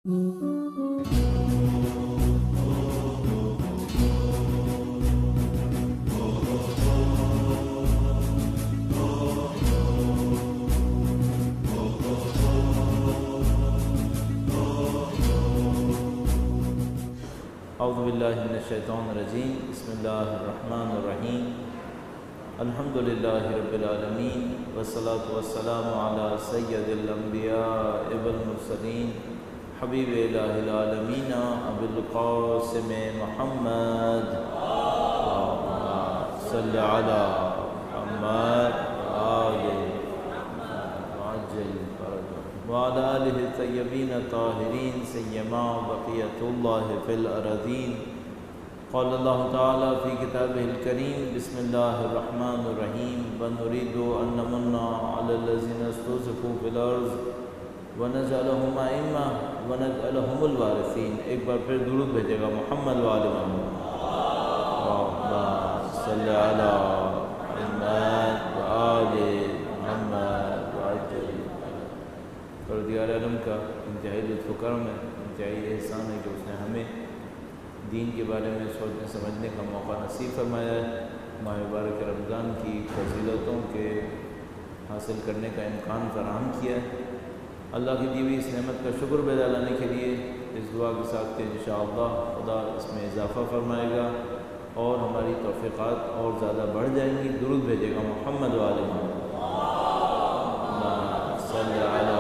اعوذ باللہ من الشیطان الرجیم بسم اللہ الرحمن الرحیم الحمدللہ رب العالمین والصلاة والسلام علی سید الانبیاء والمرسلین حبیب الہ العالمین ابی القاسم محمد صلی علی محمد وعلى آلہ الطیبین الطاہرین سیما بقیۃ اللہ فی الارضین قال اللہ تعالی فی کتابہ الکریم بسم اللہ الرحمن الرحیم ونريد ان نمن علی الذین استضعفوا فی الارض ونجعلهم ائمہ ونجعلهم الوارثین۔ ایک بار پھر درود بھیجے گا محمد وآل محمد اللہم صلی علی محمد وآل محمد پروردگار عالم کا انتہائی لطف و کرم ہے، انتہائی احسان ہے کہ اس نے ہمیں دین کے بارے میں سوچنے سمجھنے کا موقع نصیب فرمایا ہے، ماہ مبارک رمضان کی فضیلتوں کے حاصل کرنے کا امکان فراہم کیا ہے۔ اللہ کی دی ہوئی اس نعمت کا شکر بیدا لانے کے لیے اس دعا کے ساتھ کہ انشاءاللہ خدا اس میں اضافہ فرمائے گا اور ہماری توفیقات اور زیادہ بڑھ جائیں گی۔ درود بھیجے گا محمد وآل محمد صلی علی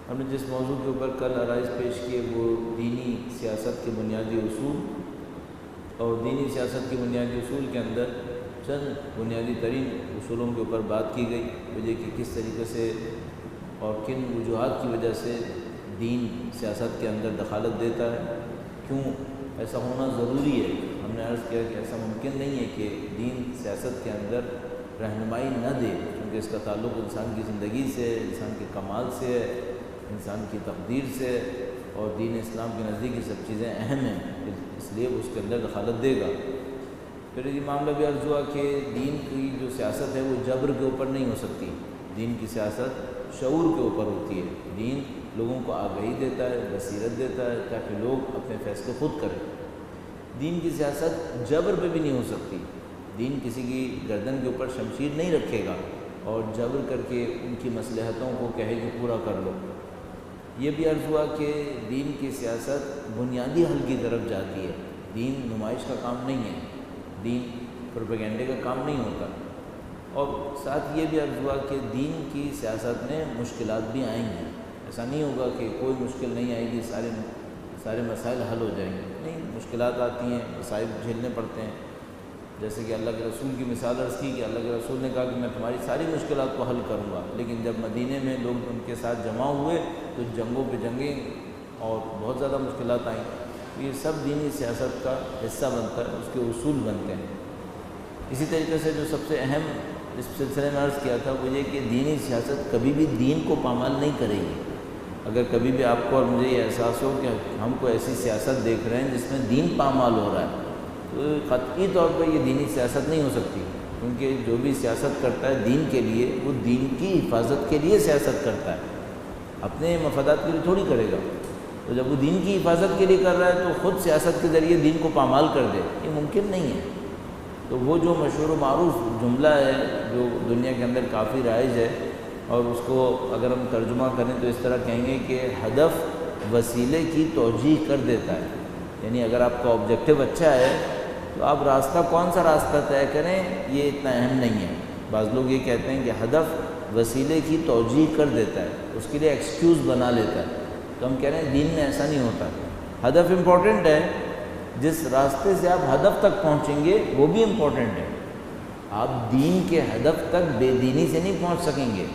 ہم نے جس موضوع کے اوپر کل عرائض پیش کیے وہ دینی سیاست کے بنیادی اصول، اور دینی سیاست کے بنیادی اصول کے اندر چند بنیادی ترین اصولوں کے اوپر بات کی گئی، وجہ کہ کس طریقے سے اور کن وجوہات کی وجہ سے دین سیاست کے اندر دخالت دیتا ہے، کیوں ایسا ہونا ضروری ہے۔ ہم نے عرض کیا کہ ایسا ممکن نہیں ہے کہ دین سیاست کے اندر رہنمائی نہ دے، کیونکہ اس کا تعلق انسان کی زندگی سے، انسان کے کمال سے ہے، انسان کی تقدیر سے، اور دین اسلام کے نزدیک یہ سب چیزیں اہم ہیں، اس لیے وہ اس کے اندر دخالت دے گا۔ پھر یہ معاملہ بھی عرض ہوا کہ دین کی جو سیاست ہے وہ جبر کے اوپر نہیں ہو سکتی، دین کی سیاست شعور کے اوپر ہوتی ہے۔ دین لوگوں کو آگاہی دیتا ہے، بصیرت دیتا ہے تاکہ لوگ اپنے فیصلے خود کریں۔ دین کی سیاست جبر پہ بھی نہیں ہو سکتی، دین کسی کی گردن کے اوپر شمشیر نہیں رکھے گا اور جبر کر کے ان کی مصلحتوں کو کہے کہ پورا کر لو۔ یہ بھی عرض ہوا کہ دین کی سیاست بنیادی حل کی طرف جاتی ہے، دین نمائش کا کام نہیں ہے، دین پروپیگنڈے کا کام نہیں ہوتا۔ اور ساتھ یہ بھی عرض ہوا کہ دین کی سیاست میں مشکلات بھی آئیں گی، ایسا نہیں ہوگا کہ کوئی مشکل نہیں آئے گی، سارے مسائل حل ہو جائیں گے، نہیں، مشکلات آتی ہیں، مسائل جھیلنے پڑتے ہیں۔ جیسے کہ اللہ کے رسول کی مثال عرض کی کہ اللہ کے رسول نے کہا کہ میں تمہاری ساری مشکلات کو حل کروں گا، لیکن جب مدینے میں لوگ ان کے ساتھ جمع ہوئے تو جنگوں پہ جنگیں اور بہت زیادہ مشکلات آئیں۔ یہ سب دینی سیاست کا حصہ بنتا ہے، اس کے اصول بنتے ہیں۔ اسی طریقے سے جو سب سے اہم اس سلسلے میں عرض کیا تھا وہ یہ کہ دینی سیاست کبھی بھی دین کو پامال نہیں کرے گی۔ اگر کبھی بھی آپ کو اور مجھے یہ احساس ہو کہ ہم کو ایسی سیاست دیکھ رہے ہیں جس میں دین پامال ہو رہا ہے، تو قطعی طور پر یہ دینی سیاست نہیں ہو سکتی، کیونکہ جو بھی سیاست کرتا ہے دین کے لیے وہ دین کی حفاظت کے لیے سیاست کرتا ہے، اپنے مفادات کے لیے تھوڑی کرے گا۔ تو جب وہ دین کی حفاظت کے لیے کر رہا ہے تو خود سیاست کے ذریعے دین کو پامال کر دے، یہ ممکن نہیں ہے۔ تو وہ جو مشہور و معروف جملہ ہے جو دنیا کے اندر کافی رائج ہے، اور اس کو اگر ہم ترجمہ کریں تو اس طرح کہیں گے کہ ہدف وسیلے کی توجیہ کر دیتا ہے، یعنی اگر آپ کا آبجیکٹو اچھا ہے تو آپ راستہ کون سا راستہ طے کریں یہ اتنا اہم نہیں ہے۔ بعض لوگ یہ کہتے ہیں کہ ہدف وسیلے کی توجیہ کر دیتا ہے، اس کے لیے ایکسکیوز بنا لیتا ہے۔ تو ہم کہہ رہے ہیں دین میں ایسا نہیں ہوتا، ہدف امپورٹنٹ ہے، جس راستے سے آپ ہدف تک پہنچیں گے وہ بھی امپورٹنٹ ہے۔ آپ دین کے ہدف تک بے دینی سے نہیں پہنچ سکیں گے۔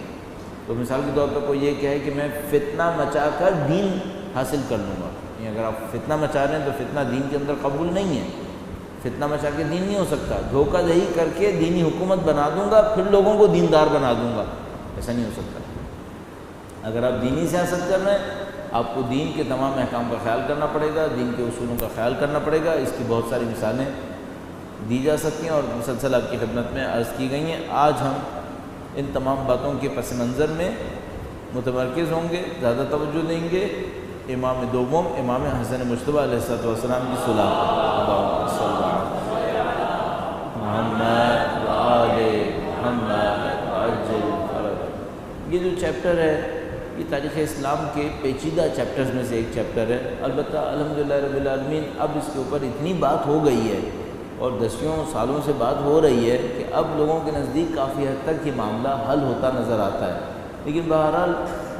تو مثال کے طور پر کوئی یہ کہے کہ میں فتنہ مچا کر دین حاصل کر لوں گا، یعنی اگر آپ فتنہ مچا رہے ہیں تو فتنہ دین کے اندر قبول نہیں ہے، فتنہ مچا کے دین نہیں ہو سکتا۔ دھوکہ دہی کر کے دینی حکومت بنا دوں گا پھر لوگوں کو دیندار بنا دوں گا، ایسا نہیں ہو سکتا۔ اگر آپ دینی سیاست کر رہے ہیں آپ کو دین کے تمام احکام کا خیال کرنا پڑے گا، دین کے اصولوں کا خیال کرنا پڑے گا۔ اس کی بہت ساری مثالیں دی جا سکتی ہیں اور مسلسل آپ کی خدمت میں عرض کی گئی ہیں۔ آج ہم ان تمام باتوں کے پس منظر میں متمرکز ہوں گے، زیادہ توجہ دیں گے امام دوم امام حسن مجتبی علیہ السلام کی صلح اللہم صلی محمد وآل محمد وعجل فرج۔ یہ جو چیپٹر ہے یہ تاریخ اسلام کے پیچیدہ چیپٹرز میں سے ایک چیپٹر ہے۔ البتہ الحمدللہ رب العالمین اب اس کے اوپر اتنی بات ہو گئی ہے اور دسیوں سالوں سے بات ہو رہی ہے کہ اب لوگوں کے نزدیک کافی حد تک یہ معاملہ حل ہوتا نظر آتا ہے۔ لیکن بہرحال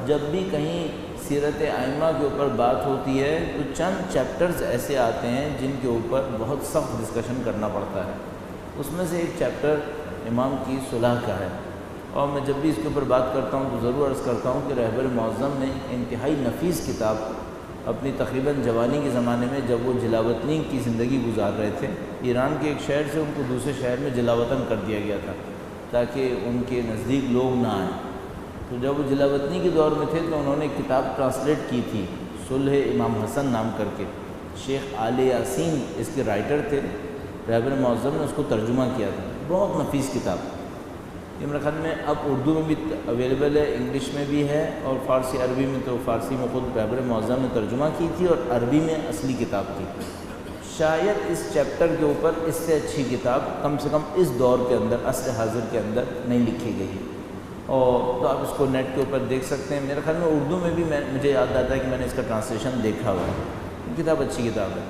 جب بھی کہیں سیرت ائمہ کے اوپر بات ہوتی ہے تو چند چیپٹرز ایسے آتے ہیں جن کے اوپر بہت سخت ڈسکشن کرنا پڑتا ہے۔ اس میں سے ایک چیپٹر امام کی صلح کا ہے، اور میں جب بھی اس کے اوپر بات کرتا ہوں تو ضرور عرض کرتا ہوں کہ رہبر معظم نے انتہائی نفیس کتاب اپنی تقریباً جوانی کے زمانے میں جب وہ جلاوطنی کی زندگی گزار رہے تھے، ایران کے ایک شہر سے ان کو دوسرے شہر میں جلاوطن کر دیا گیا تھا تاکہ ان کے نزدیک لوگ نہ آئیں۔ تو جب وہ جلاوطنی کے دور میں تھے تو انہوں نے کتاب ٹرانسلیٹ کی تھی، صلح امام حسن نام کر کے۔ شیخ آل یاسین اس کے رائٹر تھے، رہبر معظم نے اس کو ترجمہ کیا تھا، بہت نفیس کتاب۔ یہ میرے خیال میں اب اردو میں بھی اویلیبل ہے، انگلش میں بھی ہے، اور فارسی عربی میں تو فارسی میں خود رہبر معظم نے ترجمہ کی تھی اور عربی میں اصلی کتاب تھی۔ شاید اس چیپٹر کے اوپر اس سے اچھی کتاب کم سے کم اس دور کے اندر عصر حاضر کے اندر نہیں لکھی گئی ہے، اور تو آپ اس کو نیٹ کے اوپر دیکھ سکتے ہیں۔ میرے خیال میں اردو میں بھی مجھے یاد آتا ہے کہ میں نے اس کا ٹرانسلیشن دیکھا ہوا ہے، کتاب اچھی کتاب ہے۔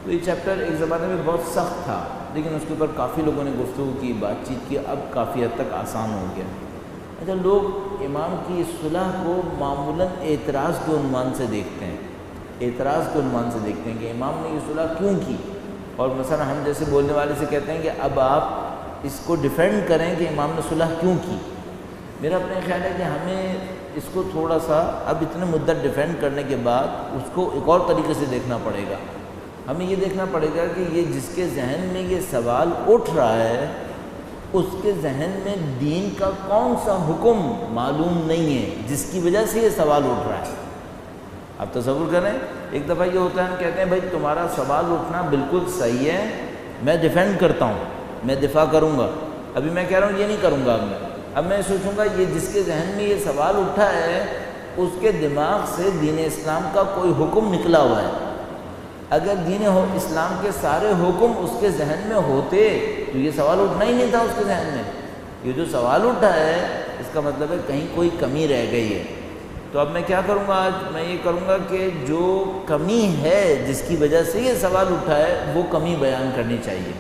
تو یہ چیپٹر ایک زمانے میں بہت سخت تھا، لیکن اس کے اوپر کافی لوگوں نے گفتگو کی، بات چیت کی، اب کافی حد تک آسان ہو گیا۔ اچھا، لوگ امام کی صلح کو معمولاً اعتراض کے عنوان سے دیکھتے ہیں، اعتراض کے عنوان سے دیکھتے ہیں کہ امام نے یہ صلح کیوں کی، اور مثلا ہم جیسے بولنے والے سے کہتے ہیں کہ اب آپ اس کو ڈیفینڈ کریں کہ امام نے صلح کیوں کی۔ میرا اپنا خیال ہے کہ ہمیں اس کو تھوڑا سا اب اتنے مدت ڈیفینڈ کرنے کے بعد اس کو ایک اور طریقے سے دیکھنا پڑے گا۔ ہمیں یہ دیکھنا پڑے گا کہ یہ جس کے ذہن میں یہ سوال اٹھ رہا ہے اس کے ذہن میں دین کا کون سا حکم معلوم نہیں ہے جس کی وجہ سے یہ سوال اٹھ رہا ہے۔ آپ تصور کریں، ایک دفعہ یہ ہوتا ہے ہم کہتے ہیں بھائی تمہارا سوال اٹھنا بالکل صحیح ہے، میں ڈیفینڈ کرتا ہوں، میں دفاع کروں گا۔ ابھی میں کہہ رہا ہوں یہ نہیں کروں گا، اب میں سوچوں گا یہ جس کے ذہن میں یہ سوال اٹھا ہے اس کے دماغ سے دین اسلام کا کوئی حکم نکلا ہوا ہے۔ اگر دین اسلام کے سارے حکم اس کے ذہن میں ہوتے تو یہ سوال اٹھنا ہی نہیں تھا اس کے ذہن میں۔ یہ جو سوال اٹھا ہے اس کا مطلب ہے کہیں کوئی کمی رہ گئی ہے۔ تو اب میں کیا کروں گا؟ آج میں یہ کروں گا کہ جو کمی ہے جس کی وجہ سے یہ سوال اٹھا ہے وہ کمی بیان کرنی چاہیے،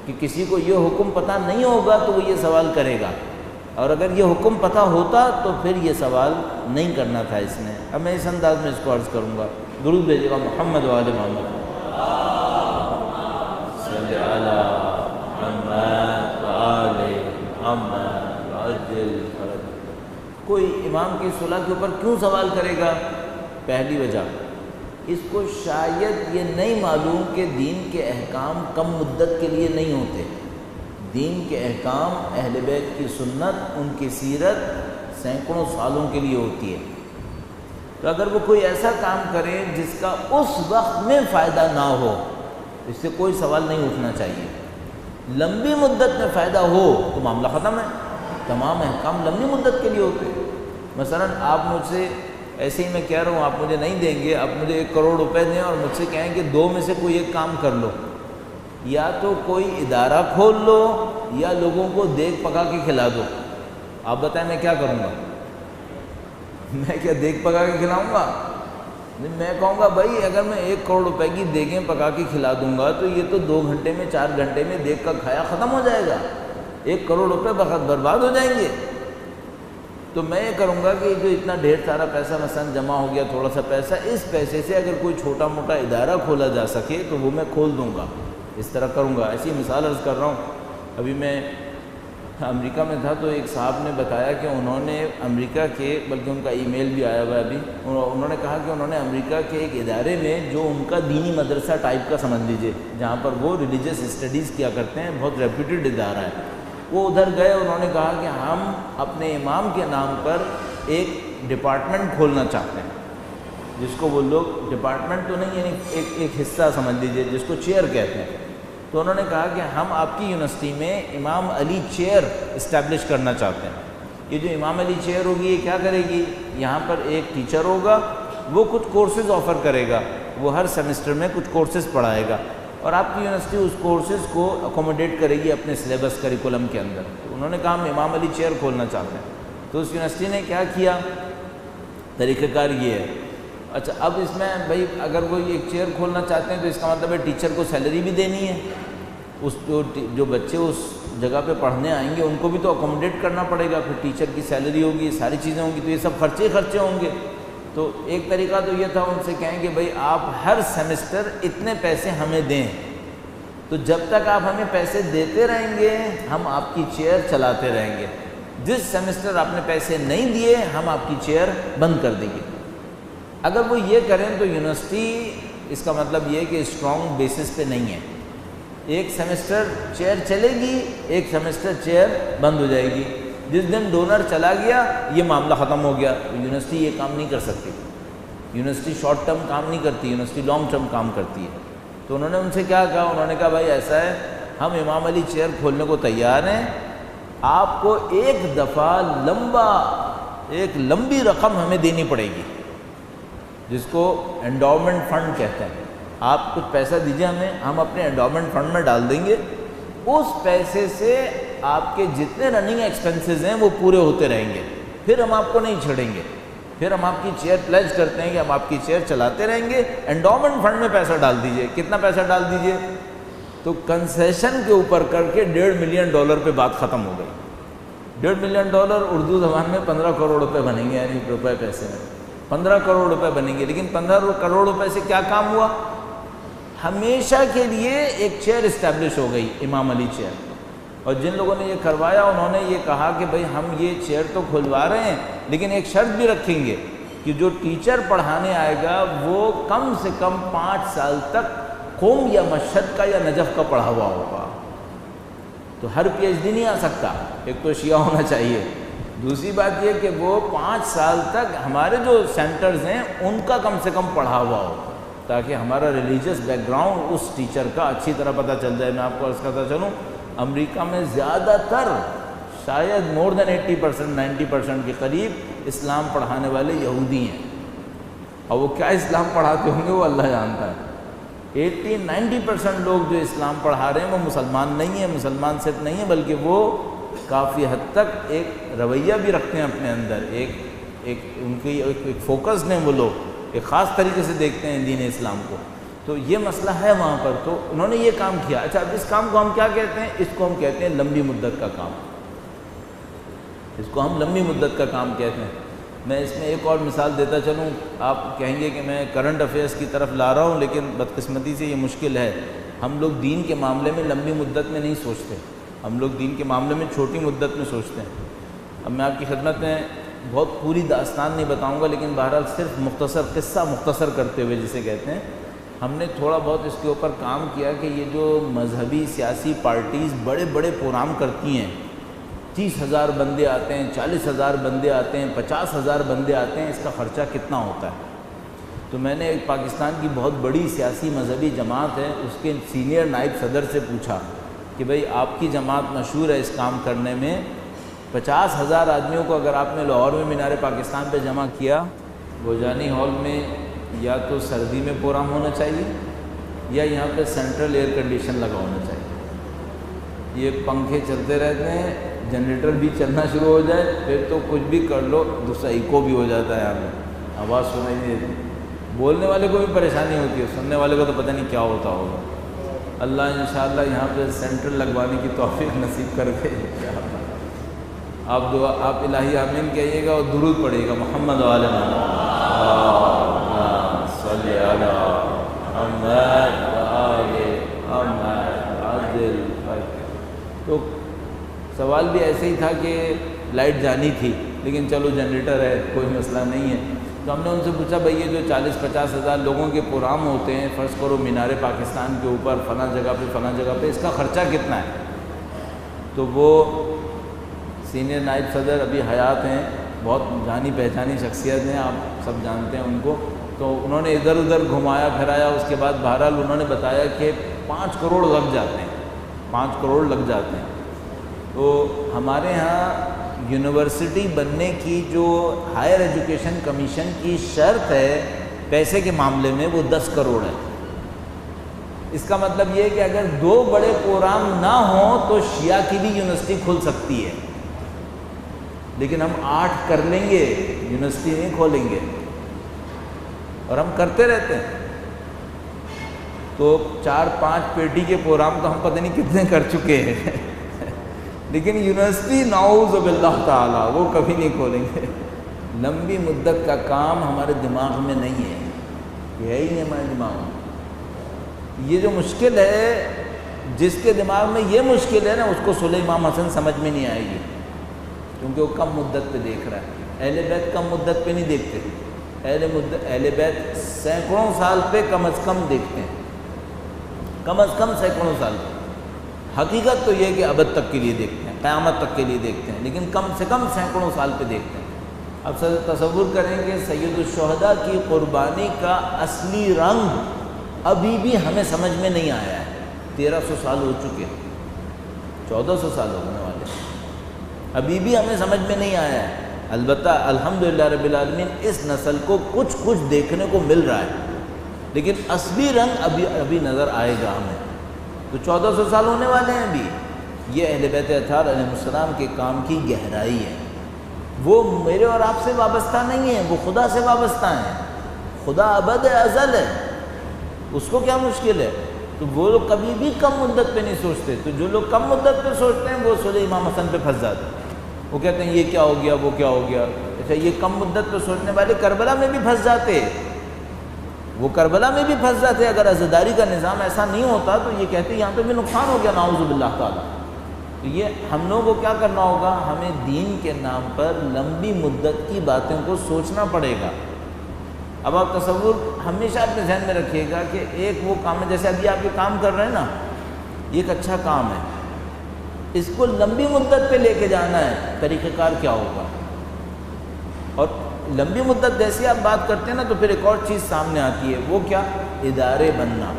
کہ کسی کو یہ حکم پتہ نہیں ہوگا تو وہ یہ سوال کرے گا، اور اگر یہ حکم پتہ ہوتا تو پھر یہ سوال نہیں کرنا تھا اس نے۔ اب میں اس انداز میں اس کو عرض کروں گا، درود بھیجے گا محمد وآل محمد صلی علی محمد وآل محمد وعجل فرج۔ کوئی امام کی صلح کے اوپر کیوں سوال کرے گا؟ پہلی وجہ اس کو شاید یہ نہیں معلوم کہ دین کے احکام کم مدت کے لیے نہیں ہوتے، دین کے احکام اہل بیت کی سنت، ان کی سیرت سینکڑوں سالوں کے لیے ہوتی ہے۔ تو اگر وہ کوئی ایسا کام کرے جس کا اس وقت میں فائدہ نہ ہو، اس سے کوئی سوال نہیں اٹھنا چاہیے۔ لمبی مدت میں فائدہ ہو تو معاملہ ختم ہے، تمام احکام لمبی مدت کے لیے ہوتے ہیں۔ مثلا آپ مجھ سے ایسے ہی میں کہہ رہا ہوں آپ مجھے نہیں دیں گے، آپ مجھے 1 کروڑ روپے دیں اور مجھ سے کہیں کہ 2 میں سے کوئی ایک کام کر لو، یا تو کوئی ادارہ کھول لو یا لوگوں کو دیگ پکا کے کھلا دو۔ آپ بتائیں میں کیا کروں گا؟ میں کیا دیگ پکا کے کھلاؤں گا؟ میں کہوں گا بھائی اگر میں 1 کروڑ روپے کی دیگیں پکا کے کھلا دوں گا تو یہ تو 2 گھنٹے میں 4 گھنٹے میں دیگ کا کھایا ختم ہو جائے گا، 1 کروڑ روپے برباد ہو جائیں گے۔ تو میں یہ کروں گا کہ جو اتنا ڈھیر سارا پیسہ مثلا جمع ہو گیا، تھوڑا سا پیسہ، اس پیسے سے اگر کوئی چھوٹا موٹا ادارہ کھولا جا سکے تو وہ میں کھول دوں گا، اس طرح کروں گا۔ ایسی مثال عرض کر رہا ہوں، ابھی میں امریکہ میں تھا تو ایک صاحب نے بتایا کہ انہوں نے امریکہ کے، بلکہ ان کا ای میل بھی آیا ہوا ہے ابھی، انہوں نے کہا کہ انہوں نے امریکہ کے ایک ادارے میں جو ان کا دینی مدرسہ ٹائپ کا سمجھ لیجئے، جہاں پر وہ ریلیجیس اسٹڈیز کیا کرتے ہیں، بہت ریپیوٹیڈ ادارہ ہے، وہ ادھر گئے، انہوں نے کہا کہ ہم اپنے امام کے نام پر ایک ڈپارٹمنٹ کھولنا چاہتے ہیں، جس کو وہ لوگ ڈپارٹمنٹ تو نہیں، یعنی ایک حصہ سمجھ لیجئے جس کو چیئر کہتے ہیں۔ تو انہوں نے کہا کہ ہم آپ کی یونیورسٹی میں امام علی چیئر اسٹیبلش کرنا چاہتے ہیں۔ یہ جو امام علی چیئر ہوگی یہ کیا کرے گی؟ یہاں پر ایک ٹیچر ہوگا، وہ کچھ کورسز آفر کرے گا، وہ ہر سیمسٹر میں کچھ کورسز پڑھائے گا، اور آپ کی یونیورسٹی اس کورسز کو اکوموڈیٹ کرے گی اپنے سلیبس کریکولم کے اندر۔ تو انہوں نے کہا ہم امام علی چیئر کھولنا چاہتے ہیں، تو اس یونیورسٹی نے کیا کیا؟ طریقہ کار یہ ہے، اچھا اب اس میں بھائی اگر وہ ایک چیئر کھولنا چاہتے ہیں تو اس کا مطلب ہے ٹیچر کو سیلری بھی دینی ہے، اس جو بچے اس جگہ پہ پڑھنے آئیں گے ان کو بھی تو اکوموڈیٹ کرنا پڑے گا، پھر ٹیچر کی سیلری ہوگی، ساری چیزیں ہوں گی، تو یہ سب خرچے ہوں گے۔ تو ایک طریقہ تو یہ تھا ان سے کہیں کہ بھائی آپ ہر سیمسٹر اتنے پیسے ہمیں دیں، تو جب تک آپ ہمیں پیسے دیتے رہیں گے ہم آپ کی چیئر چلاتے رہیں گے، جس سیمسٹر آپ نے پیسے نہیں دیے ہم آپ کی چیئر بند کر دیں گے۔ اگر وہ یہ کریں تو یونیورسٹی اس کا مطلب یہ ہے کہ اسٹرانگ بیسس پہ نہیں ہے، ایک سیمسٹر چیئر چلے گی، ایک سیمسٹر چیئر بند ہو جائے گی، جس دن ڈونر چلا گیا یہ معاملہ ختم ہو گیا۔ تو یونیورسٹی یہ کام نہیں کر سکتی، یونیورسٹی شارٹ ٹرم کام نہیں کرتی، یونیورسٹی لانگ ٹرم کام کرتی ہے۔ تو انہوں نے ان سے کیا کہا؟ انہوں نے کہا بھائی ایسا ہے، ہم امام علی چیئر کھولنے کو تیار ہیں، آپ کو ایک دفعہ ایک لمبی رقم ہمیں دینی پڑے گی، جس کو انڈاؤمنٹ فنڈ کہتے ہیں۔ آپ کچھ پیسہ دیجیے ہمیں، ہم اپنے انڈاؤمنٹ فنڈ میں ڈال دیں گے، اس پیسے سے آپ کے جتنے رننگ ایکسپنسز ہیں وہ پورے ہوتے رہیں گے، پھر ہم آپ کو نہیں چھڑیں گے، پھر ہم آپ کی چیئر پلیج کرتے ہیں کہ ہم آپ کی چیئر چلاتے رہیں گے، انڈاؤمنٹ فنڈ میں پیسہ ڈال دیجئے۔ کتنا پیسہ ڈال دیجئے؟ تو کنسیشن کے اوپر کر کے $1.5 ملین پہ بات ختم ہو گئی۔ $1.5 ملین اردو زبان میں 15 کروڑ روپے بنیں گے، یعنی روپے پیسے میں 15 کروڑ روپے بنیں گے۔ لیکن 15 کروڑ روپے سے کیا کام ہوا؟ ہمیشہ کے لیے ایک چیئر اسٹیبلش ہو گئی، امام علی چیئر۔ اور جن لوگوں نے یہ کروایا انہوں نے یہ کہا کہ بھئی ہم یہ چیئر تو کھلوا رہے ہیں لیکن ایک شرط بھی رکھیں گے کہ جو ٹیچر پڑھانے آئے گا وہ کم سے کم 5 سال تک قوم یا مشہد کا یا نجف کا پڑھا ہوا ہوگا۔ تو ہر پی ایچ ڈی نہیں آ سکتا، ایک تو شیعہ ہونا چاہیے، دوسری بات یہ کہ وہ 5 سال تک ہمارے جو سینٹرز ہیں ان کا کم سے کم پڑھا ہوا ہو، تاکہ ہمارا ریلیجیس بیک گراؤنڈ اس ٹیچر کا اچھی طرح پتہ چل جائے۔ میں آپ کو عرض کرتا چلوں، امریکہ میں زیادہ تر شاید more than 80% 90% کے قریب اسلام پڑھانے والے یہودی ہیں، اور وہ کیا اسلام پڑھاتے ہوں گے وہ اللہ جانتا ہے۔ 80-90% لوگ جو اسلام پڑھا رہے ہیں وہ مسلمان نہیں ہیں، مسلمان صرف نہیں ہیں بلکہ وہ کافی حد تک ایک رویہ بھی رکھتے ہیں اپنے اندر، ایک ان کی ایک فوکس ہیں، وہ لوگ ایک خاص طریقے سے دیکھتے ہیں دین اسلام کو۔ تو یہ مسئلہ ہے وہاں پر، تو انہوں نے یہ کام کیا۔ اچھا اب اس کام کو ہم کیا کہتے ہیں؟ اس کو ہم کہتے ہیں لمبی مدت کا کام، اس کو ہم لمبی مدت کا کام کہتے ہیں۔ میں اس میں ایک اور مثال دیتا چلوں، آپ کہیں گے کہ میں کرنٹ افیئرس کی طرف لا رہا ہوں لیکن بدقسمتی سے یہ مشکل ہے، ہم لوگ دین کے معاملے میں لمبی مدت میں نہیں سوچتے، ہم لوگ دین کے معاملے میں چھوٹی مدت میں سوچتے ہیں۔ اب میں آپ کی خدمت میں بہت پوری داستان نہیں بتاؤں گا لیکن بہرحال صرف مختصر قصہ مختصر کرتے ہوئے جسے کہتے ہیں، ہم نے تھوڑا بہت اس کے اوپر کام کیا کہ یہ جو مذہبی سیاسی پارٹیز بڑے بڑے پروگرام کرتی ہیں، 30,000 بندے آتے ہیں، 40,000 بندے آتے ہیں، 50,000 بندے آتے ہیں، اس کا خرچہ کتنا ہوتا ہے؟ تو میں نے ایک پاکستان کی بہت بڑی سیاسی مذہبی جماعت ہے اس کے سینئر نائب صدر سے پوچھا کہ بھئی آپ کی جماعت مشہور ہے اس کام کرنے میں، 50,000 آدمیوں کو اگر آپ نے لاہور میں مینار پاکستان پہ جمع کیا، گوجانی ہال میں یا تو سردی میں پروگرام ہونا چاہیے یا یہاں پہ سینٹرل ایئر کنڈیشن لگا ہونا چاہیے، یہ پنکھے چلتے رہتے ہیں، جنریٹر بھی چلنا شروع ہو جائے پھر تو کچھ بھی کر لو دوسرا ایکو بھی ہو جاتا ہے، یہاں پہ آواز سنائی نہیں دیتی، بولنے والے کو بھی پریشانی ہوتی ہے، سننے والے کو تو پتہ نہیں کیا ہوتا ہوگا۔ اللہ انشاءاللہ یہاں پہ سینٹرل لگوانے کی توفیق نصیب کر کے آپ دعا آپ الہی آمین کہیے گا اور درود پڑھیے گا، محمد و آل محمد صلی علی محمد و آل محمد عجل۔ تو سوال بھی ایسے ہی تھا کہ لائٹ جانی تھی لیکن چلو جنریٹر ہے کوئی مسئلہ نہیں ہے، تو ہم نے ان سے پوچھا بھئی یہ جو 40-50 ہزار لوگوں کے پروگرام ہوتے ہیں، فرض کرو مینار پاکستان کے اوپر فلاں جگہ پہ اس کا خرچہ کتنا ہے؟ تو وہ سینئر نائب صدر ابھی حیات ہیں، بہت جانی پہچانی شخصیت ہیں، آپ سب جانتے ہیں ان کو، تو انہوں نے ادھر ادھر گھمایا پھرایا، اس کے بعد بہرحال انہوں نے بتایا کہ 5 کروڑ لگ جاتے ہیں، 5 کروڑ لگ جاتے ہیں۔ تو ہمارے ہاں یونیورسٹی بننے کی جو ہائر ایجوکیشن کمیشن کی شرط ہے پیسے کے معاملے میں وہ 10 کروڑ ہے۔ اس کا مطلب یہ ہے کہ اگر 2 بڑے پروگرام نہ ہوں تو شیعہ کی بھی یونیورسٹی کھل سکتی ہے، لیکن ہم 8 کر لیں گے، یونیورسٹی نہیں کھولیں گے، اور ہم کرتے رہتے ہیں۔ تو 4-5 پیٹی کے پروگرام تو ہم پتہ نہیں کتنے کر چکے ہیں لیکن یونیورسٹی نعوذ باللہ تعالی وہ کبھی نہیں کھولیں گے۔ لمبی مدت کا کام ہمارے دماغ میں نہیں ہے، یہ ہے ہی نہیں ہمارے دماغ میں۔ یہ جو مشکل ہے، جس کے دماغ میں یہ مشکل ہے نا، اس کو صلح امام حسن سمجھ میں نہیں آئے گی، کیونکہ وہ کم مدت پہ دیکھ رہا ہے۔ اہل بیت کم مدت پہ نہیں دیکھتے، اہل بیت سینکڑوں سال پہ کم از کم دیکھتے ہیں، کم از کم سینکڑوں سال پہ۔ حقیقت تو یہ کہ ابد تک کے لیے دیکھتے ہیں، قیامت تک کے لیے دیکھتے ہیں، لیکن کم سے کم سینکڑوں سال پہ دیکھتے ہیں۔ اب تصور کریں کہ سید الشہداء کی قربانی کا اصلی رنگ ابھی بھی ہمیں سمجھ میں نہیں آیا ہے۔ 1300 سال ہو چکے، 1400 سال ہونے والے، ابھی بھی ہمیں سمجھ میں نہیں آیا ہے۔ البتہ الحمدللہ رب العالمین اس نسل کو کچھ دیکھنے کو مل رہا ہے، لیکن اصلی رنگ ابھی نظر آئے گا ہمیں۔ تو 1400 سال ہونے والے ہیں ابھی۔ یہ اہل بیت اطہار علیہ السلام کے کام کی گہرائی ہے، وہ میرے اور آپ سے وابستہ نہیں ہیں، وہ خدا سے وابستہ ہیں۔ خدا ابد ازل ہے، اس کو کیا مشکل ہے؟ تو وہ لوگ کبھی بھی کم مدت پہ نہیں سوچتے، تو جو لوگ کم مدت پہ سوچتے ہیں وہ صلح امام حسن پہ پھنس جاتے ہیں۔ وہ کہتے ہیں یہ کیا ہو گیا، وہ کیا ہو گیا۔ اچھا، یہ کم مدت پہ سوچنے والے کربلا میں بھی پھنس جاتے، وہ کربلا میں بھی پھنس جاتے۔ اگر عزاداری کا نظام ایسا نہیں ہوتا تو یہ کہتے یہاں تو بھی نقصان ہو گیا، نعوذ باللہ تعالیٰ۔ تو یہ ہم لوگوں کو کیا کرنا ہوگا؟ ہمیں دین کے نام پر لمبی مدت کی باتوں کو سوچنا پڑے گا۔ اب آپ تصور ہمیشہ اپنے ذہن میں رکھیے گا کہ ایک وہ کام ہے، جیسے ابھی آپ یہ کام کر رہے ہیں نا، یہ ایک اچھا کام ہے، اس کو لمبی مدت پہ لے کے جانا ہے، طریقہ کار کیا ہوگا؟ اور لمبی مدت جیسے آپ بات کرتے ہیں نا تو پھر ایک اور چیز سامنے آتی ہے، وہ کیا؟ ادارے بننا۔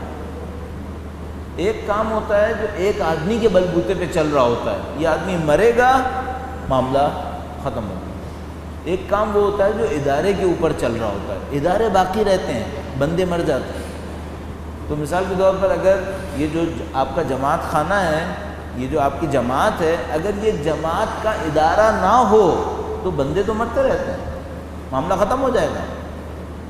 ایک کام ہوتا ہے جو ایک آدمی کے بلبوتے پہ چل رہا ہوتا ہے، یہ آدمی مرے گا معاملہ ختم ہو گیا۔ ایک کام وہ ہوتا ہے جو ادارے کے اوپر چل رہا ہوتا ہے، ادارے باقی رہتے ہیں، بندے مر جاتے ہیں۔ تو مثال کے طور پر اگر یہ جو آپ کا جماعت خانہ ہے، یہ جو آپ کی جماعت ہے، اگر یہ جماعت کا ادارہ نہ ہو تو بندے تو مرتے رہتے ہیں، معاملہ ختم ہو جائے گا۔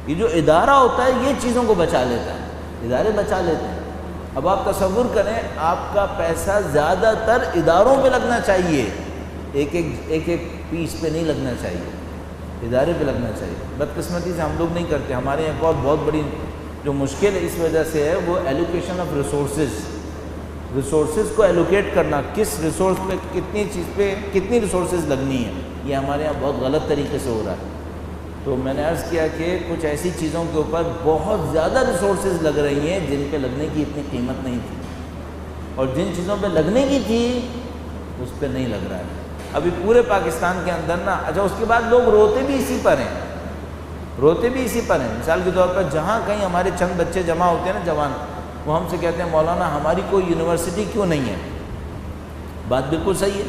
یہ جو ادارہ ہوتا ہے یہ چیزوں کو بچا لیتا ہے، ادارے بچا لیتے ہیں۔ اب آپ تصور کریں، آپ کا پیسہ زیادہ تر اداروں پہ لگنا چاہیے، ایک پیس پہ نہیں لگنا چاہیے، ادارے پہ لگنا چاہیے۔ بدقسمتی سے ہم لوگ نہیں کرتے۔ ہمارے یہاں ایک اور بہت بڑی جو مشکل اس وجہ سے ہے وہ ایلوکیشن آف ریسورسز کو ایلوکیٹ کرنا، کس ریسورس پہ کتنی چیز پہ کتنی ریسورسز لگنی ہے، یہ ہمارے یہاں بہت غلط طریقے سے ہو رہا ہے۔ تو میں نے عرض کیا کہ کچھ ایسی چیزوں کے اوپر بہت زیادہ ریسورسز لگ رہی ہیں جن پہ لگنے کی اتنی قیمت نہیں تھی، اور جن چیزوں پہ لگنے کی تھی اس پہ نہیں لگ رہا ہے ابھی پورے پاکستان کے اندر نا۔ اچھا، اس کے بعد لوگ روتے بھی اسی پر ہیں، مثال کے طور پر جہاں کہیں ہمارے چند بچے جمع ہوتے ہیں نا، جوان، وہ ہم سے کہتے ہیں مولانا ہماری کوئی یونیورسٹی کیوں نہیں ہے؟ بات بالکل صحیح ہے،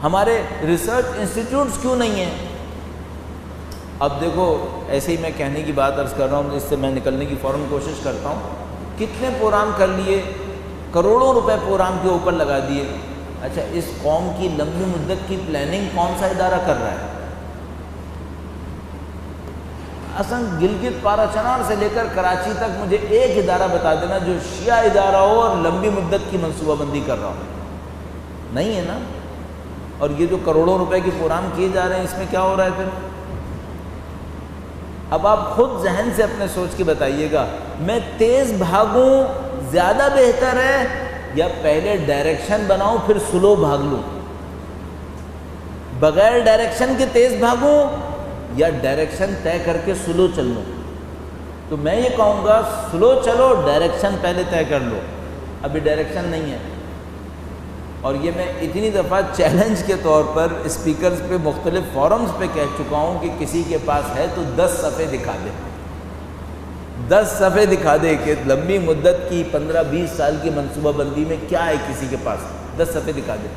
ہمارے ریسرچ انسٹیٹیوٹس کیوں نہیں ہیں؟ اب دیکھو، ایسے ہی میں کہنے کی بات عرض کر رہا ہوں، اس سے میں نکلنے کی فوراً کوشش کرتا ہوں۔ کتنے پروگرام کر لیے، کروڑوں روپے پروگرام کے اوپر لگا دیے۔ اچھا، اس قوم کی لمبی مدت کی پلاننگ کون سا ادارہ کر رہا ہے؟ اصلا گلگت پارا چنار سے لے کر کراچی تک مجھے ایک ادارہ بتا دینا جو شیعہ ادارہ ہو اور لمبی مدت کی منصوبہ بندی کر رہا ہو، نہیں ہے نا۔ اور یہ جو کروڑوں روپے کے پروگرام کیے جا رہے ہیں، اس میں کیا ہو رہا ہے پھر؟ اب آپ خود ذہن سے اپنے سوچ کے بتائیے گا، میں تیز بھاگوں زیادہ بہتر ہے یا پہلے ڈائریکشن بناؤں پھر سلو بھاگ لوں؟ بغیر ڈائریکشن کے تیز بھاگوں یا ڈائریکشن طے کر کے سلو چل لوں؟ تو میں یہ کہوں گا سلو چلو، ڈائریکشن پہلے طے کر لو۔ ابھی ڈائریکشن نہیں ہے، اور یہ میں اتنی دفعہ چیلنج کے طور پر اسپیکرز پہ مختلف فورمز پہ کہہ چکا ہوں کہ کسی کے پاس ہے تو 10 صفحے دکھا دے، 10 صفحے دکھا دے کہ لمبی مدت کی 15-20 سال کی منصوبہ بندی میں کیا ہے، کسی کے پاس 10 صفحے دکھا دے۔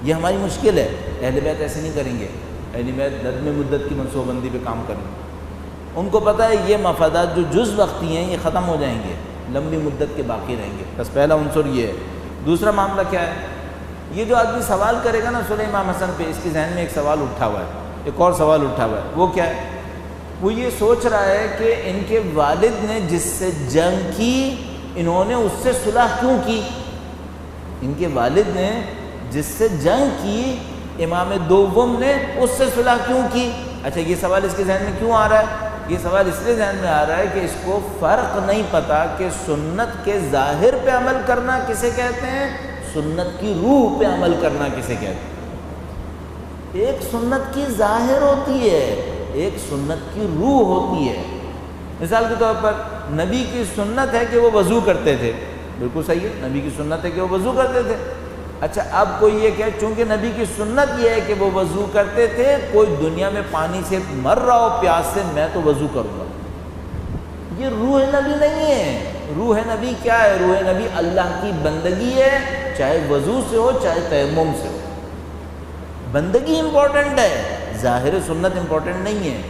یہ ہماری مشکل ہے. اہل بیت ایسے نہیں کریں گے. اہل بیت لازم مدت کی منصوبہ بندی پہ کام کریں گے. ان کو پتہ ہے یہ مفادات جو جز وقتی ہیں یہ ختم ہو جائیں گے, لمبی مدت کے باقی رہیں گے. بس پہلا عنصر یہ ہے. دوسرا معاملہ کیا ہے؟ یہ جو آدمی سوال کرے گا نا صلح امام حسن پہ, اس کے ذہن میں ایک سوال اٹھا ہوا ہے, ایک اور سوال اٹھا ہوا ہے. وہ کیا ہے؟ وہ یہ سوچ رہا ہے کہ ان کے والد نے جس سے جنگ کی, انہوں نے اس سے صلح کیوں کی؟ ان کے والد نے جس سے جنگ کی, امام دوم نے اس سے صلح کیوں کی؟ اچھا, یہ سوال اس کے ذہن میں کیوں آ رہا ہے؟ یہ سوال اس لیے ذہن میں آ رہا ہے کہ اس کو فرق نہیں پتہ کہ سنت کے ظاہر پہ عمل کرنا کسے کہتے ہیں, سنت کی روح پہ عمل کرنا کسے کہتے ہیں. ایک سنت کی ظاہر ہوتی ہے, ایک سنت کی روح ہوتی ہے. مثال کے طور پر نبی کی سنت ہے کہ وہ وضو کرتے تھے, بالکل صحیح ہے, نبی کی سنت ہے کہ وہ وضو کرتے تھے. اچھا, اب کوئی یہ کہ چونکہ نبی کی سنت یہ ہے کہ وہ وضو کرتے تھے, کوئی دنیا میں پانی سے مر رہا ہو پیاس سے, میں تو وضو کروں گا. یہ روح نبی نہیں ہے. روح نبی کیا ہے؟ روح نبی اللہ کی بندگی ہے, چاہے وضو سے ہو چاہے تیمم سے ہو. بندگی امپورٹنٹ ہے, ظاہر سنت امپورٹنٹ نہیں ہے.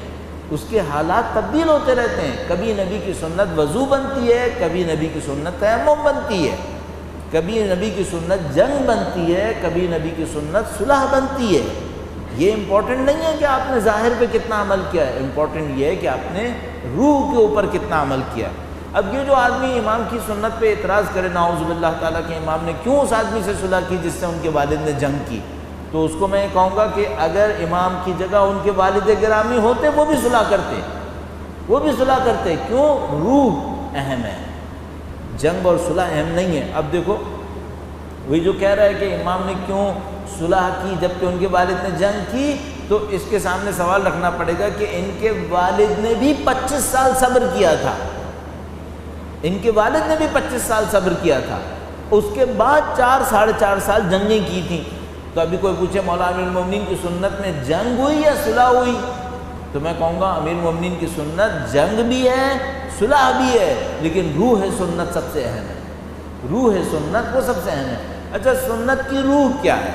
اس کے حالات تبدیل ہوتے رہتے ہیں. کبھی نبی کی سنت وضو بنتی ہے, کبھی نبی کی سنت تیمم بنتی ہے, کبھی نبی کی سنت جنگ بنتی ہے, کبھی نبی کی سنت صلح بنتی ہے. یہ امپورٹنٹ نہیں ہے کہ آپ نے ظاہر پہ کتنا عمل کیا ہے, امپورٹنٹ یہ ہے کہ آپ نے روح کے اوپر کتنا عمل کیا ہے. اب یہ جو آدمی امام کی سنت پہ اعتراض کرے, نعوذ باللہ تعالیٰ کہ امام نے کیوں اس آدمی سے صلح کی جس سے ان کے والد نے جنگ کی, تو اس کو میں کہوں گا کہ اگر امام کی جگہ ان کے والد گرامی ہوتے وہ بھی صلح کرتے, وہ بھی صلح کرتے. کیوں؟ روح اہم ہے, جنگ اور صلح اہم نہیں ہے. اب دیکھو, وہی جو کہہ رہا ہے کہ امام نے کیوں صلح کی جب کہ ان کے والد نے جنگ کی, تو اس کے سامنے سوال رکھنا پڑے گا کہ ان کے والد نے بھی 25 سال صبر کیا تھا. ان کے والد نے بھی 25 سال صبر کیا تھا. اس کے بعد 4-4.5 سال جنگیں کی تھیں. تو ابھی کوئی پوچھے مولا امیر المومنین کی سنت میں جنگ ہوئی یا صلح ہوئی, تو میں کہوں گا امیر المومنین کی سنت جنگ بھی ہے صلح بھی ہے, لیکن روح سنت سب سے اہم ہے. روح سنت وہ سب سے اہم ہے. اچھا, سنت کی روح کیا ہے؟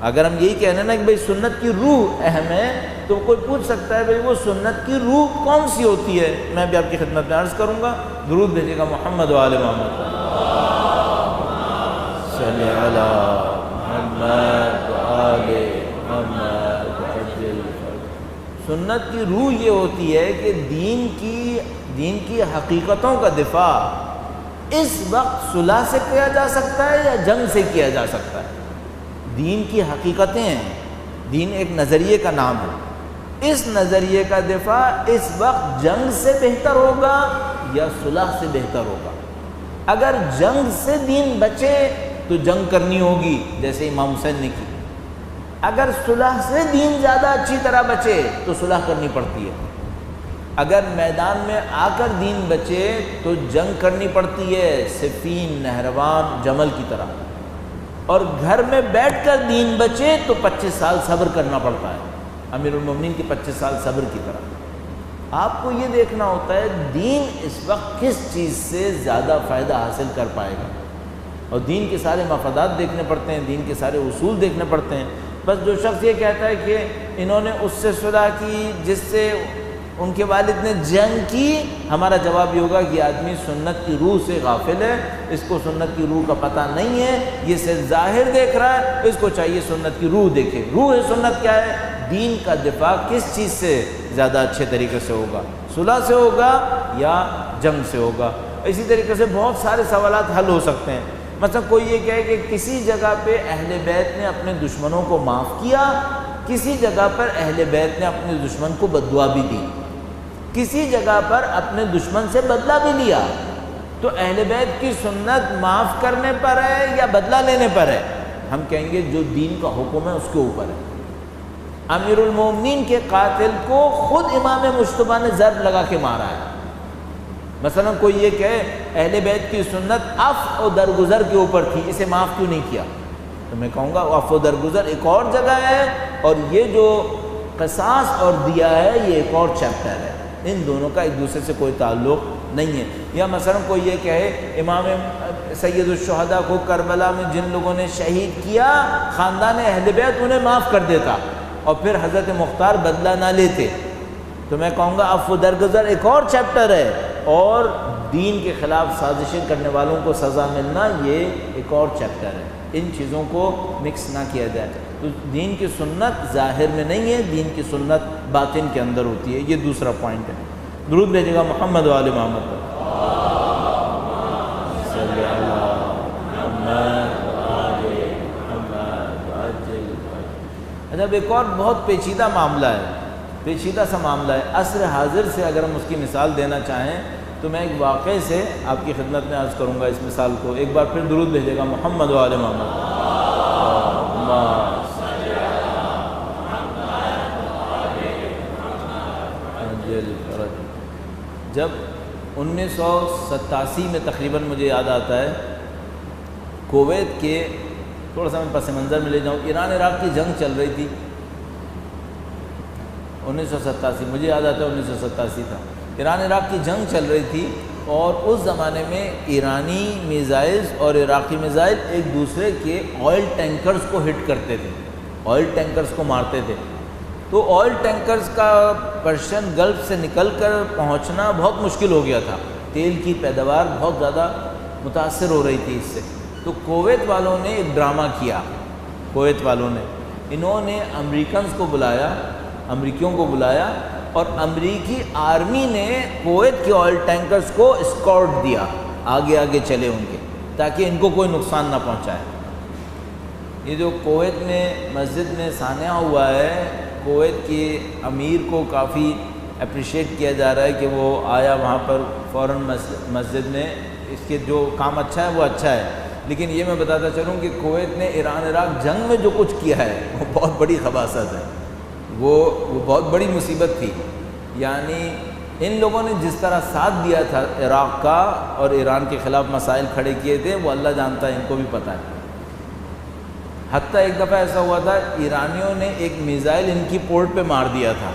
اگر ہم یہی کہنا نا کہ بھئی سنت کی روح اہم ہے, تو کوئی پوچھ سکتا ہے بھئی وہ سنت کی روح کون سی ہوتی ہے؟ میں بھی آپ کی خدمت میں عرض کروں گا. درود بھیجے گا محمد و آل محمد صلی علی محمد و آل محمد. سنت کی روح یہ ہوتی ہے کہ دین کی حقیقتوں کا دفاع اس وقت صلح سے کیا جا سکتا ہے یا جنگ سے کیا جا سکتا ہے. دین کی حقیقتیں ہیں, دین ایک نظریے کا نام ہے. اس نظریے کا دفاع اس وقت جنگ سے بہتر ہوگا یا صلح سے بہتر ہوگا. اگر جنگ سے دین بچے تو جنگ کرنی ہوگی جیسے امام حسین نے کی. اگر صلح سے دین زیادہ اچھی طرح بچے تو صلح کرنی پڑتی ہے. اگر میدان میں آ کر دین بچے تو جنگ کرنی پڑتی ہے, صفین, نہروان, جمل کی طرح. اور گھر میں بیٹھ کر دین بچے تو 25 سال صبر کرنا پڑتا ہے, امیر المومنین کی 25 سال صبر کی طرح. آپ کو یہ دیکھنا ہوتا ہے دین اس وقت کس چیز سے زیادہ فائدہ حاصل کر پائے گا, اور دین کے سارے مفادات دیکھنے پڑتے ہیں, دین کے سارے اصول دیکھنے پڑتے ہیں. بس جو شخص یہ کہتا ہے کہ انہوں نے اس سے صلح کی جس سے ان کے والد نے جنگ کی, ہمارا جواب یہ ہوگا کہ یہ آدمی سنت کی روح سے غافل ہے, اس کو سنت کی روح کا پتہ نہیں ہے, یہ صرف ظاہر دیکھ رہا ہے. اس کو چاہیے سنت کی روح دیکھے. روح سنت کیا ہے؟ دین کا دفاع کس چیز سے زیادہ اچھے طریقے سے ہوگا, صلح سے ہوگا یا جنگ سے ہوگا. اسی طریقے سے بہت سارے سوالات حل ہو سکتے ہیں. مثلا کوئی یہ کہے کہ کسی جگہ پہ اہل بیت نے اپنے دشمنوں کو معاف کیا, کسی جگہ پر اہل بیت نے اپنے دشمن کو بد دعا بھی دی, کسی جگہ پر اپنے دشمن سے بدلہ بھی لیا. تو اہل بیت کی سنت معاف کرنے پر ہے یا بدلہ لینے پر ہے؟ ہم کہیں گے جو دین کا حکم ہے اس کے اوپر ہے. امیر المومنین کے قاتل کو خود امام مجتبیٰ نے ضرب لگا کے مارا ہے. مثلا کوئی یہ کہے اہل بیت کی سنت عفو و درگزر کے اوپر تھی, اسے معاف کیوں نہیں کیا؟ تو میں کہوں گا عفو و درگزر ایک اور جگہ ہے, اور یہ جو قصاص اور دیا ہے یہ ایک اور چیپٹر ہے. ان دونوں کا ایک دوسرے سے کوئی تعلق نہیں ہے. یا مثلا کوئی یہ کہے امام سید الشہداء کو کربلا میں جن لوگوں نے شہید کیا خاندان اہل بیت انہیں معاف کر دیتا اور پھر حضرت مختار بدلہ نہ لیتے، تو میں کہوں گا عفو درگزر ایک اور چیپٹر ہے، اور دین کے خلاف سازشیں کرنے والوں کو سزا ملنا یہ ایک اور چیپٹر ہے. ان چیزوں کو مکس نہ کیا جائے. تو دین کی سنت ظاہر میں نہیں ہے، دین کی سنت باطن کے اندر ہوتی ہے. یہ دوسرا پوائنٹ ہے. درود بھیجے گا محمد و آل محمد پر. اچھا اب ایک اور بہت پیچیدہ معاملہ ہے، پیچیدہ سا معاملہ ہے. عصر حاضر سے اگر ہم اس کی مثال دینا چاہیں تو میں ایک واقعے سے آپ کی خدمت میں عرض کروں گا اس مثال کو. ایک بار پھر درود بھیجے گا محمد و آل محمد. جب 1987 میں تقریباً مجھے یاد آتا ہے، کویت کے تھوڑا سا میں پس منظر میں لے جاؤں، ایران عراق کی جنگ چل رہی تھی 1987، مجھے یاد آتا ہے 1987 تھا. ایران عراق کی جنگ چل رہی تھی اور اس زمانے میں ایرانی میزائلز اور عراقی میزائل ایک دوسرے کے آئل ٹینکرز کو ہٹ کرتے تھے، آئل ٹینکرز کو مارتے تھے. تو آئل ٹینکرز کا پرشین گلف سے نکل کر پہنچنا بہت مشکل ہو گیا تھا، تیل کی پیداوار بہت زیادہ متاثر ہو رہی تھی اس سے. تو کویت والوں نے ایک ڈرامہ کیا، کویت والوں نے، انہوں نے امریکنز کو بلایا، امریکیوں کو بلایا، اور امریکی آرمی نے کویت کے آئل ٹینکرز کو اسکارٹ دیا، آگے آگے چلے ان کے، تاکہ ان کو کوئی نقصان نہ پہنچائے. یہ جو کویت میں مسجد میں سانحہ ہوا ہے، کویت کے امیر کو کافی اپریشیٹ کیا جا رہا ہے کہ وہ آیا وہاں پر فوراً مسجد میں، اس کے جو کام اچھا ہے وہ اچھا ہے. لیکن یہ میں بتاتا چلوں کہ کویت نے ایران عراق جنگ میں جو کچھ کیا ہے وہ بہت بڑی خباثت ہے، وہ بہت بڑی مصیبت تھی. یعنی ان لوگوں نے جس طرح ساتھ دیا تھا عراق کا اور ایران کے خلاف مسائل کھڑے کیے تھے، وہ اللہ جانتا ہے، ان کو بھی پتہ ہے. حتیٰ ایک دفعہ ایسا ہوا تھا، ایرانیوں نے ایک میزائل ان کی پورٹ پہ مار دیا تھا.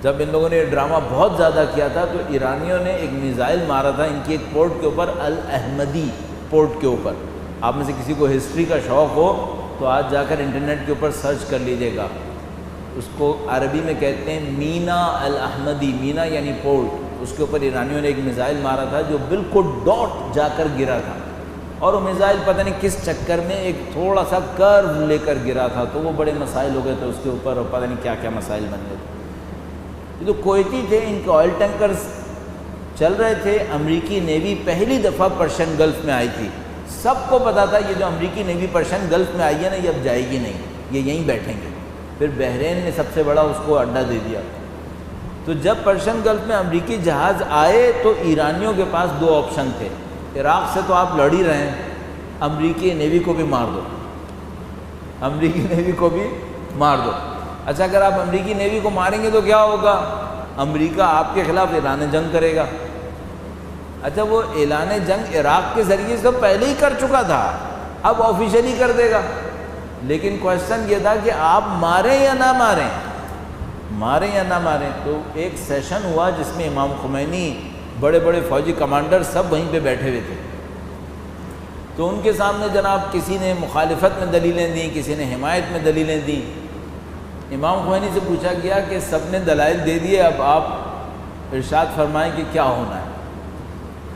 جب ان لوگوں نے یہ ڈرامہ بہت زیادہ کیا تھا تو ایرانیوں نے ایک میزائل مارا تھا ان کی ایک پورٹ کے اوپر، الاحمدی پورٹ کے اوپر. آپ میں سے کسی کو ہسٹری کا شوق ہو تو آج جا کر انٹرنیٹ کے اوپر سرچ کر لیجیے گا. اس کو عربی میں کہتے ہیں مینا الاحمدی، مینا یعنی پورٹ. اس کے اوپر ایرانیوں نے ایک میزائل مارا تھا جو بالکل ڈاٹ جا کر گرا تھا، اور وہ میزائل پتہ نہیں کس چکر میں ایک تھوڑا سا کرو لے کر گرا تھا، تو وہ بڑے مسائل ہو گئے تھے اس کے اوپر، اور پتہ نہیں کیا کیا مسائل بن گئے تھے. یہ تو کویتی تھے، ان کے آئل ٹینکرز چل رہے تھے. امریکی نیوی پہلی دفعہ پرشین گلف میں آئی تھی. سب کو پتا تھا یہ جو امریکی نیوی پرشین گلف میں آئی ہے نا، یہ اب جائے گی نہیں، یہ یہیں بیٹھیں گے. پھر بحرین نے سب سے بڑا اس کو اڈا دے دیا. تو جب پرشین گلف میں امریکی جہاز آئے تو ایرانیوں کے پاس دو آپشن تھے. عراق سے تو آپ لڑ ہی رہے ہیں، امریکی نیوی کو بھی مار دو، امریکی نیوی کو بھی مار دو. اچھا اگر آپ امریکی نیوی کو ماریں گے تو کیا ہوگا؟ امریکہ آپ کے خلاف اعلان جنگ کرے گا. اچھا وہ اعلان جنگ عراق کے ذریعے سے پہلے ہی کر چکا تھا، اب آفیشیلی کر دے گا. لیکن کوشچن یہ تھا کہ آپ ماریں یا نہ ماریں، ماریں یا نہ ماریں. تو ایک سیشن ہوا جس میں امام خمینی، بڑے بڑے فوجی کمانڈر سب وہیں پہ بیٹھے ہوئے تھے. تو ان کے سامنے جناب کسی نے مخالفت میں دلیلیں دیں، کسی نے حمایت میں دلیلیں دیں. امام خمینی سے پوچھا گیا کہ سب نے دلائل دے دیے، اب آپ ارشاد فرمائیں کہ کیا ہونا ہے.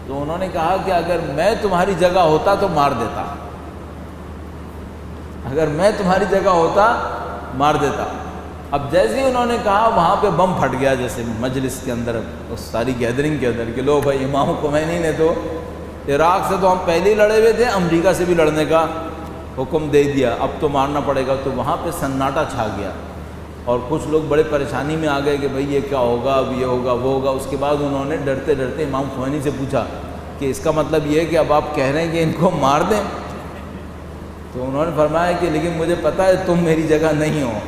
تو انہوں نے کہا کہ اگر میں تمہاری جگہ ہوتا تو مار دیتا، اگر میں تمہاری جگہ ہوتا مار دیتا. اب جیسے ہی انہوں نے کہا وہاں پہ بم پھٹ گیا، جیسے مجلس کے اندر، اس ساری گیدرنگ کے اندر، کہ لو بھائی امام خمینی نے تو عراق سے تو ہم پہلے ہی لڑے ہوئے تھے، امریکہ سے بھی لڑنے کا حکم دے دیا، اب تو مارنا پڑے گا. تو وہاں پہ سناٹا چھا گیا اور کچھ لوگ بڑے پریشانی میں آ گئے کہ بھئی یہ کیا ہوگا، اب یہ ہوگا وہ ہوگا. اس کے بعد انہوں نے ڈرتے ڈرتے امام خمینی سے پوچھا کہ اس کا مطلب یہ ہے کہ اب آپ کہہ رہے ہیں کہ ان کو مار دیں؟ تو انہوں نے فرمایا کہ لیکن مجھے پتہ ہے تم میری جگہ نہیں ہو،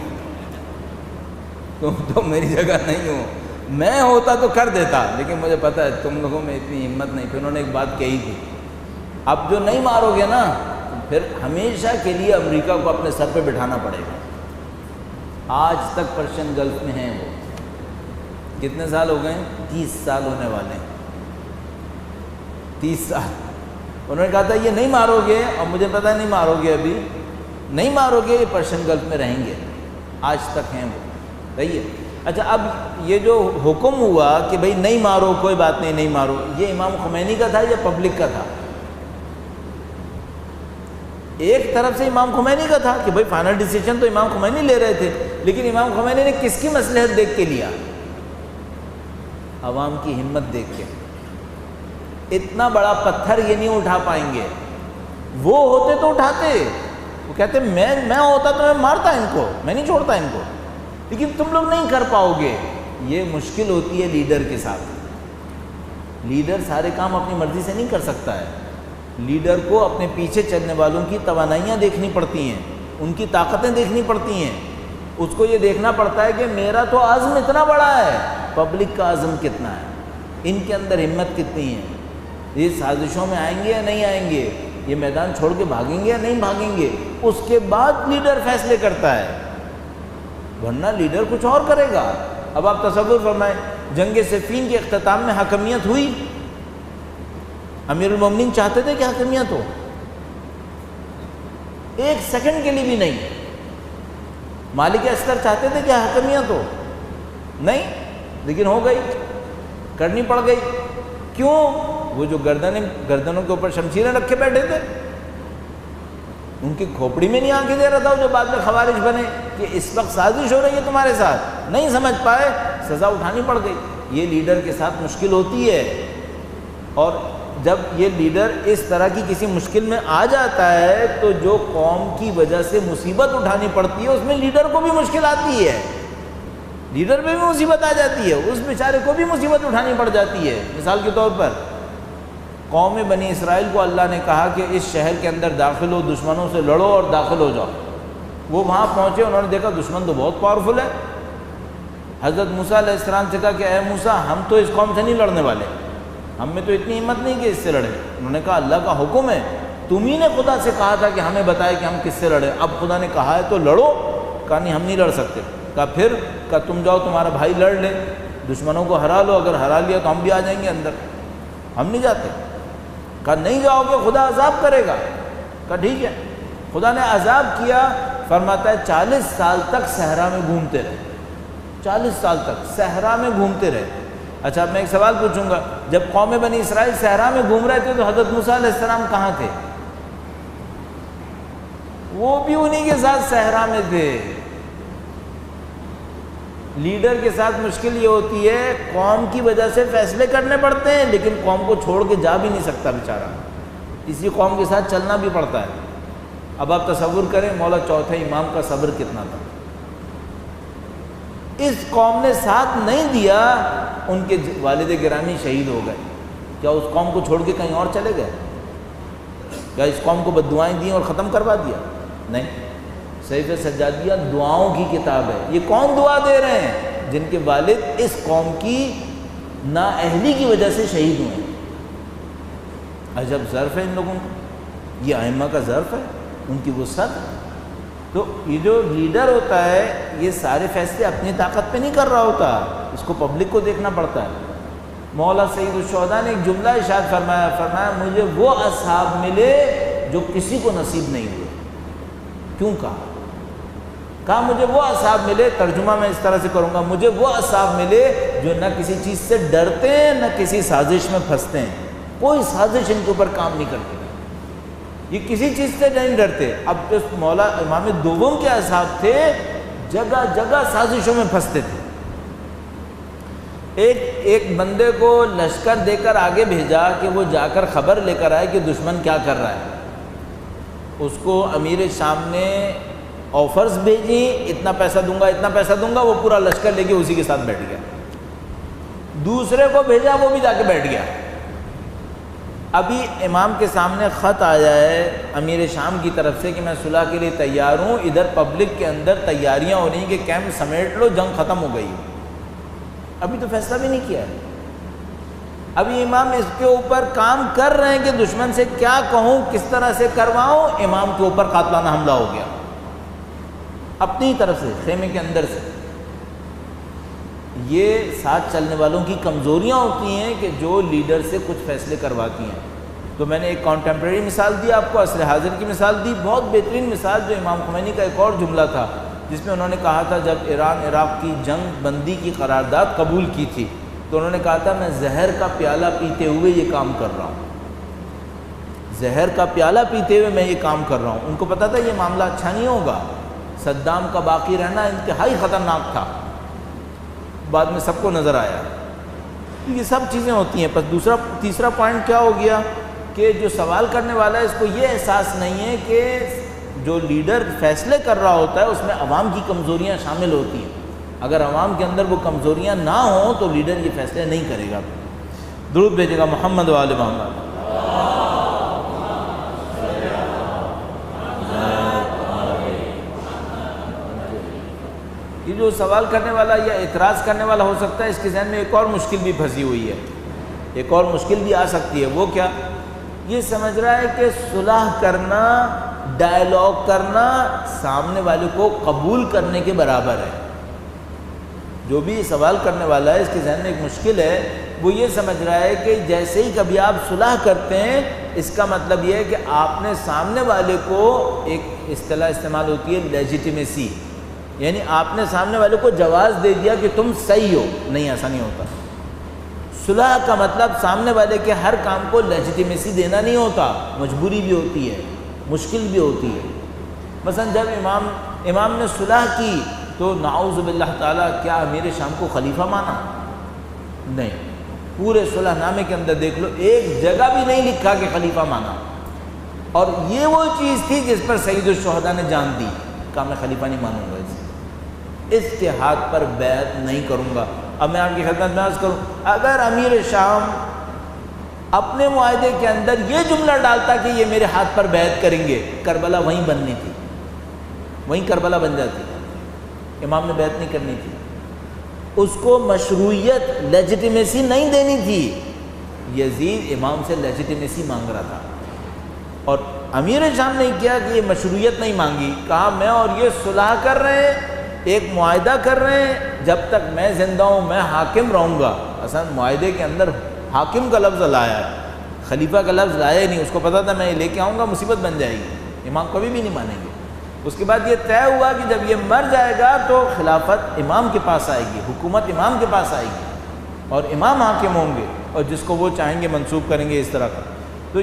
تم میری جگہ نہیں ہو، میں ہوتا تو کر دیتا، لیکن مجھے پتہ ہے تم لوگوں میں اتنی ہمت نہیں. پھر انہوں نے ایک بات کہی تھی، اب جو نہیں مارو گے نا پھر ہمیشہ کے لیے امریکہ کو اپنے سر پہ بٹھانا پڑے گا. آج تک پرشین گلف میں ہیں وہ. کتنے سال ہو گئے ہیں؟ 30 سال ہونے والے ہیں. 30 سال انہوں نے کہا تھا یہ نہیں مارو گے، اور مجھے پتہ نہیں مارو گے، ابھی نہیں مارو گے، یہ پرشین گلف میں رہیں گے، آج تک ہیں وہ، صحیح ہے۔ اچھا اب یہ جو حکم ہوا کہ بھئی نہیں مارو، کوئی بات نہیں، نہیں مارو، یہ امام خمینی کا تھا یا پبلک کا تھا؟ ایک طرف سے امام خمینی کا تھا کہ بھئی فائنل ڈیسیجن تو امام خمینی لے رہے تھے، لیکن امام خمینی نے کس کی مصلحت دیکھ کے لیا؟ عوام کی ہمت دیکھ کے۔ اتنا بڑا پتھر یہ نہیں اٹھا پائیں گے، وہ ہوتے تو اٹھاتے، وہ کہتے میں ہوتا تو میں مارتا ان کو، میں نہیں چھوڑتا ان کو، لیکن تم لوگ نہیں کر پاؤ گے۔ یہ مشکل ہوتی ہے لیڈر کے ساتھ، لیڈر سارے کام اپنی مرضی سے نہیں کر سکتا ہے، لیڈر کو اپنے پیچھے چلنے والوں کی توانائیاں دیکھنی پڑتی ہیں، ان کی طاقتیں دیکھنی پڑتی ہیں، اس کو یہ دیکھنا پڑتا ہے کہ میرا تو عزم اتنا بڑا ہے، پبلک کا عزم کتنا ہے، ان کے اندر ہمت کتنی ہے، یہ سازشوں میں آئیں گے یا نہیں آئیں گے، یہ میدان چھوڑ کے بھاگیں گے یا نہیں بھاگیں گے، اس کے بعد لیڈر فیصلے کرتا ہے، ورنہ لیڈر کچھ اور کرے گا۔ اب آپ تصور فرمائیں، جنگ صفین کے اختتام میں حاکمیت ہوئی، امیر المومنین چاہتے تھے کہ حاکمیت ہو، ایک سیکنڈ کے لیے بھی نہیں۔ مالک اسکر چاہتے تھے کہ حاکمیت ہو، نہیں، لیکن ہو گئی، کرنی پڑ گئی۔ کیوں؟ وہ جو گردنوں کے اوپر شمشیریں رکھے بیٹھے تھے، ان کی کھوپڑی میں نہیں آنکھیں دے رہا تھا، جو بعد میں خوارج بنے کہ اس وقت سازش ہو رہی ہے تمہارے ساتھ، نہیں سمجھ پائے، سزا اٹھانی پڑ گئی۔ یہ لیڈر کے ساتھ مشکل ہوتی ہے، اور جب یہ لیڈر اس طرح کی کسی مشکل میں آ جاتا ہے تو جو قوم کی وجہ سے مصیبت اٹھانی پڑتی ہے اس میں لیڈر کو بھی مشکل آتی ہے، لیڈر پہ بھی مصیبت آ جاتی ہے، اس بیچارے کو بھی مصیبت اٹھانی پڑ جاتی ہے۔ مثال کے طور پر قوم بنی اسرائیل کو اللہ نے کہا کہ اس شہر کے اندر داخل ہو، دشمنوں سے لڑو اور داخل ہو جاؤ۔ وہ وہاں پہنچے، انہوں نے دیکھا دشمن تو بہت پاورفل ہے۔ حضرت موسیٰ علیہ السلام سے کہا کہ اے موسیٰ، ہم تو اس قوم سے نہیں لڑنے والے، ہم میں تو اتنی ہمت نہیں کہ اس سے لڑیں۔ انہوں نے کہا اللہ کا حکم ہے، تم ہی نے خدا سے کہا تھا کہ ہمیں بتائے کہ ہم کس سے لڑیں، اب خدا نے کہا ہے تو لڑو۔ کہا نہیں، ہم نہیں لڑ سکتے۔ کہا پھر؟ کہا تم جاؤ، تمہارا بھائی لڑ لے، دشمنوں کو ہرا لو، اگر ہرا لیا تو ہم بھی آ جائیں گے اندر، ہم نہیں جاتے۔ کہا نہیں جاؤ گے خدا عذاب کرے گا۔ کہا ٹھیک ہے۔ خدا نے عذاب کیا، فرماتا ہے 40 سال تک صحرا میں گھومتے رہے، 40 سال تک صحرا میں گھومتے رہے۔ اچھا اب میں ایک سوال پوچھوں گا، جب قوم بنی اسرائیل صحرا میں گھوم رہے تھے تو حضرت موسیٰ علیہ السلام کہاں تھے؟ وہ بھی انہی کے ساتھ صحرا میں تھے۔ لیڈر کے ساتھ مشکل یہ ہوتی ہے، قوم کی وجہ سے فیصلے کرنے پڑتے ہیں لیکن قوم کو چھوڑ کے جا بھی نہیں سکتا بیچارہ، اسی قوم کے ساتھ چلنا بھی پڑتا ہے۔ اب آپ تصور کریں مولا چوتھے امام کا صبر کتنا تھا، اس قوم نے ساتھ نہیں دیا، ان کے والد گرامی شہید ہو گئے، کیا اس قوم کو چھوڑ کے کہیں اور چلے گئے؟ کیا اس قوم کو بددعائیں دیں اور ختم کروا دیا؟ نہیں۔ صحیفہ سجادیہ دعاؤں کی کتاب ہے، یہ کون دعا دے رہے ہیں؟ جن کے والد اس قوم کی نااہلی کی وجہ سے شہید ہوئے ہیں۔ عجب ظرف ہے ان لوگوں کا، یہ ائمہ کا ظرف ہے، ان کی وسعت۔ تو یہ جو لیڈر ہوتا ہے یہ سارے فیصلے اپنی طاقت پہ نہیں کر رہا ہوتا، اس کو پبلک کو دیکھنا پڑتا ہے۔ مولا سید الشہداء نے ایک جملہ ارشاد فرمایا مجھے وہ اصحاب ملے جو کسی کو نصیب نہیں ہوئے۔ کیوں کہا مجھے وہ اصحاب ملے، ترجمہ میں اس طرح سے کروں گا، مجھے وہ اصحاب ملے جو نہ کسی چیز سے ڈرتے ہیں نہ کسی سازش میں پھنستے ہیں، کوئی سازش ان کے اوپر کام نہیں کرتی، یہ کسی چیز سے نہیں ڈرتے۔ اب جو مولا امام دوم کے اصحاب تھے جگہ جگہ سازشوں میں پھنستے تھے۔ ایک بندے کو لشکر دے کر آگے بھیجا کہ وہ جا کر خبر لے کر آئے کہ دشمن کیا کر رہا ہے، اس کو امیر شام نے آفرز بھیجی، اتنا پیسہ دوں گا اتنا پیسہ دوں گا، وہ پورا لشکر لے کے اسی کے ساتھ بیٹھ گیا۔ دوسرے کو بھیجا، وہ بھی جا کے بیٹھ گیا۔ ابھی امام کے سامنے خط آیا ہے امیر شام کی طرف سے کہ میں صلح کے لیے تیار ہوں، ادھر پبلک کے اندر تیاریاں ہو رہی ہیں کہ کیمپ سمیٹ لو، جنگ ختم ہو گئی، ابھی تو فیصلہ بھی نہیں کیا ہے۔ ابھی امام اس کے اوپر کام کر رہے ہیں کہ دشمن سے کیا کہوں، کس طرح سے کرواؤں، امام کے اوپر قاتلانہ حملہ ہو گیا اپنی طرف سے، خیمے کے اندر سے۔ یہ ساتھ چلنے والوں کی کمزوریاں ہوتی ہیں کہ جو لیڈر سے کچھ فیصلے کرواتی ہیں۔ تو میں نے ایک کانٹمپریری مثال دی آپ کو، عصر حاضر کی مثال دی. بہت بہترین مثال جو امام خمینی کا ایک اور جملہ تھا جس میں انہوں نے کہا تھا جب ایران عراق کی جنگ بندی کی قرارداد قبول کی تھی تو انہوں نے کہا تھا میں زہر کا پیالہ پیتے ہوئے یہ کام کر رہا ہوں، زہر کا پیالہ پیتے ہوئے میں یہ کام کر رہا ہوں. ان کو پتہ تھا یہ معاملہ اچھا نہیں ہوگا، صدام کا باقی رہنا انتہائی خطرناک تھا، بعد میں سب کو نظر آیا. یہ سب چیزیں ہوتی ہیں. بس تیسرا پوائنٹ کیا ہو گیا کہ جو سوال کرنے والا ہے اس کو یہ احساس نہیں ہے کہ جو لیڈر فیصلے کر رہا ہوتا ہے اس میں عوام کی کمزوریاں شامل ہوتی ہیں. اگر عوام کے اندر وہ کمزوریاں نہ ہوں تو لیڈر یہ فیصلے نہیں کرے گا. درود بھیجے گا محمد و آل محمد. یہ جو سوال کرنے والا یا اعتراض کرنے والا ہو سکتا ہے اس کے ذہن میں ایک اور مشکل بھی پھنسی ہوئی ہے، ایک اور مشکل بھی آ سکتی ہے. وہ کیا؟ یہ سمجھ رہا ہے کہ صلح کرنا، ڈائیلاگ کرنا سامنے والے کو قبول کرنے کے برابر ہے. جو بھی سوال کرنے والا ہے اس کے ذہن میں ایک مشکل ہے، وہ یہ سمجھ رہا ہے کہ جیسے ہی کبھی آپ صلح کرتے ہیں اس کا مطلب یہ ہے کہ آپ نے سامنے والے کو، ایک اصطلاح استعمال ہوتی ہے لیجیٹیمیسی، یعنی آپ نے سامنے والے کو جواز دے دیا کہ تم صحیح ہو. نہیں، ایسا نہیں ہوتا. صلح کا مطلب سامنے والے کے ہر کام کو لیجیٹیمیسی دینا نہیں ہوتا، مجبوری بھی ہوتی ہے، مشکل بھی ہوتی ہے. مثلا جب امام نے صلح کی تو نعوذ باللہ تعالیٰ کیا امیر شام کو خلیفہ مانا؟ نہیں. پورے صلح نامے کے اندر دیکھ لو ایک جگہ بھی نہیں لکھا کہ خلیفہ مانا. اور یہ وہ چیز تھی جس پر سید الشہداء نے جان دی، کہا میں خلیفہ نہیں مانوں گا، اس کے ہاتھ پر بیعت نہیں کروں گا. اب میں آپ کی خدمت میں عرض کروں، اگر امیر شام اپنے معاہدے کے اندر یہ جملہ ڈالتا کہ یہ میرے ہاتھ پر بیعت کریں گے، کربلا وہیں بننی تھی، وہیں کربلا بن جاتی. امام نے بیعت نہیں کرنی تھی، اس کو مشروعیت، لیجیٹیمیسی نہیں دینی تھی. یزید امام سے لیجیٹیمیسی مانگ رہا تھا اور امیر شام نے کیا کہ یہ مشروعیت نہیں مانگی، کہا میں اور یہ صلح کر رہے ہیں، ایک معاہدہ کر رہے ہیں، جب تک میں زندہ ہوں میں حاکم رہوں گا. اصل معاہدے کے اندر حاکم کا لفظ لایا ہے، خلیفہ کا لفظ لایا ہی نہیں. اس کو پتا تھا میں یہ لے کے آؤں گا مصیبت بن جائے گی، امام کبھی بھی نہیں مانیں گے. اس کے بعد یہ طے ہوا کہ جب یہ مر جائے گا تو خلافت امام کے پاس آئے گی، حکومت امام کے پاس آئے گی اور امام حاکم ہوں گے اور جس کو وہ چاہیں گے منسوخ کریں گے اس طرح کا. تو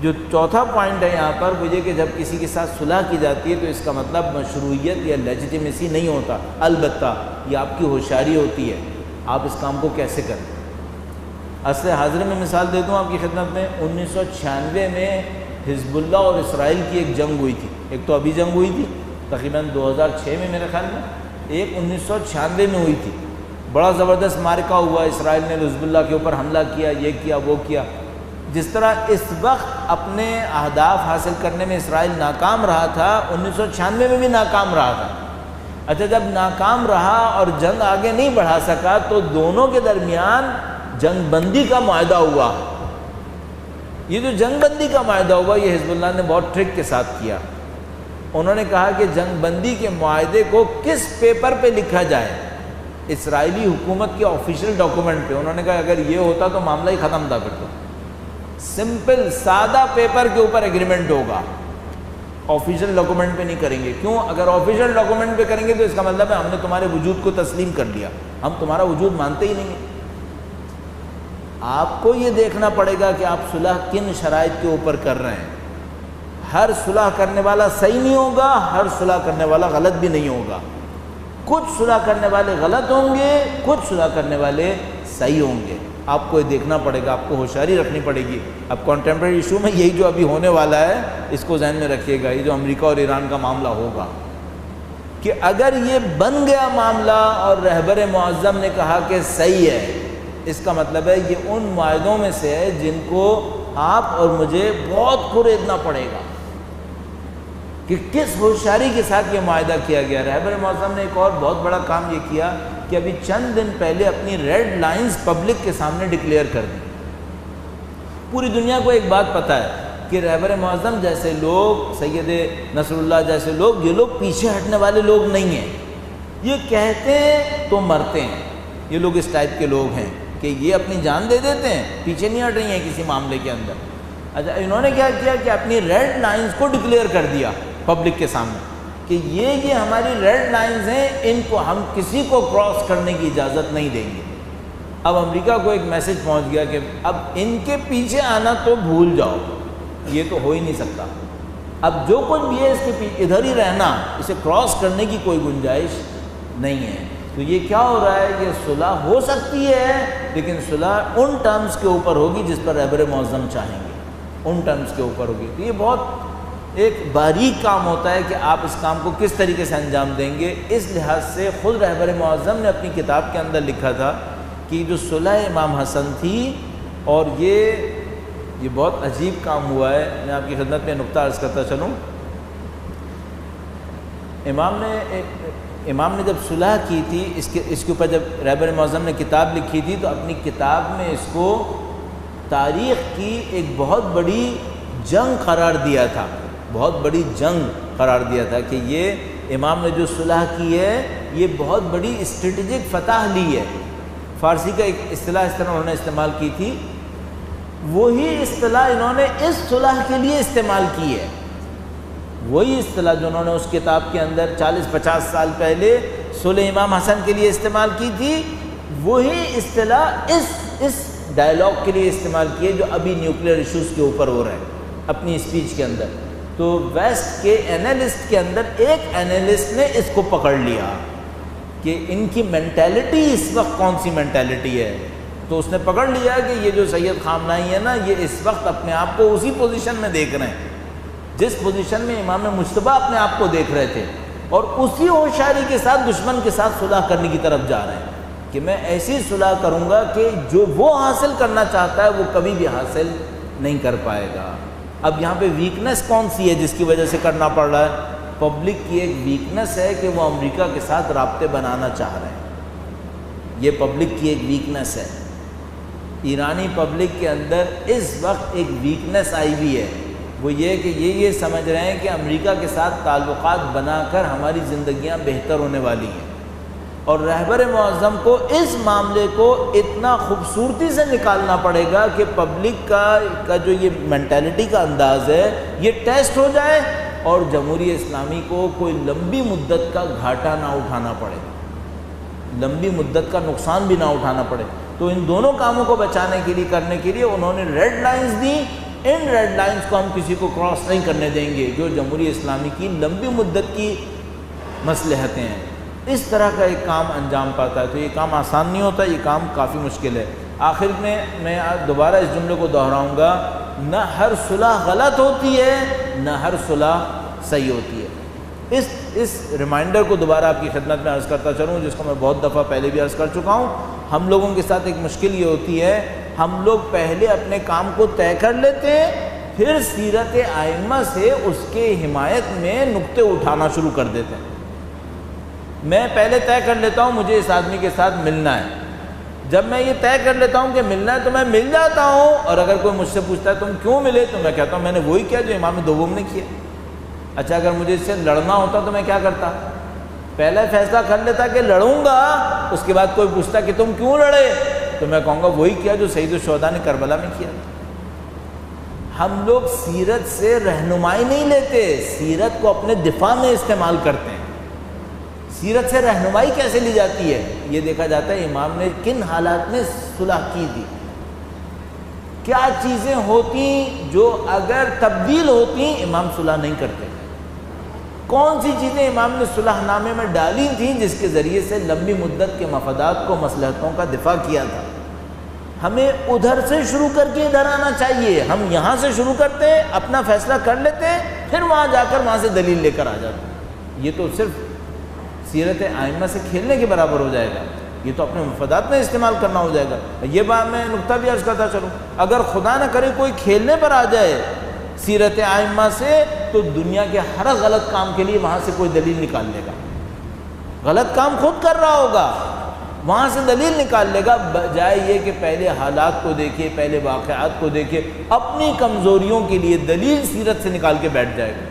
جو چوتھا پوائنٹ ہے یہاں پر وہ یہ کہ جب کسی کے ساتھ صلح کی جاتی ہے تو اس کا مطلب مشروعیت یا لیجیٹیمیسی نہیں ہوتا، البتہ یہ آپ کی ہوشیاری ہوتی ہے آپ اس کام کو کیسے کریں. عصر حاضر میں مثال دے دوں آپ کی خدمت میں. 1996 میں حزب اللہ اور اسرائیل کی ایک جنگ ہوئی تھی. ایک تو ابھی جنگ ہوئی تھی تقریباً 2006 میں میرے خیال میں، ایک 1996 میں ہوئی تھی. بڑا زبردست معرکہ ہوا، اسرائیل نے حزب اللہ کے اوپر حملہ کیا، یہ کیا وہ کیا. جس طرح اس وقت اپنے اہداف حاصل کرنے میں اسرائیل ناکام رہا تھا، 1996 میں بھی ناکام رہا تھا. اچھا جب ناکام رہا اور جنگ آگے نہیں بڑھا سکا تو دونوں کے درمیان جنگ بندی کا معاہدہ ہوا. یہ جو جنگ بندی کا معاہدہ ہوا یہ حزب اللہ نے بہت ٹرک کے ساتھ کیا. انہوں نے کہا کہ جنگ بندی کے معاہدے کو کس پیپر پہ لکھا جائے؟ اسرائیلی حکومت کے آفیشیل ڈاکومنٹ پہ. انہوں نے کہا اگر یہ ہوتا تو معاملہ ہی ختم تھا. پھر تو سمپل سادہ پیپر کے اوپر ایگریمنٹ ہوگا، آفیشیل ڈاکومنٹ پہ نہیں کریں گے. کیوں؟ اگر آفیشیل ڈاکومنٹ پہ کریں گے تو اس کا مطلب ہے ہم نے تمہارے وجود کو تسلیم کر لیا، ہم تمہارا وجود مانتے ہی نہیں ہیں. آپ کو یہ دیکھنا پڑے گا کہ آپ صلح کن شرائط کے اوپر کر رہے ہیں. ہر صلح کرنے والا صحیح نہیں ہوگا، ہر صلح کرنے والا غلط بھی نہیں ہوگا. کچھ صلح کرنے والے غلط ہوں گے، کچھ صلح کرنے والے صحیح ہوں گے. آپ کو یہ دیکھنا پڑے گا، آپ کو ہوشیاری رکھنی پڑے گی. اب کنٹمپریری ایشو میں یہی جو ابھی ہونے والا ہے اس کو ذہن میں رکھیے گا. یہ جو امریکہ اور ایران کا معاملہ ہوگا کہ اگر یہ بن گیا معاملہ اور رہبر معظم نے کہا کہ صحیح ہے، اس کا مطلب ہے یہ ان معاہدوں میں سے ہے جن کو آپ اور مجھے بہت خریدنا پڑے گا کہ کس ہوشیاری کے ساتھ یہ معاہدہ کیا گیا. رہبر معظم نے ایک اور بہت بڑا کام یہ کیا کہ ابھی چند دن پہلے اپنی ریڈ لائنز پبلک کے سامنے ڈکلیئر کر دی. پوری دنیا کو ایک بات پتہ ہے کہ رہبر معظم جیسے لوگ، سید نصر اللہ جیسے لوگ، یہ لوگ پیچھے ہٹنے والے لوگ نہیں ہیں. یہ کہتے ہیں تو مرتے ہیں. یہ لوگ اس ٹائپ کے لوگ ہیں کہ یہ اپنی جان دے دیتے ہیں، پیچھے نہیں ہٹ رہی ہیں کسی معاملے کے اندر. اچھا انہوں نے کیا کیا کہ اپنی ریڈ لائنز کو ڈکلیئر کر دیا پبلک کے سامنے کہ یہ ہماری ریڈ لائنز ہیں، ان کو ہم کسی کو کراس کرنے کی اجازت نہیں دیں گے۔ اب امریکہ کو ایک میسج پہنچ گیا کہ اب ان کے پیچھے آنا تو بھول جاؤ، یہ تو ہو ہی نہیں سکتا، اب جو کچھ بھی ہے اس کے پیچھے ادھر ہی رہنا، اسے کراس کرنے کی کوئی گنجائش نہیں ہے۔ تو یہ کیا ہو رہا ہے کہ صلح ہو سکتی ہے، لیکن صلح ان ٹرمز کے اوپر ہوگی جس پر رہبر معظم چاہیں گے، ان ٹرمز کے اوپر ہوگی۔ تو یہ بہت ایک باریک کام ہوتا ہے کہ آپ اس کام کو کس طریقے سے انجام دیں گے۔ اس لحاظ سے خود رہبر معظم نے اپنی کتاب کے اندر لکھا تھا کہ جو صلح امام حسن تھی، اور یہ بہت عجیب کام ہوا ہے، میں آپ کی خدمت میں نقطہ عرض کرتا چلوں۔ امام نے جب صلح کی تھی، اس کے اوپر جب رہبر معظم نے کتاب لکھی تھی، تو اپنی کتاب میں اس کو تاریخ کی ایک بہت بڑی جنگ قرار دیا تھا، بہت بڑی جنگ قرار دیا تھا کہ یہ امام نے جو صلح کی ہے یہ بہت بڑی اسٹریٹجک فتح لی ہے۔ فارسی کا ایک اصطلاح اس طرح انہوں نے استعمال کی تھی، وہی اصطلاح انہوں نے اس صلح کے لیے استعمال کی ہے، وہی اصطلاح جو انہوں نے اس کتاب کے اندر 40-50 سال پہلے صلح امام حسن کے لیے استعمال کی تھی، وہی اصطلاح اس ڈائلاگ کے لیے استعمال کی ہے جو ابھی نیوکلیئر ایشوز کے اوپر ہو رہے ہیں اپنی اسپیچ کے اندر۔ تو ویسٹ کے اینالسٹ کے اندر ایک اینالسٹ نے اس کو پکڑ لیا کہ ان کی مینٹیلٹی اس وقت کون سی مینٹیلٹی ہے، تو اس نے پکڑ لیا کہ یہ جو سید خامنہئی ہے نا، یہ اس وقت اپنے آپ کو اسی پوزیشن میں دیکھ رہے ہیں جس پوزیشن میں امام مجتبی اپنے آپ کو دیکھ رہے تھے، اور اسی ہوشیاری کے ساتھ دشمن کے ساتھ صلح کرنے کی طرف جا رہے ہیں کہ میں ایسی صلح کروں گا کہ جو وہ حاصل کرنا چاہتا ہے وہ کبھی بھی حاصل نہیں کر پائے گا۔ اب یہاں پہ ویکنس کون سی ہے جس کی وجہ سے کرنا پڑ رہا ہے؟ پبلک کی ایک ویکنس ہے کہ وہ امریکہ کے ساتھ رابطے بنانا چاہ رہے ہیں، یہ پبلک کی ایک ویکنس ہے۔ ایرانی پبلک کے اندر اس وقت ایک ویکنس آئی ہوئی ہے، وہ یہ کہ یہ سمجھ رہے ہیں کہ امریکہ کے ساتھ تعلقات بنا کر ہماری زندگیاں بہتر ہونے والی ہیں، اور رہبر معظم کو اس معاملے کو اتنا خوبصورتی سے نکالنا پڑے گا کہ پبلک کا جو یہ مینٹیلٹی کا انداز ہے یہ ٹیسٹ ہو جائے، اور جمہوریہ اسلامی کو کوئی لمبی مدت کا گھاٹا نہ اٹھانا پڑے، لمبی مدت کا نقصان بھی نہ اٹھانا پڑے۔ تو ان دونوں کاموں کو بچانے کے لیے کرنے کے لیے انہوں نے ریڈ لائنز دی، ان ریڈ لائنز کو ہم کسی کو کراس نہیں کرنے دیں گے جو جمہوریہ اسلامی کی لمبی مدت کی مصلحتیں ہیں۔ اس طرح کا ایک کام انجام پاتا ہے، تو یہ کام آسان نہیں ہوتا، یہ کام کافی مشکل ہے۔ آخر میں دوبارہ اس جملے کو دہراؤں گا، نہ ہر صلح غلط ہوتی ہے، نہ ہر صلح صحیح ہوتی ہے۔ اس ریمائنڈر کو دوبارہ آپ کی خدمت میں عرض کرتا چلوں، جس کو میں بہت دفعہ پہلے بھی عرض کر چکا ہوں۔ ہم لوگوں کے ساتھ ایک مشکل یہ ہوتی ہے، ہم لوگ پہلے اپنے کام کو طے کر لیتے ہیں، پھر سیرت ائمہ سے اس کے حمایت میں نقطے اٹھانا شروع کر دیتے ہیں۔ میں پہلے طے کر لیتا ہوں مجھے اس آدمی کے ساتھ ملنا ہے، جب میں یہ طے کر لیتا ہوں کہ ملنا ہے تو میں مل جاتا ہوں، اور اگر کوئی مجھ سے پوچھتا ہے تم کیوں ملے تو میں کہتا ہوں میں نے وہی کیا جو امام دوم نے کیا۔ اچھا اگر مجھے اس سے لڑنا ہوتا تو میں کیا کرتا؟ پہلے فیصلہ کر لیتا کہ لڑوں گا، اس کے بعد کوئی پوچھتا کہ تم کیوں لڑے تو میں کہوں گا وہی کیا جو سید الشہداء نے کربلا میں کیا۔ ہم لوگ سیرت سے رہنمائی نہیں لیتے، سیرت کو اپنے دفاع میں استعمال کرتے ہیں۔ سیرت سے رہنمائی کیسے لی جاتی ہے؟ یہ دیکھا جاتا ہے امام نے کن حالات میں صلح کی تھی، کیا چیزیں ہوتی جو اگر تبدیل ہوتی امام صلح نہیں کرتے، کون سی چیزیں امام نے صلح نامے میں ڈالی تھیں جس کے ذریعے سے لمبی مدت کے مفادات کو، مصلحتوں کا دفاع کیا تھا۔ ہمیں ادھر سے شروع کر کے ادھر آنا چاہیے، ہم یہاں سے شروع کرتے ہیں، اپنا فیصلہ کر لیتے ہیں، پھر وہاں جا کر وہاں سے دلیل لے کر آ جاتے ہیں۔ یہ تو صرف سیرت ائمہ سے کھیلنے کے برابر ہو جائے گا، یہ تو اپنے مفادات میں استعمال کرنا ہو جائے گا۔ یہ بات میں نقطہ بھی عرض کرتا چلوں، اگر خدا نہ کرے کوئی کھیلنے پر آ جائے سیرت ائمہ سے، تو دنیا کے ہر غلط کام کے لیے وہاں سے کوئی دلیل نکال لے گا، غلط کام خود کر رہا ہوگا وہاں سے دلیل نکال لے گا، بجائے یہ کہ پہلے حالات کو دیکھے، پہلے واقعات کو دیکھے، اپنی کمزوریوں کے لیے دلیل سیرت سے نکال کے بیٹھ جائے گا۔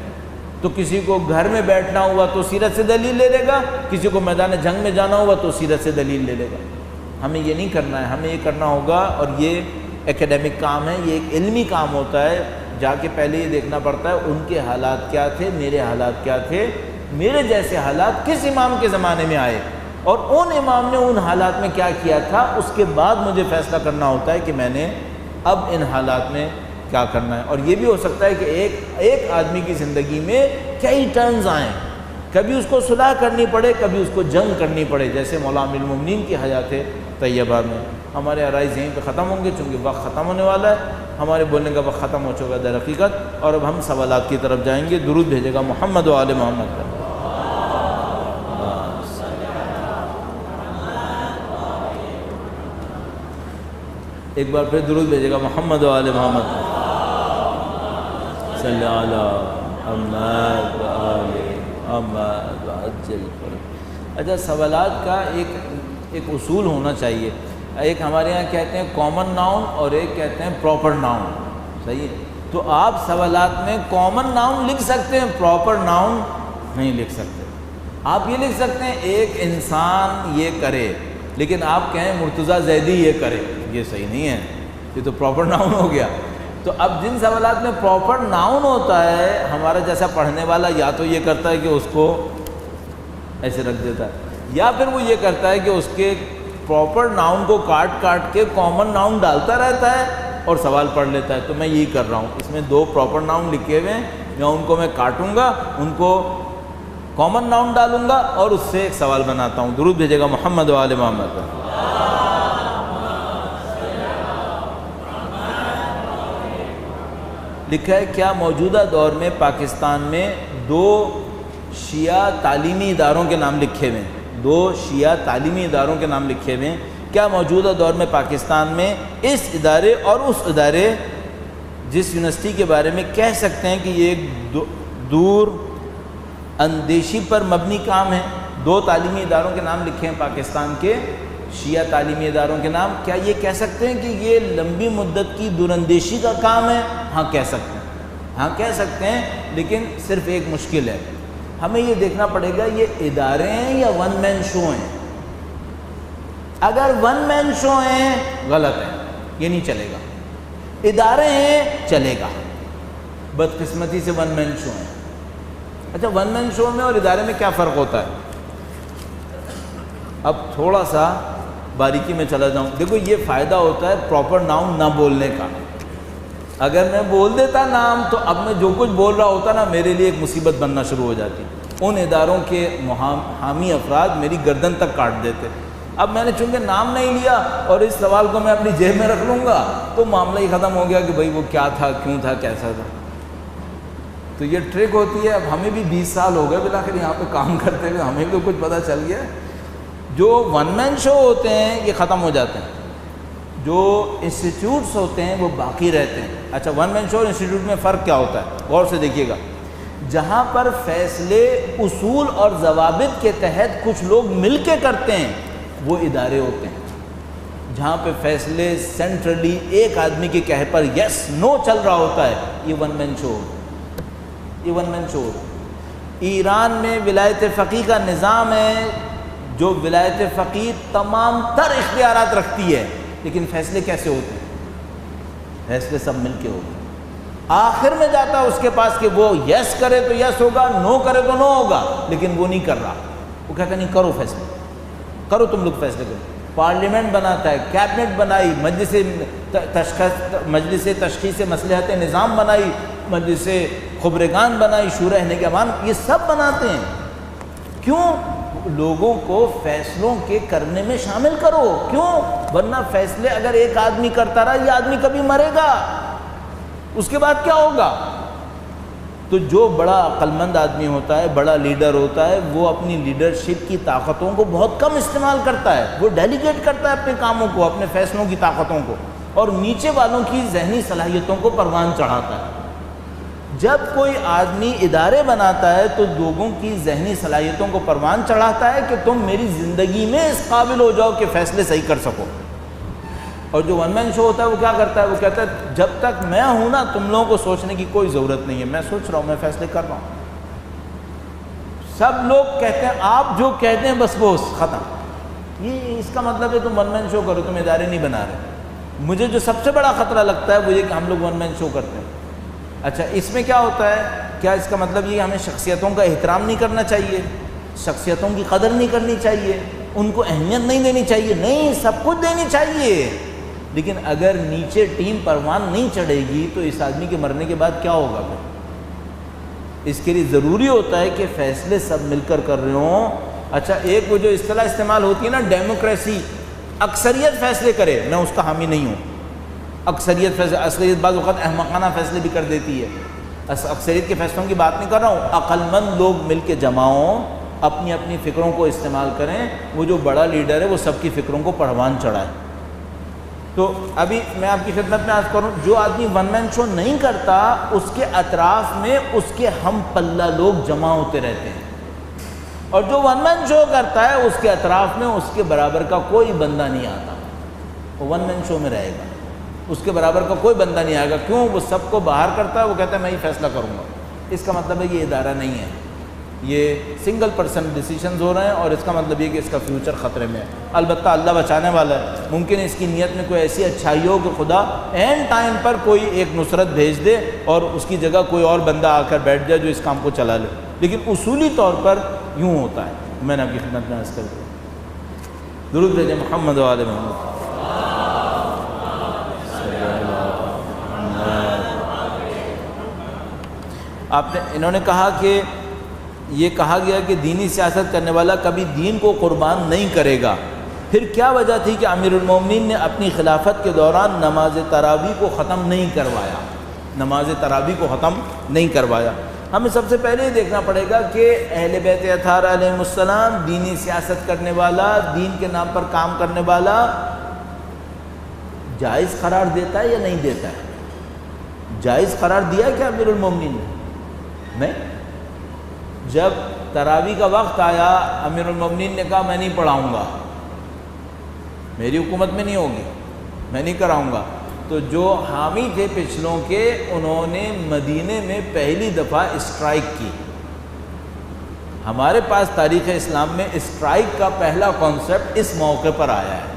تو کسی کو گھر میں بیٹھنا ہوا تو سیرت سے دلیل لے لے گا، کسی کو میدان جنگ میں جانا ہوا تو سیرت سے دلیل لے لے گا۔ ہمیں یہ نہیں کرنا ہے، ہمیں یہ کرنا ہوگا، اور یہ ایکیڈیمک کام ہے، یہ ایک علمی کام ہوتا ہے، جا کے پہلے یہ دیکھنا پڑتا ہے ان کے حالات کیا تھے، میرے حالات کیا تھے، میرے جیسے حالات کس امام کے زمانے میں آئے اور ان امام نے ان حالات میں کیا کیا تھا، اس کے بعد مجھے فیصلہ کرنا ہوتا ہے کہ میں نے اب ان حالات میں کیا کرنا ہے۔ اور یہ بھی ہو سکتا ہے کہ ایک آدمی کی زندگی میں کئی ٹرنز آئیں، کبھی اس کو صلح کرنی پڑے، کبھی اس کو جنگ کرنی پڑے، جیسے مولا امیر المومنین کی حیات طیبہ میں۔ ہمارے عرائض یہیں پہ ختم ہوں گے چونکہ وقت ختم ہونے والا ہے، ہمارے بولنے کا وقت ختم ہو چکا ہے در حقیقت، اور اب ہم سوالات کی طرف جائیں گے۔ درود بھیجے گا محمد و آل محمد پر۔ ایک بار پھر درود بھیجے گا محمد و آل محمد صلی علی محمد و آل محمد وعجل فرج۔ اچھا، سوالات کا ایک اصول ہونا چاہیے۔ ایک ہمارے یہاں کہتے ہیں کامن ناؤن اور ایک کہتے ہیں پراپر ناؤن، صحیح ہے؟ تو آپ سوالات میں کامن ناؤن لکھ سکتے ہیں، پراپر ناؤن نہیں لکھ سکتے۔ آپ یہ لکھ سکتے ہیں ایک انسان یہ کرے، لیکن آپ کہیں مرتضیٰ زیدی یہ کرے، یہ صحیح نہیں ہے، یہ تو پراپر ناؤن ہو گیا۔ تو اب جن سوالات میں پراپر ناؤن ہوتا ہے، ہمارا جیسا پڑھنے والا یا تو یہ کرتا ہے کہ اس کو ایسے رکھ دیتا ہے، یا پھر وہ یہ کرتا ہے کہ اس کے پراپر ناؤن کو کاٹ کے کامن ناؤن ڈالتا رہتا ہے اور سوال پڑھ لیتا ہے۔ تو میں یہی کر رہا ہوں، اس میں دو پراپر ناؤن لکھے ہوئے ہیں، یا ان کو میں کاٹوں گا، ان کو کامن ناؤن ڈالوں گا اور اس سے ایک سوال بناتا ہوں۔ درود بھیجے گا محمد و آل محمد پر۔ لکھا ہے کیا موجودہ دور میں پاکستان میں دو شیعہ تعلیمی اداروں کے نام لکھے ہوئے ہیں، دو شیعہ تعلیمی اداروں کے نام لکھے ہوئے ہیں، کیا موجودہ دور میں پاکستان میں اس ادارے اور اس ادارے جس یونیورسٹی کے بارے میں کہہ سکتے ہیں کہ یہ ایک دور اندیشی پر مبنی کام ہے؟ دو تعلیمی اداروں کے نام لکھے ہیں پاکستان کے، شیعہ تعلیمی اداروں کے نام، کیا یہ کہہ سکتے ہیں کہ یہ لمبی مدت کی دور اندیشی کا کام ہے؟ ہاں کہہ سکتے ہیں، ہاں کہہ سکتے ہیں، لیکن صرف ایک مشکل ہے، ہمیں یہ دیکھنا پڑے گا یہ ادارے ہیں یا ون مین شو ہیں۔ اگر ون مین شو ہیں غلط ہے، یہ نہیں چلے گا، ادارے ہیں چلے گا، بدقسمتی سے ون مین شو ہیں۔ اچھا، ون مین شو میں اور ادارے میں کیا فرق ہوتا ہے؟ اب تھوڑا سا باریکی میں چلا جاؤں۔ دیکھو، یہ فائدہ ہوتا ہے پراپر ناؤن نہ بولنے کا۔ اگر میں بول دیتا نام تو اب میں جو کچھ بول رہا ہوتا نا میرے لیے ایک مصیبت بننا شروع ہو جاتی، ان اداروں کے حامی افراد میری گردن تک کاٹ دیتے۔ اب میں نے چونکہ نام نہیں لیا اور اس سوال کو میں اپنی جیب میں رکھ لوں گا تو معاملہ ہی ختم ہو گیا کہ بھئی وہ کیا تھا، کیوں تھا، کیسا تھا۔ تو یہ ٹرک ہوتی ہے۔ اب ہمیں بھی 20 سال ہو گئے بالآخر یہاں پہ کام کرتے ہوئے، ہمیں بھی کچھ پتہ چل گیا۔ جو ون مین شو ہوتے ہیں یہ ختم ہو جاتے ہیں، جو انسٹیٹیوٹس ہوتے ہیں وہ باقی رہتے ہیں۔ اچھا، ون مین شو اور انسٹیٹیوٹ میں فرق کیا ہوتا ہے؟ غور سے دیکھیے گا۔ جہاں پر فیصلے اصول اور ضوابط کے تحت کچھ لوگ مل کے کرتے ہیں وہ ادارے ہوتے ہیں۔ جہاں پہ فیصلے سینٹرلی ایک آدمی کے کہے پر یس نو چل رہا ہوتا ہے، یہ ون مین شو ہوتا ہے، یہ ون مین شو ہوتا ہے۔ ایران میں ولایت فقیہ کا نظام ہے، جو ولایت فقیہ تمام تر اختیارات رکھتی ہے، لیکن فیصلے کیسے ہوتے ہیں؟ فیصلے سب مل کے ہوتے ہیں۔ آخر میں جاتا ہے اس کے پاس کہ وہ یس کرے تو یس ہوگا، نو کرے تو نو ہوگا، لیکن وہ نہیں کر رہا۔ وہ کہتا نہیں کرو، فیصلے کرو، تم لوگ فیصلے کرو۔ پارلیمنٹ بناتا ہے، کیبنٹ بنائی، مجلس تشخیص مصلحت نظام بنائی، مجلس خبرگان بنائی، شورا نگہبان، یہ سب بناتے ہیں۔ کیوں؟ لوگوں کو فیصلوں کے کرنے میں شامل کرو۔ کیوں؟ ورنہ فیصلے اگر ایک آدمی کرتا رہا، یہ آدمی کبھی مرے گا، اس کے بعد کیا ہوگا؟ تو جو بڑا عقل مند آدمی ہوتا ہے، بڑا لیڈر ہوتا ہے، وہ اپنی لیڈرشپ کی طاقتوں کو بہت کم استعمال کرتا ہے، وہ ڈیلیگیٹ کرتا ہے اپنے کاموں کو، اپنے فیصلوں کی طاقتوں کو، اور نیچے والوں کی ذہنی صلاحیتوں کو پروان چڑھاتا ہے۔ جب کوئی آدمی ادارے بناتا ہے تو لوگوں کی ذہنی صلاحیتوں کو پروان چڑھاتا ہے کہ تم میری زندگی میں اس قابل ہو جاؤ کہ فیصلے صحیح کر سکو۔ اور جو ون مین شو ہوتا ہے وہ کیا کرتا ہے؟ وہ کہتا ہے جب تک میں ہوں نا تم لوگوں کو سوچنے کی کوئی ضرورت نہیں ہے، میں سوچ رہا ہوں، میں فیصلے کر رہا ہوں۔ سب لوگ کہتے ہیں آپ جو کہتے ہیں بس وہ ختم۔ یہ اس کا مطلب ہے تم ون مین شو کرو، تم ادارے نہیں بنا رہے۔ مجھے جو سب سے بڑا خطرہ لگتا ہے وہ یہ کہ ہم لوگ ون مین شو کرتے ہیں۔ اچھا اس میں کیا ہوتا ہے؟ کیا اس کا مطلب یہ ہمیں شخصیتوں کا احترام نہیں کرنا چاہیے، شخصیتوں کی قدر نہیں کرنی چاہیے، ان کو اہمیت نہیں دینی چاہیے؟ نہیں، سب کچھ دینی چاہیے، لیکن اگر نیچے ٹیم پروان نہیں چڑھے گی تو اس آدمی کے مرنے کے بعد کیا ہوگا پھر؟ اس کے لیے ضروری ہوتا ہے کہ فیصلے سب مل کر رہے ہوں۔ اچھا ایک وہ جو اصطلاح استعمال ہوتی ہے نا ڈیموکریسی، اکثریت فیصلے کرے، میں اس کا حامی نہیں ہوں۔ اکثریت بعض اوقات احمقانہ فیصلے بھی کر دیتی ہے، اکثریت کے فیصلوں کی بات نہیں کر رہا ہوں، عقل مند لوگ مل کے جمع ہوں، اپنی اپنی فکروں کو استعمال کریں، وہ جو بڑا لیڈر ہے وہ سب کی فکروں کو پروان چڑھائے۔ تو ابھی میں آپ کی خدمت میں عرض کروں، جو آدمی ون مین شو نہیں کرتا اس کے اطراف میں اس کے ہم پلہ لوگ جمع ہوتے رہتے ہیں، اور جو ون مین شو کرتا ہے اس کے اطراف میں اس کے برابر کا کوئی بندہ نہیں آتا، وہ ون مین شو میں رہے گا، اس کے برابر کا کوئی بندہ نہیں آئے گا۔ کیوں؟ وہ سب کو باہر کرتا ہے، وہ کہتا ہے میں ہی فیصلہ کروں گا۔ اس کا مطلب ہے یہ ادارہ نہیں ہے، یہ سنگل پرسن ڈیسیشنز ہو رہے ہیں، اور اس کا مطلب یہ کہ اس کا فیوچر خطرے میں ہے۔ البتہ اللہ بچانے والا ہے، ممکن ہے اس کی نیت میں کوئی ایسی اچھائی ہو کہ خدا این ٹائم پر کوئی ایک نصرت بھیج دے اور اس کی جگہ کوئی اور بندہ آ کر بیٹھ جائے جو اس کام کو چلا لے، لیکن اصولی طور پر یوں ہوتا ہے۔ میں نے آپ کی خدمت میں عرض کر دیا۔ درود بھیجیں محمد و آل محمد۔ انہوں نے کہا کہ یہ کہا گیا کہ دینی سیاست کرنے والا کبھی دین کو قربان نہیں کرے گا، پھر کیا وجہ تھی کہ امیر المومنین نے اپنی خلافت کے دوران نماز تراویح کو ختم نہیں کروایا؟ نماز تراویح کو ختم نہیں کروایا۔ ہمیں سب سے پہلے یہ دیکھنا پڑے گا کہ اہل بیت اطہار علیہ السلام، دینی سیاست کرنے والا، دین کے نام پر کام کرنے والا، جائز قرار دیتا ہے یا نہیں دیتا ہے؟ جائز قرار دیا ہے کیا امیر المومنین نے؟ نہیں۔ جب تراویح کا وقت آیا امیر المومنین نے کہا میں نہیں پڑھاؤں گا، میری حکومت میں نہیں ہوگی، میں نہیں کراؤں گا، تو جو حامی تھے پچھلوں کے انہوں نے مدینے میں پہلی دفعہ اسٹرائک کی۔ ہمارے پاس تاریخ اسلام میں اسٹرائک کا پہلا کانسیپٹ اس موقع پر آیا ہے۔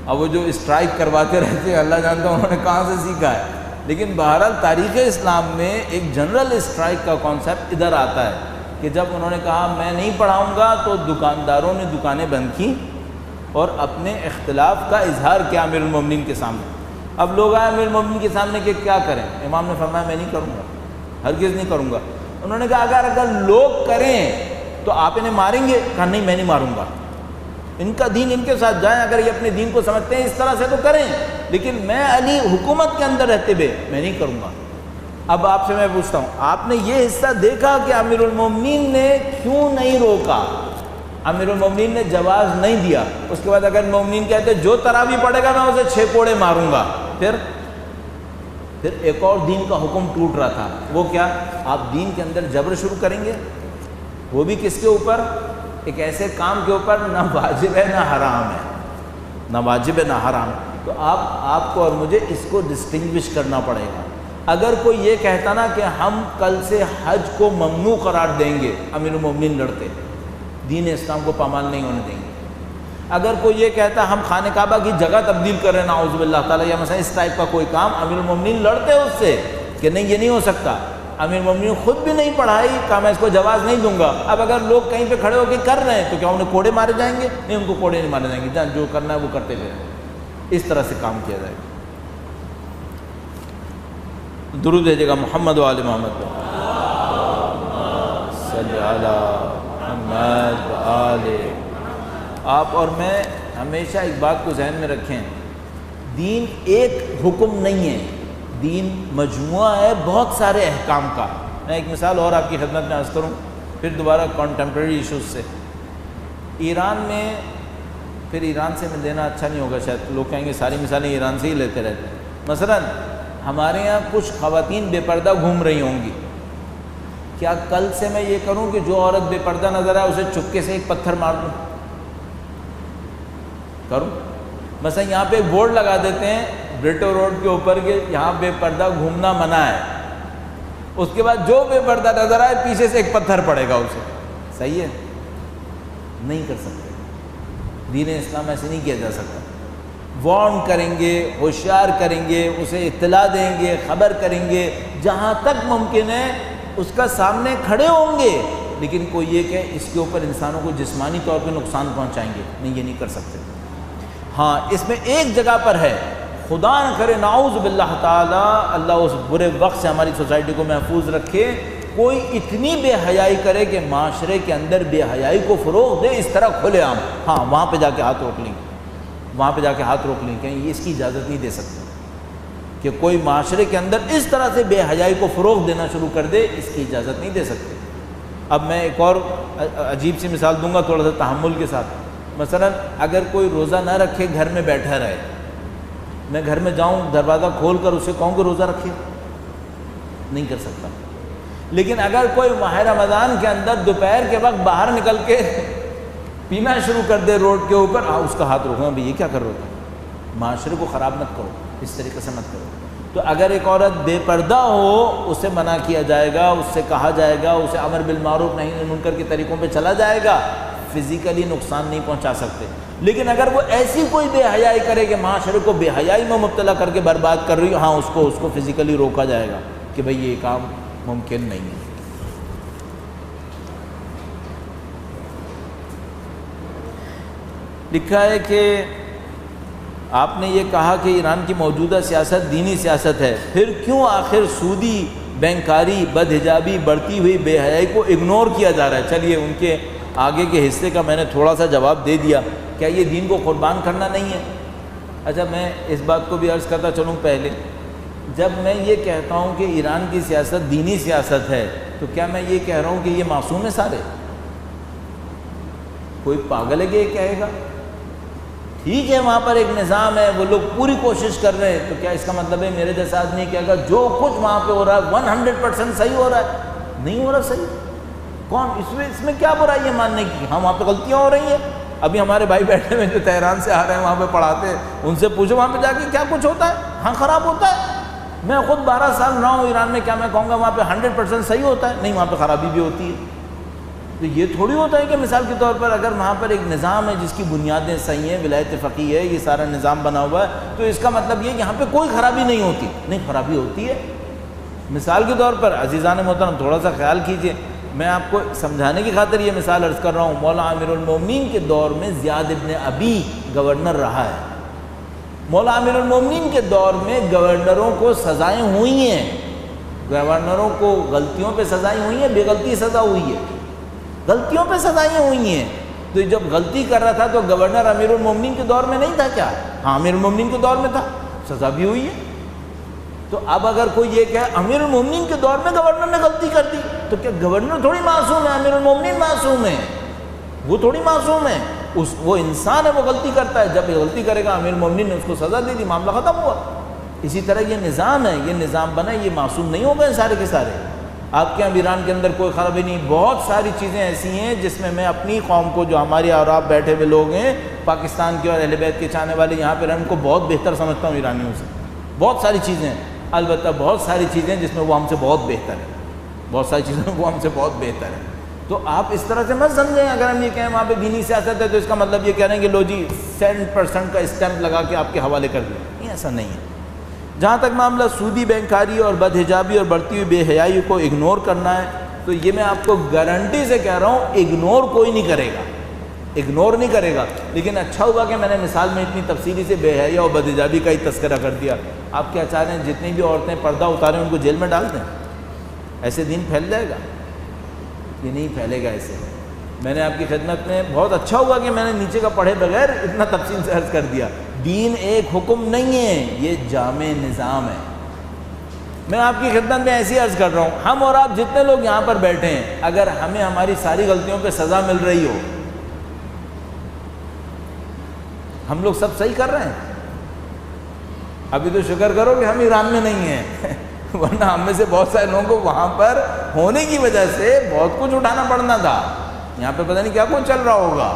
اب وہ جو اسٹرائک کرواتے رہتے ہیں اللہ جانتا انہوں نے کہاں سے سیکھا ہے، لیکن بہرحال تاریخ اسلام میں ایک جنرل اسٹرائک کا کانسیپٹ ادھر آتا ہے کہ جب انہوں نے کہا میں نہیں پڑھاؤں گا تو دکانداروں نے دکانیں بند کیں اور اپنے اختلاف کا اظہار کیا امیر المومنین کے سامنے۔ اب لوگ آئے امیر المومنین کے سامنے کہ کیا کریں؟ امام نے فرمایا میں نہیں کروں گا، ہرگز نہیں کروں گا۔ انہوں نے کہا اگر لوگ کریں تو آپ انہیں ماریں گے؟ کہا نہیں میں نہیں ماروں گا، ان کا دین ان کے ساتھ جائیں، اگر یہ اپنے دین کو سمجھتے ہیں اس طرح سے تو کریں، لیکن میں علی حکومت کے اندر رہتے ہوئے میں نہیں کروں گا۔ اب آپ سے میں پوچھتا ہوں، آپ نے یہ حصہ دیکھا کہ امیر المومنین نے کیوں نہیں روکا؟ امیر المومنین نے جواز نہیں دیا۔ اس کے بعد اگر مومنین کہتے جو تراویح پڑھے گا میں اسے 6 کوڑے ماروں گا، پھر ایک اور دین کا حکم ٹوٹ رہا تھا، وہ کیا؟ آپ دین کے اندر جبر شروع کریں گے، وہ بھی کس کے اوپر؟ ایک ایسے کام کے اوپر نہ واجب ہے نہ حرام ہے، نہ واجب ہے نہ حرام ہے۔ تو آپ کو اور مجھے اس کو ڈسٹنگوش کرنا پڑے گا۔ اگر کوئی یہ کہتا نا کہ ہم کل سے حج کو ممنوع قرار دیں گے، امیر المومنین لڑتے، دین اسلام کو پامال نہیں ہونے دیں گے۔ اگر کوئی یہ کہتا ہم خانہ کعبہ کی جگہ تبدیل کر رہے ہیں نعوذ باللہ تعالیٰ، یا مثلا اس ٹائپ کا کوئی کام، امیر المومنین لڑتے اس سے کہ نہیں یہ نہیں ہو سکتا۔ امیر المومنین خود بھی نہیں پڑھائی، کہا میں اس کو جواز نہیں دوں گا۔ اب اگر لوگ کہیں پہ کھڑے ہو کے کر رہے ہیں تو کیا انہیں کوڑے مارے جائیں گے؟ نہیں، ان کو کوڑے نہیں مارے جائیں گے، جان جو کرنا ہے وہ کرتے پھریں۔ اس طرح سے کام کیا جائے گا۔ درود بھیجے گا محمد و آل محمد صلی علی محمد و آل۔ آپ اور میں ہمیشہ ایک بات کو ذہن میں رکھیں، دین ایک حکم نہیں ہے، دین مجموعہ ہے بہت سارے احکام کا۔ میں ایک مثال اور آپ کی خدمت میں عرض کروں، پھر دوبارہ کنٹمپریری ایشوز سے۔ ایران میں، پھر ایران سے میں لینا اچھا نہیں ہوگا، شاید لوگ کہیں گے ساری مثالیں ایران سے ہی لیتے رہتے ہیں۔ مثلا ہمارے یہاں کچھ خواتین بے پردہ گھوم رہی ہوں گی، کیا کل سے میں یہ کروں کہ جو عورت بے پردہ نظر آئے اسے چپکے سے ایک پتھر مار دوں؟ کروں؟ مثلا یہاں پہ ایک بورڈ لگا دیتے ہیں بریٹو روڈ کے اوپر کہ یہاں بے پردہ گھومنا منع ہے، اس کے بعد جو بے پردہ نظر آئے پیچھے سے ایک پتھر پڑے گا اسے، صحیح ہے؟ نہیں کر سکتے، دین اسلام ایسے نہیں کیا جا سکتا۔ وارن کریں گے، ہوشیار کریں گے، اسے اطلاع دیں گے، خبر کریں گے، جہاں تک ممکن ہے اس کا سامنے کھڑے ہوں گے، لیکن کوئی یہ کہ اس کے اوپر انسانوں کو جسمانی طور پہ نقصان پہنچائیں گے، نہیں، یہ نہیں کر سکتے۔ ہاں اس میں ایک جگہ پر ہے، خدا نہ کرے نعوذ باللہ تعالی، اللہ اس برے وقت سے ہماری سوسائٹی کو محفوظ رکھے، کوئی اتنی بے حیائی کرے کہ معاشرے کے اندر بے حیائی کو فروغ دے اس طرح کھلے عام، ہاں وہاں پہ جا کے ہاتھ روک لیں، وہاں پہ جا کے ہاتھ روک لیں، کہیں یہ اس کی اجازت نہیں دے سکتے کہ کوئی معاشرے کے اندر اس طرح سے بے حیائی کو فروغ دینا شروع کر دے، اس کی اجازت نہیں دے سکتے۔ اب میں ایک اور عجیب سی مثال دوں گا تھوڑا سا تحمل کے ساتھ۔ مثلا اگر کوئی روزہ نہ رکھے، گھر میں بیٹھا رہے، میں گھر میں جاؤں دروازہ کھول کر اسے کہوں کہ روزہ رکھے، نہیں کر سکتا۔ لیکن اگر کوئی ماہ رمضان کے اندر دوپہر کے وقت باہر نکل کے پینا شروع کر دے روڈ کے اوپر، اس کا ہاتھ روکنا، بھئی یہ کیا کر رہے ہو، معاشرے کو خراب مت کرو، اس طریقے سے مت کرو۔ تو اگر ایک عورت بے پردہ ہو، اسے منع کیا جائے گا، اس سے کہا جائے گا، اسے امر بالمعروف نہی عن المنکر کے طریقوں پہ چلا جائے گا، فزیکلی نقصان نہیں پہنچا سکتے۔ لیکن اگر وہ ایسی کوئی بے حیائی کرے کہ معاشرے کو بے حیائی میں مبتلا کر کے برباد کر رہی ہو، ہاں اس کو فزیکلی روکا جائے گا کہ بھئی یہ کام ممکن نہیں ہے۔ لکھا ہے کہ آپ نے یہ کہا کہ ایران کی موجودہ سیاست دینی سیاست ہے، پھر کیوں آخر سودی، بینکاری، بدحجابی، بڑھتی ہوئی بے حیائی کو اگنور کیا جا رہا ہے؟ چلیے ان کے آگے کے حصے کا میں نے تھوڑا سا جواب دے دیا، کیا یہ دین کو قربان کرنا نہیں ہے؟ اچھا میں اس بات کو بھی عرض کرتا چلوں پہلے، جب میں یہ کہتا ہوں کہ ایران کی سیاست دینی سیاست ہے، تو کیا میں یہ کہہ رہا ہوں کہ یہ معصوم ہے سارے؟ کوئی پاگل ہے کہ یہ کہے گا؟ ٹھیک ہے وہاں پر ایک نظام ہے، وہ لوگ پوری کوشش کر رہے ہیں، تو کیا اس کا مطلب ہے میرے جیسا آدمی کہے گا جو کچھ وہاں پہ ہو رہا ہے 100% صحیح ہو رہا ہے؟ نہیں ہو رہا صحیح۔ کون اس میں کیا برائی ہے ماننے کی؟ ہاں وہاں پہ غلطیاں ہو رہی ہیں۔ ابھی ہمارے بھائی بیٹھے ہوئے جو تہران سے آ رہے ہیں وہاں پہ پڑھاتے ہیں، ان سے پوچھو وہاں پہ جا کے کیا کچھ ہوتا ہے؟ ہاں خراب ہوتا ہے۔ میں خود 12 سال رہا ہوں ایران میں، کیا میں کہوں گا وہاں پہ 100% صحیح ہوتا ہے؟ نہیں، وہاں پہ خرابی بھی ہوتی ہے۔ تو یہ تھوڑی ہوتا ہے کہ مثال کے طور پر اگر وہاں پر ایک نظام ہے جس کی بنیادیں صحیح ہیں، ولایت فقیہ ہے، یہ سارا نظام بنا ہوا ہے، تو اس کا مطلب یہ کہ یہاں پہ کوئی خرابی نہیں ہوتی؟ نہیں، خرابی ہوتی ہے۔ مثال کے طور پر عزیزان محترم تھوڑا سا خیال کیجئے، میں آپ کو سمجھانے کی خاطر یہ مثال عرض کر رہا ہوں، مولا امیر المومنین کے دور میں زیاد ابن ابی گورنر رہا ہے۔ مولا امیر المومنین کے دور میں گورنروں کو سزائیں ہوئی ہیں، گورنروں کو غلطیوں پہ سزائیں ہوئی ہیں، بے غلطی سزا ہوئی ہے، غلطیوں پہ سزائیں ہوئی ہیں۔ تو جب غلطی کر رہا تھا تو گورنر امیر المومنین کے دور میں نہیں تھا کیا؟ ہاں امیر المومنین کے دور میں تھا، سزا بھی ہوئی ہے۔ تو اب اگر کوئی یہ کہ امیر المومنین کے دور میں گورنر نے غلطی کر دی، تو کیا گورنر تھوڑی معصوم ہے؟ امیر المومنین معصوم ہے، وہ تھوڑی معصوم ہے، وہ انسان ہے، وہ غلطی کرتا ہے، جب غلطی کرے گا امیر المومنین نے اس کو سزا دے دی، معاملہ ختم ہوا۔ اسی طرح یہ نظام ہے، یہ نظام بنا، یہ معصوم نہیں ہو گئے سارے کے سارے۔ آپ کے یہاں ایران کے اندر کوئی خرابی نہیں، بہت ساری چیزیں ایسی ہیں جس میں اپنی قوم کو، جو ہمارے اور آپ بیٹھے ہوئے لوگ ہیں پاکستان کے اور اہل بیت کے چاہنے والے یہاں پہ، ان کو بہت بہتر سمجھتا ہوں ایرانیوں سے۔ بہت ساری چیزیں ہیں، البتہ بہت ساری چیزیں جس میں وہ ہم سے بہت بہتر ہے، بہت ساری چیزیں وہ ہم سے بہت بہتر ہے۔ تو آپ اس طرح سے مت سمجھیں، اگر ہم یہ کہیں وہاں پہ دینی سیاست ہے تو اس کا مطلب یہ کہہ رہے ہیں کہ لو جی 100% کا اسٹیمپ لگا کے آپ کے حوالے کر دیا، نہیں، ایسا نہیں ہے۔ جہاں تک معاملہ سودی، بینکاری اور بدحجابی اور بڑھتی ہوئی بے حیائی کو اگنور کرنا ہے، تو یہ میں آپ کو گارنٹی سے کہہ رہا ہوں اگنور کوئی نہیں کرے گا، اگنور نہیں کرے گا۔ لیکن اچھا ہوا کہ میں نے مثال میں اتنی تفصیلی سے بے حیائی اور بدحجابی کا ہی تذکرہ کر دیا۔ آپ کیا چاہ رہے ہیں جتنی بھی عورتیں پردہ اتاریں ان کو جیل میں ڈال دیں؟ ایسے دین پھیل جائے گا؟ یہ نہیں پھیلے گا ایسے۔ میں نے آپ کی خدمت میں، بہت اچھا ہوا کہ میں نے نیچے کا پڑھے بغیر اتنا تفصیل سے عرض کر دیا۔ دین ایک حکم نہیں ہے، یہ جامع نظام ہے۔ میں آپ کی خدمت میں ایسی عرض کر رہا ہوں، ہم اور آپ جتنے لوگ یہاں پر بیٹھے ہیں، اگر ہمیں ہماری ساری غلطیوں پہ سزا مل رہی ہو، ہم لوگ سب صحیح کر رہے ہیں؟ ابھی تو شکر کرو کہ ہم ایران میں نہیں ہیں، ورنہ ہم میں سے بہت سارے لوگوں کو وہاں پر ہونے کی وجہ سے بہت کچھ اٹھانا پڑنا تھا۔ یہاں پہ پتہ نہیں کیا کچھ چل رہا ہوگا۔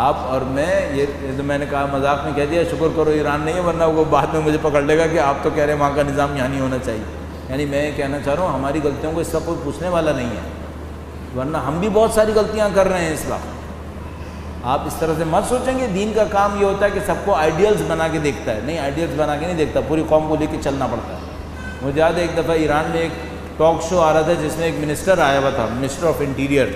آپ اور میں، یہ تو میں نے کہا مذاق میں کہہ دیا، شکر کرو ایران نہیں ہے، ورنہ وہ بعد میں مجھے پکڑ لے گا کہ آپ تو کہہ رہے ہیں وہاں کا نظام یہاں نہیں ہونا چاہیے۔ یعنی میں کہنا چاہ رہا ہوں ہماری غلطیوں کو اس کا کوئی پوچھنے والا نہیں ہے، ورنہ ہم بھی بہت ساری غلطیاں کر رہے ہیں اس وقت۔ آپ اس طرح سے مت سوچیں کہ دین کا کام یہ ہوتا ہے کہ سب کو آئیڈیلز بنا کے دیکھتا ہے. نہیں، آئیڈیلز بنا کے نہیں دیکھتا، پوری قوم کو لے کے چلنا پڑتا ہے. مجھے یاد ہے ایک دفعہ ایران میں ایک ٹاک شو آ رہا تھا جس میں ایک منسٹر آیا ہوا تھا، منسٹر آف انٹیریئر.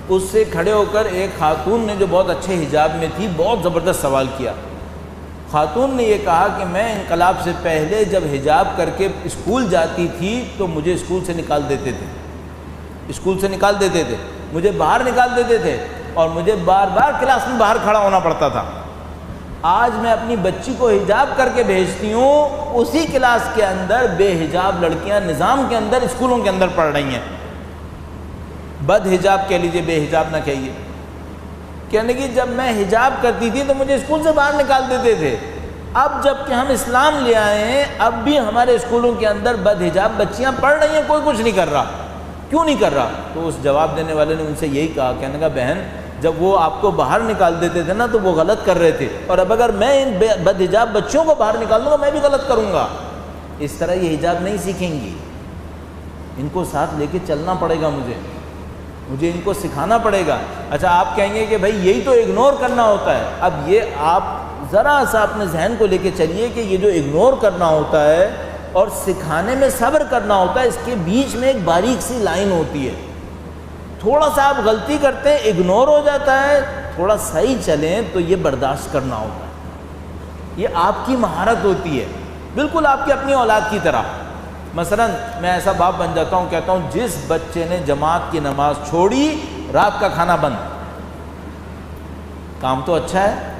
اس سے کھڑے ہو کر ایک خاتون نے جو بہت اچھے حجاب میں تھی بہت زبردست سوال کیا. خاتون نے یہ کہا کہ میں انقلاب سے پہلے جب حجاب کر کے اسکول جاتی تھی تو مجھے اسکول سے نکال دیتے تھے، مجھے باہر نکال دیتے تھے اور مجھے بار بار کلاس میں باہر کھڑا ہونا پڑتا تھا. آج میں اپنی بچی کو حجاب کر کے بھیجتی ہوں، اسی کلاس کے اندر بے حجاب لڑکیاں نظام کے اندر اسکولوں کے اندر پڑھ رہی ہیں. بد حجاب کہہ لیجئے، بے حجاب نہ کہیے. کہنے کی جب میں حجاب کرتی تھی تو مجھے اسکول سے باہر نکال دیتے تھے. اب جب کہ ہم اسلام لے آئے ہیں اب بھی ہمارے اسکولوں کے اندر بد حجاب بچیاں پڑھ رہی ہیں، کوئی کچھ نہیں کر رہا. کیوں نہیں کر رہا؟ تو اس جواب دینے والے نے ان سے یہی کہا، کہنے کا بہن جب وہ آپ کو باہر نکال دیتے تھے نا تو وہ غلط کر رہے تھے، اور اب اگر میں ان بد حجاب بچوں کو باہر نکال دوں گا میں بھی غلط کروں گا. اس طرح یہ حجاب نہیں سیکھیں گی، ان کو ساتھ لے کے چلنا پڑے گا، مجھے ان کو سکھانا پڑے گا. اچھا آپ کہیں گے کہ بھائی یہی تو اگنور کرنا ہوتا ہے. اب یہ آپ ذرا سا اپنے ذہن کو لے کے چلیے کہ یہ جو اگنور کرنا ہوتا ہے اور سکھانے میں صبر کرنا ہوتا ہے، اس کے بیچ میں ایک باریک سی لائن ہوتی ہے. تھوڑا سا آپ غلطی کرتے ہیں اگنور ہو جاتا ہے، تھوڑا صحیح چلیں تو یہ برداشت کرنا ہوتا ہے. یہ آپ کی مہارت ہوتی ہے، بالکل آپ کی اپنی اولاد کی طرح. مثلا میں ایسا باپ بن جاتا ہوں، کہتا ہوں جس بچے نے جماعت کی نماز چھوڑی رات کا کھانا بند. کام تو اچھا ہے.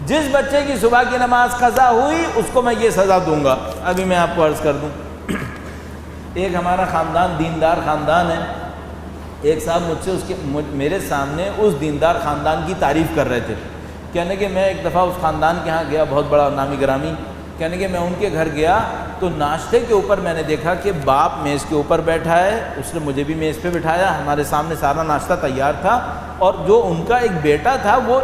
جس بچے کی صبح کی نماز قضا ہوئی اس کو میں یہ سزا دوں گا. ابھی میں آپ کو عرض کر دوں، ایک ہمارا خاندان دیندار خاندان ہے. ایک صاحب مجھ سے میرے سامنے اس دیندار خاندان کی تعریف کر رہے تھے. کہنے کہ میں ایک دفعہ اس خاندان کے ہاں گیا، بہت بڑا نامی گرامی. کہنے کہ میں ان کے گھر گیا تو ناشتے کے اوپر میں نے دیکھا کہ باپ میز کے اوپر بیٹھا ہے، اس نے مجھے بھی میز پہ بٹھایا، ہمارے سامنے سارا ناشتہ تیار تھا، اور جو ان کا ایک بیٹا تھا وہ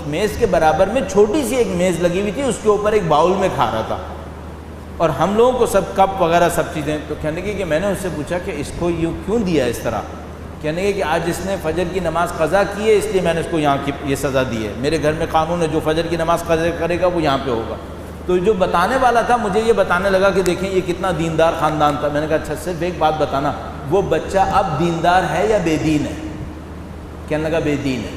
میز کے برابر میں چھوٹی سی ایک میز لگی ہوئی تھی، اس کے اوپر ایک باؤل میں کھا رہا تھا، اور ہم لوگوں کو سب کپ وغیرہ سب چیزیں. تو کہنے کہ میں نے اس سے پوچھا کہ اس کو یہ کیوں دیا اس طرح؟ کہنے کہ آج اس نے فجر کی نماز قضا کی ہے اس لیے میں نے اس کو یہاں کی یہ سزا دی ہے. میرے گھر میں قانون ہے جو فجر کی نماز قضا کرے گا وہ یہاں پہ ہوگا. تو جو بتانے والا تھا مجھے یہ بتانے لگا کہ دیکھیں یہ کتنا دیندار خاندان تھا. میں نے کہا اچھا صرف ایک بات بتانا، وہ بچہ اب دیندار ہے یا بے دین ہے؟ کہنے لگا بے دین ہے.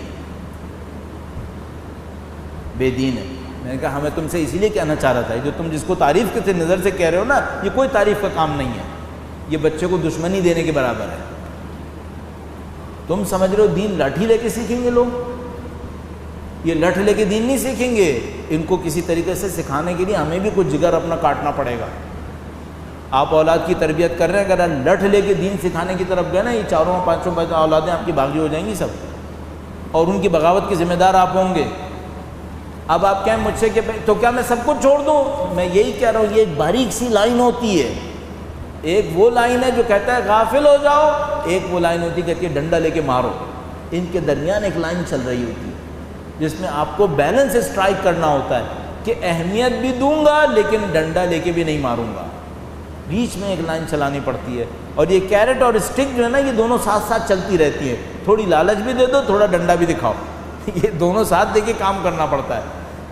بے دین ہے. میں نے کہا ہمیں تم سے اسی لیے کہنا چاہ رہا تھا، جو تم جس کو تعریف کے نظر سے کہہ رہے ہو نا، یہ کوئی تعریف کا کام نہیں ہے، یہ بچے کو دشمنی دینے کے برابر ہے. تم سمجھ رہے ہو دین لاٹھی لے کے سیکھیں گے لوگ؟ یہ لٹھ لے کے دین نہیں سیکھیں گے. ان کو کسی طریقے سے سکھانے کے لیے ہمیں بھی کچھ جگر اپنا کاٹنا پڑے گا. آپ اولاد کی تربیت کر رہے ہیں، اگر لٹھ لے کے دین سکھانے کی طرف گئے نا، یہ چاروں پانچوں اولادیں آپ کی باغی ہو جائیں گی سب، اور ان کی بغاوت کے ذمہ دار آپ ہوں گے. اب آپ کہیں مجھ سے کہ تو کیا میں سب کچھ چھوڑ دوں؟ میں یہی کہہ رہا ہوں، یہ ایک باریک سی لائن ہوتی ہے. ایک وہ لائن ہے جو کہتا ہے غافل ہو جاؤ، ایک وہ لائن ہوتی ہے کہتی ہے ڈنڈا لے کے مارو. ان کے درمیان ایک لائن چل رہی ہوتی ہے جس میں آپ کو بیلنس اسٹرائک کرنا ہوتا ہے کہ اہمیت بھی دوں گا لیکن ڈنڈا لے کے بھی نہیں ماروں گا. بیچ میں ایک لائن چلانی پڑتی ہے. اور یہ کیرٹ اور اسٹک جو ہے نا، یہ دونوں ساتھ ساتھ چلتی رہتی ہے. تھوڑی لالچ بھی دے دو، تھوڑا ڈنڈا بھی دکھاؤ، یہ دونوں ساتھ دے کے کام کرنا پڑتا ہے.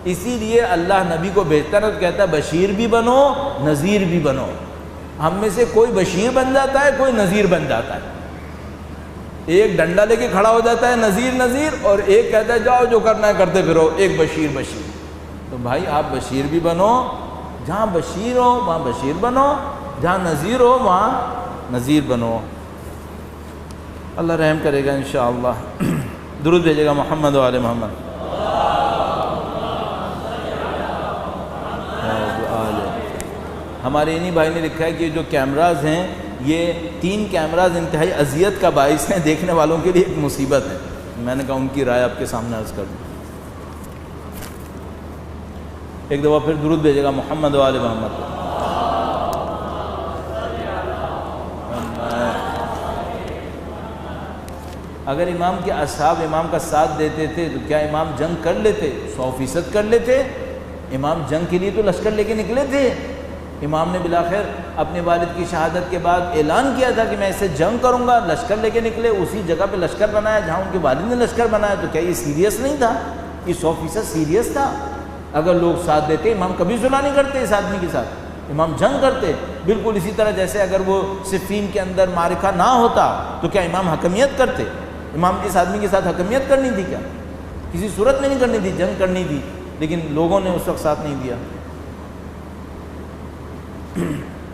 اسی لیے اللہ نبی کو بھیجتا ہے نا تو کہتا ہے بشیر بھی بنو نذیر بھی بنو. ہم میں سے کوئی بشیر بن جاتا ہے، کوئی نذیر بن جاتا ہے. ایک ڈنڈا لے کے کھڑا ہو جاتا ہے نذیر، اور ایک کہتا ہے جاؤ جو کرنا ہے کرتے پھرو، ایک بشیر. تو بھائی آپ بشیر بھی بنو، جہاں بشیر ہو وہاں بشیر بنو، جہاں نذیر ہو وہاں نذیر بنو. اللہ رحم کرے گا انشاءاللہ. درود بھیجے گا محمد و آل محمد. ہمارے انہی بھائی نے لکھا ہے کہ جو کیمراز ہیں یہ 3 کیمراز انتہائی اذیت کا باعث ہیں، دیکھنے والوں کے لیے ایک مصیبت ہے. میں نے کہا ان کی رائے آپ کے سامنے عرض کر دوں. ایک دفعہ پھر درود بھیجے گا محمد و آل محمد. اگر امام کے اصحاب امام کا ساتھ دیتے تھے تو کیا امام جنگ کر لیتے؟ 100% کر لیتے. امام جنگ کے لیے تو لشکر لے کے نکلے تھے. امام نے بالآخر اپنے والد کی شہادت کے بعد اعلان کیا تھا کہ میں اس سے جنگ کروں گا، لشکر لے کے نکلے، اسی جگہ پہ لشکر بنایا جہاں ان کے والد نے لشکر بنایا. تو کیا یہ سیریس نہیں تھا؟ یہ 100% سیریس تھا. اگر لوگ ساتھ دیتے، امام کبھی صلح نہیں کرتے اس آدمی کے ساتھ، امام جنگ کرتے. بالکل اسی طرح جیسے اگر وہ صفین کے اندر معرکہ نہ ہوتا تو کیا امام حکمیت کرتے؟ امام اس آدمی کے ساتھ حکمیت کرنی تھی کیا؟ کسی صورت میں نہیں کرنی تھی، جنگ کرنی تھی، لیکن لوگوں نے اس وقت ساتھ نہیں دیا.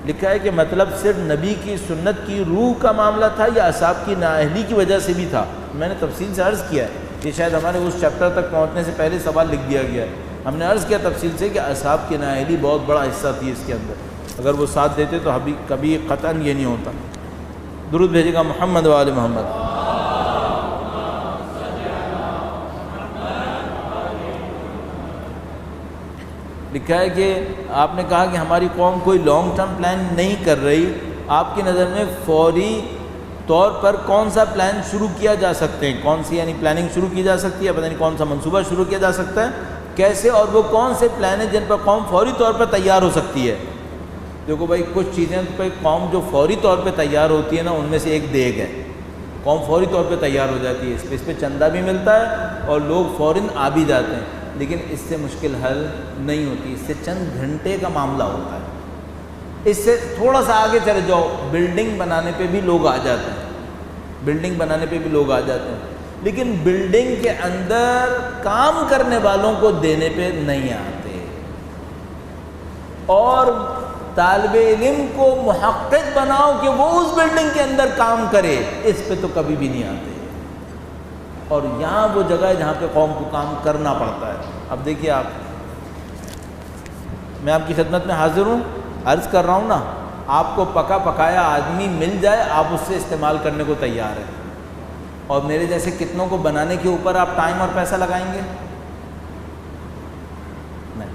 لکھا ہے کہ مطلب صرف نبی کی سنت کی روح کا معاملہ تھا یا اصحاب کی نااہلی کی وجہ سے بھی تھا؟ میں نے تفصیل سے عرض کیا ہے، یہ شاید ہمارے اس چیپٹر تک پہنچنے سے پہلے سوال لکھ دیا گیا ہے. ہم نے عرض کیا تفصیل سے کہ اصحاب کی نااہلی بہت بڑا حصہ تھی اس کے اندر. اگر وہ ساتھ دیتے تو کبھی قطعاً یہ نہیں ہوتا. درود بھیجے گا محمد و آل محمد. لکھا ہے کہ آپ نے کہا کہ ہماری قوم کوئی لانگ ٹرم پلان نہیں کر رہی. آپ کی نظر میں فوری طور پر کون سا پلان شروع کیا جا سکتے ہیں؟ کون سی یعنی پلاننگ شروع کی جا سکتی ہے، پتہ نہیں کون سا منصوبہ شروع کیا جا سکتا ہے کیسے، اور وہ کون سے پلان ہیں جن پر قوم فوری طور پر تیار ہو سکتی ہے؟ دیکھو بھائی، کچھ چیزیں پہ قوم جو فوری طور پہ تیار ہوتی ہے نا، ان میں سے ایک دیگ ہے. قوم فوری طور پہ تیار ہو جاتی ہے، اس پہ چندہ بھی ملتا ہے اور لوگ فوراً آ بھی جاتے ہیں، لیکن اس سے مشکل حل نہیں ہوتی. اس سے چند گھنٹے کا معاملہ ہوتا ہے. اس سے تھوڑا سا آگے چلے جاؤ، بلڈنگ بنانے پہ بھی لوگ آ جاتے ہیں، بلڈنگ بنانے پہ بھی لوگ آ جاتے ہیں، لیکن بلڈنگ کے اندر کام کرنے والوں کو دینے پہ نہیں آتے. اور طالب علم کو محقق بناؤ کہ وہ اس بلڈنگ کے اندر کام کرے، اس پہ تو کبھی بھی نہیں آتے. اور یہاں وہ جگہ ہے جہاں پہ قوم کو کام کرنا پڑتا ہے. اب دیکھیے، میں آپ کی خدمت میں حاضر ہوں، عرض کر رہا ہوں نا، آپ کو پکا پکایا آدمی مل جائے، آپ اس سے استعمال کرنے کو تیار ہیں. اور میرے جیسے کتنوں کو بنانے کے اوپر آپ ٹائم اور پیسہ لگائیں گے؟ نہیں.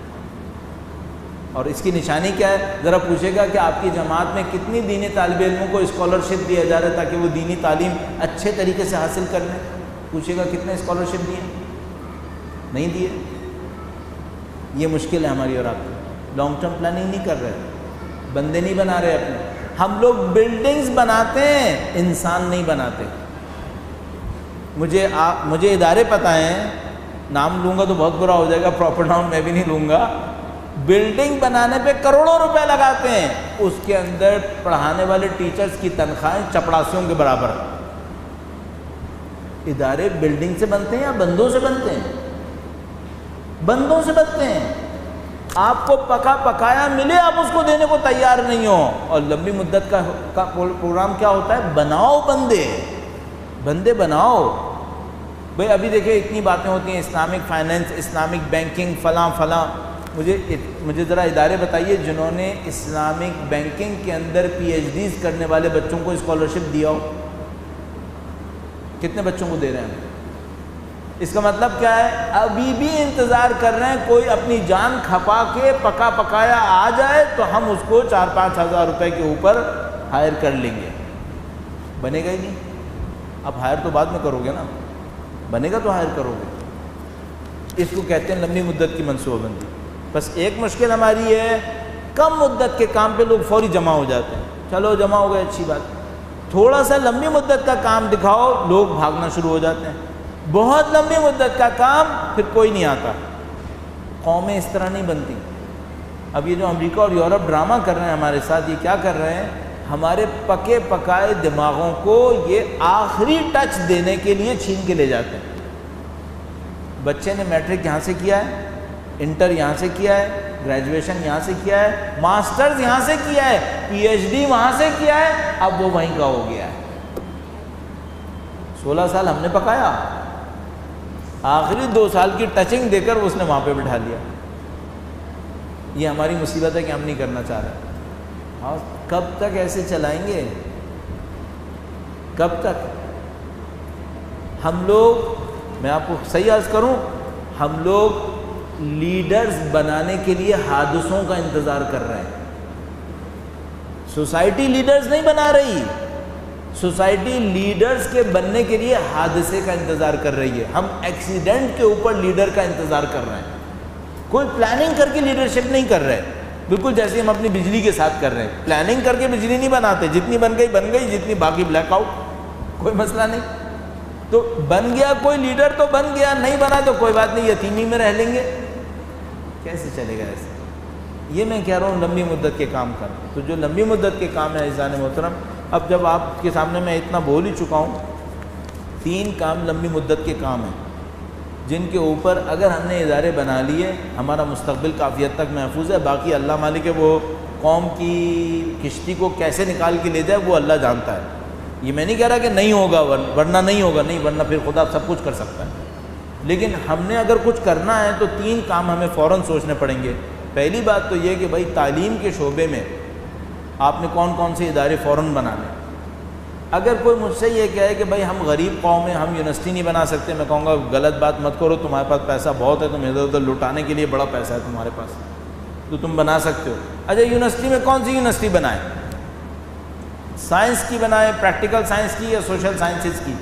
اور اس کی نشانی کیا ہے؟ ذرا پوچھے گا کہ آپ کی جماعت میں کتنی دینی طالب علموں کو اسکالرشپ دیا جا رہا ہے تاکہ وہ دینی تعلیم اچھے طریقے سے حاصل کر لیں؟ پوچھے گا کتنے اسکالرشپ دیے؟ نہیں دیے. یہ مشکل ہے ہماری اور آپ کی. لانگ ٹرم پلاننگ نہیں کر رہے، بندے نہیں بنا رہے اپنے. ہم لوگ بلڈنگز بناتے ہیں، انسان نہیں بناتے. مجھے ادارے پتہ ہیں، نام لوں گا تو بہت برا ہو جائے گا، پراپر نام میں بھی نہیں لوں گا. بلڈنگ بنانے پہ کروڑوں روپے لگاتے ہیں، اس کے اندر پڑھانے والے ٹیچرز کی تنخواہیں چپڑاسیوں کے برابر. ادارے بلڈنگ سے بنتے ہیں یا بندوں سے بنتے ہیں؟ بندوں سے بنتے ہیں. آپ کو پکا پکایا ملے، آپ اس کو دینے کو تیار نہیں ہو. اور لمبی مدت کا پروگرام کیا ہوتا ہے؟ بناؤ بندے بناؤ. بھئی ابھی دیکھیں اتنی باتیں ہوتی ہیں، اسلامک فائنینس، اسلامک بینکنگ، فلاں. مجھے ذرا ادارے بتائیے جنہوں نے اسلامک بینکنگ کے اندر پی ایچ ڈیز کرنے والے بچوں کو اسکالرشپ دیا ہو. کتنے بچوں کو دے رہے ہیں؟ اس کا مطلب کیا ہے؟ ابھی بھی انتظار کر رہے ہیں کوئی اپنی جان کھپا کے پکا پکایا آ جائے تو ہم اس کو 4-5 ہزار روپے کے اوپر ہائر کر لیں گے. بنے گا ہی نہیں. اب ہائر تو بعد میں کرو گے نا، بنے گا تو ہائر کرو گے. اس کو کہتے ہیں لمبی مدت کی منصوبہ بندی. بس ایک مشکل ہماری ہے، کم مدت کے کام پہ لوگ فوری جمع ہو جاتے ہیں. چلو جمع ہو گئے، اچھی بات. تھوڑا سا لمبی مدت کا کام دکھاؤ، لوگ بھاگنا شروع ہو جاتے ہیں. بہت لمبی مدت کا کام، پھر کوئی نہیں آتا. قومیں اس طرح نہیں بنتی. اب یہ جو امریکہ اور یورپ ڈرامہ کر رہے ہیں ہمارے ساتھ، یہ کیا کر رہے ہیں؟ ہمارے پکے پکائے دماغوں کو یہ آخری ٹچ دینے کے لیے چھین کے لے جاتے ہیں. بچے نے میٹرک یہاں سے کیا ہے، انٹر یہاں سے کیا ہے، گریجویشن یہاں سے کیا ہے، ماسٹرز یہاں سے کیا ہے، پی ایچ ڈی وہاں سے کیا ہے، اب وہ وہیں کا ہو گیا ہے. 16 سال ہم نے پکایا، آخری 2 سال کی ٹچنگ دے کر اس نے وہاں پہ بٹھا لیا. یہ ہماری مصیبت ہے کہ ہم نہیں کرنا چاہ رہے. اور کب تک ایسے چلائیں گے؟ کب تک؟ ہم لوگ، میں آپ کو صحیح عرض کروں، ہم لوگ لیڈرز بنانے کے لیے حادثوں کا انتظار کر رہے ہیں. سوسائٹی لیڈرز نہیں بنا رہی، سوسائٹی لیڈرز کے بننے کے لیے حادثے کا انتظار کر رہی ہے. ہم ایکسیڈنٹ کے اوپر لیڈر کا انتظار کر رہے ہیں. کوئی پلاننگ کر کے لیڈرشپ نہیں کر رہے. بالکل جیسے ہم اپنی بجلی کے ساتھ کر رہے ہیں، پلاننگ کر کے بجلی نہیں بناتے، جتنی بن گئی، جتنی باقی بلیک آؤٹ، کوئی مسئلہ نہیں۔ تو بن گیا کوئی لیڈر تو بن گیا، نہیں بنا تو کوئی بات نہیں، یتیمی میں رہ لیں گے، کیسے چلے گا ایسے؟ یہ میں کہہ رہا ہوں لمبی مدت کے کام کر، تو جو لمبی مدت کے کام ہے عزیزان محترم، اب جب آپ کے سامنے میں اتنا بول ہی چکا ہوں، 3 کام لمبی مدت کے کام ہیں جن کے اوپر اگر ہم نے ادارے بنا لیے ہمارا مستقبل کافی حد تک محفوظ ہے۔ باقی اللہ مالک ہے، وہ قوم کی کشتی کو کیسے نکال کے لے جائے وہ اللہ جانتا ہے۔ یہ میں نہیں کہہ رہا کہ نہیں ہوگا، ورنہ نہیں ہوگا، نہیں، ورنہ پھر خدا سب کچھ کر سکتا ہے، لیکن ہم نے اگر کچھ کرنا ہے تو 3 کام ہمیں فوراً سوچنے پڑیں گے۔ پہلی بات تو یہ کہ بھائی تعلیم کے شعبے میں آپ نے کون کون سے ادارے فوراً بنانے۔ اگر کوئی مجھ سے یہ کہے کہ بھائی ہم غریب قوم ہیں، ہم یونیورسٹی نہیں بنا سکتے، میں کہوں گا غلط بات مت کرو، تمہارے پاس پیسہ بہت ہے، تم ادھر ادھر لٹانے کے لیے بڑا پیسہ ہے تمہارے پاس، تو تم بنا سکتے ہو۔ اچھا یونیورسٹی میں کون سی یونیورسٹی بنائیں؟ سائنس کی بنائیں، پریکٹیکل سائنس کی، یا سوشل سائنسز کی،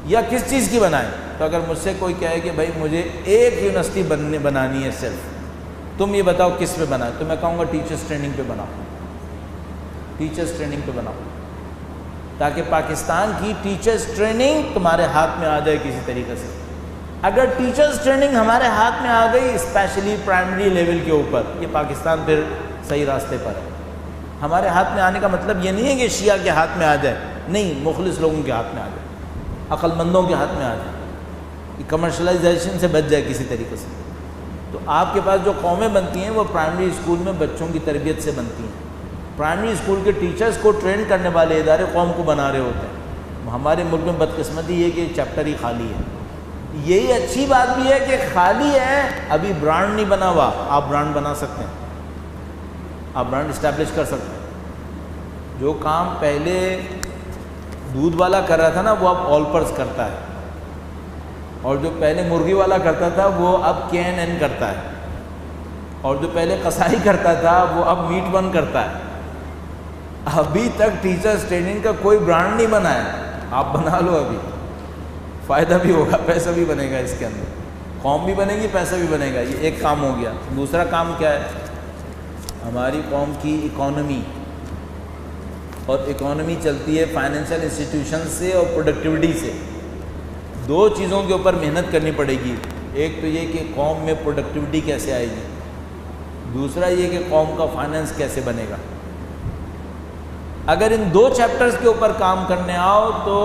یا کس چیز کی بنائیں؟ تو اگر مجھ سے کوئی کہے کہ بھائی مجھے ایک یونیورسٹی بنانی ہے صرف، تم یہ بتاؤ کس پہ بنائیں، تو میں کہوں گا ٹیچرس ٹریننگ پہ بناؤ، ٹیچرس ٹریننگ پہ بناؤ، تاکہ پاکستان کی ٹیچرس ٹریننگ تمہارے ہاتھ میں آ جائے کسی طریقے سے۔ اگر ٹیچرس ٹریننگ ہمارے ہاتھ میں آ گئی، اسپیشلی پرائمری لیول کے اوپر، یہ پاکستان پھر صحیح راستے پر ہے۔ ہمارے ہاتھ میں آنے کا مطلب یہ نہیں ہے کہ شیعہ کے ہاتھ میں آ جائے، نہیں، مخلص لوگوں کے ہاتھ میں آ جائے، عقل مندوں کے ہاتھ میں آ جائے، یہ کمرشلائزیشن سے بچ جائے کسی طریقے سے۔ تو آپ کے پاس جو قومیں بنتی ہیں وہ پرائمری اسکول میں بچوں کی تربیت سے بنتی ہیں۔ پرائمری اسکول کے ٹیچرز کو ٹرین کرنے والے ادارے قوم کو بنا رہے ہوتے ہیں۔ ہمارے ملک میں بدقسمتی یہ کہ چیپٹر ہی خالی ہے۔ یہی اچھی بات بھی ہے کہ خالی ہے، ابھی برانڈ نہیں بنا ہوا، آپ برانڈ بنا سکتے ہیں، آپ برانڈ اسٹیبلش کر سکتے ہیں۔ جو کام پہلے دودھ والا کر رہا تھا نا، وہ اب آل پرس کرتا ہے، اور جو پہلے مرغی والا کرتا تھا وہ اب KNN کرتا ہے، اور جو پہلے قصائی کرتا تھا وہ اب میٹ ون کرتا ہے۔ ابھی تک ٹیچرز ٹریننگ کا کوئی برانڈ نہیں بنا ہے، آپ بنا لو، ابھی فائدہ بھی ہوگا، پیسہ بھی بنے گا، اس کے اندر قوم بھی بنے گی، پیسہ بھی بنے گا۔ یہ ایک کام ہو گیا۔ دوسرا کام کیا ہے؟ ہماری قوم کی اکانومی، اور اکانومی چلتی ہے فائنینشیل انسٹیٹیوشن سے اور پروڈکٹیوٹی سے۔ 2 چیزوں کے اوپر محنت کرنی پڑے گی۔ ایک تو یہ کہ قوم میں پروڈکٹیوٹی کیسے آئے گی، دوسرا یہ کہ قوم کا فائنینس کیسے بنے گا۔ اگر ان 2 چیپٹرز کے اوپر کام کرنے آؤ تو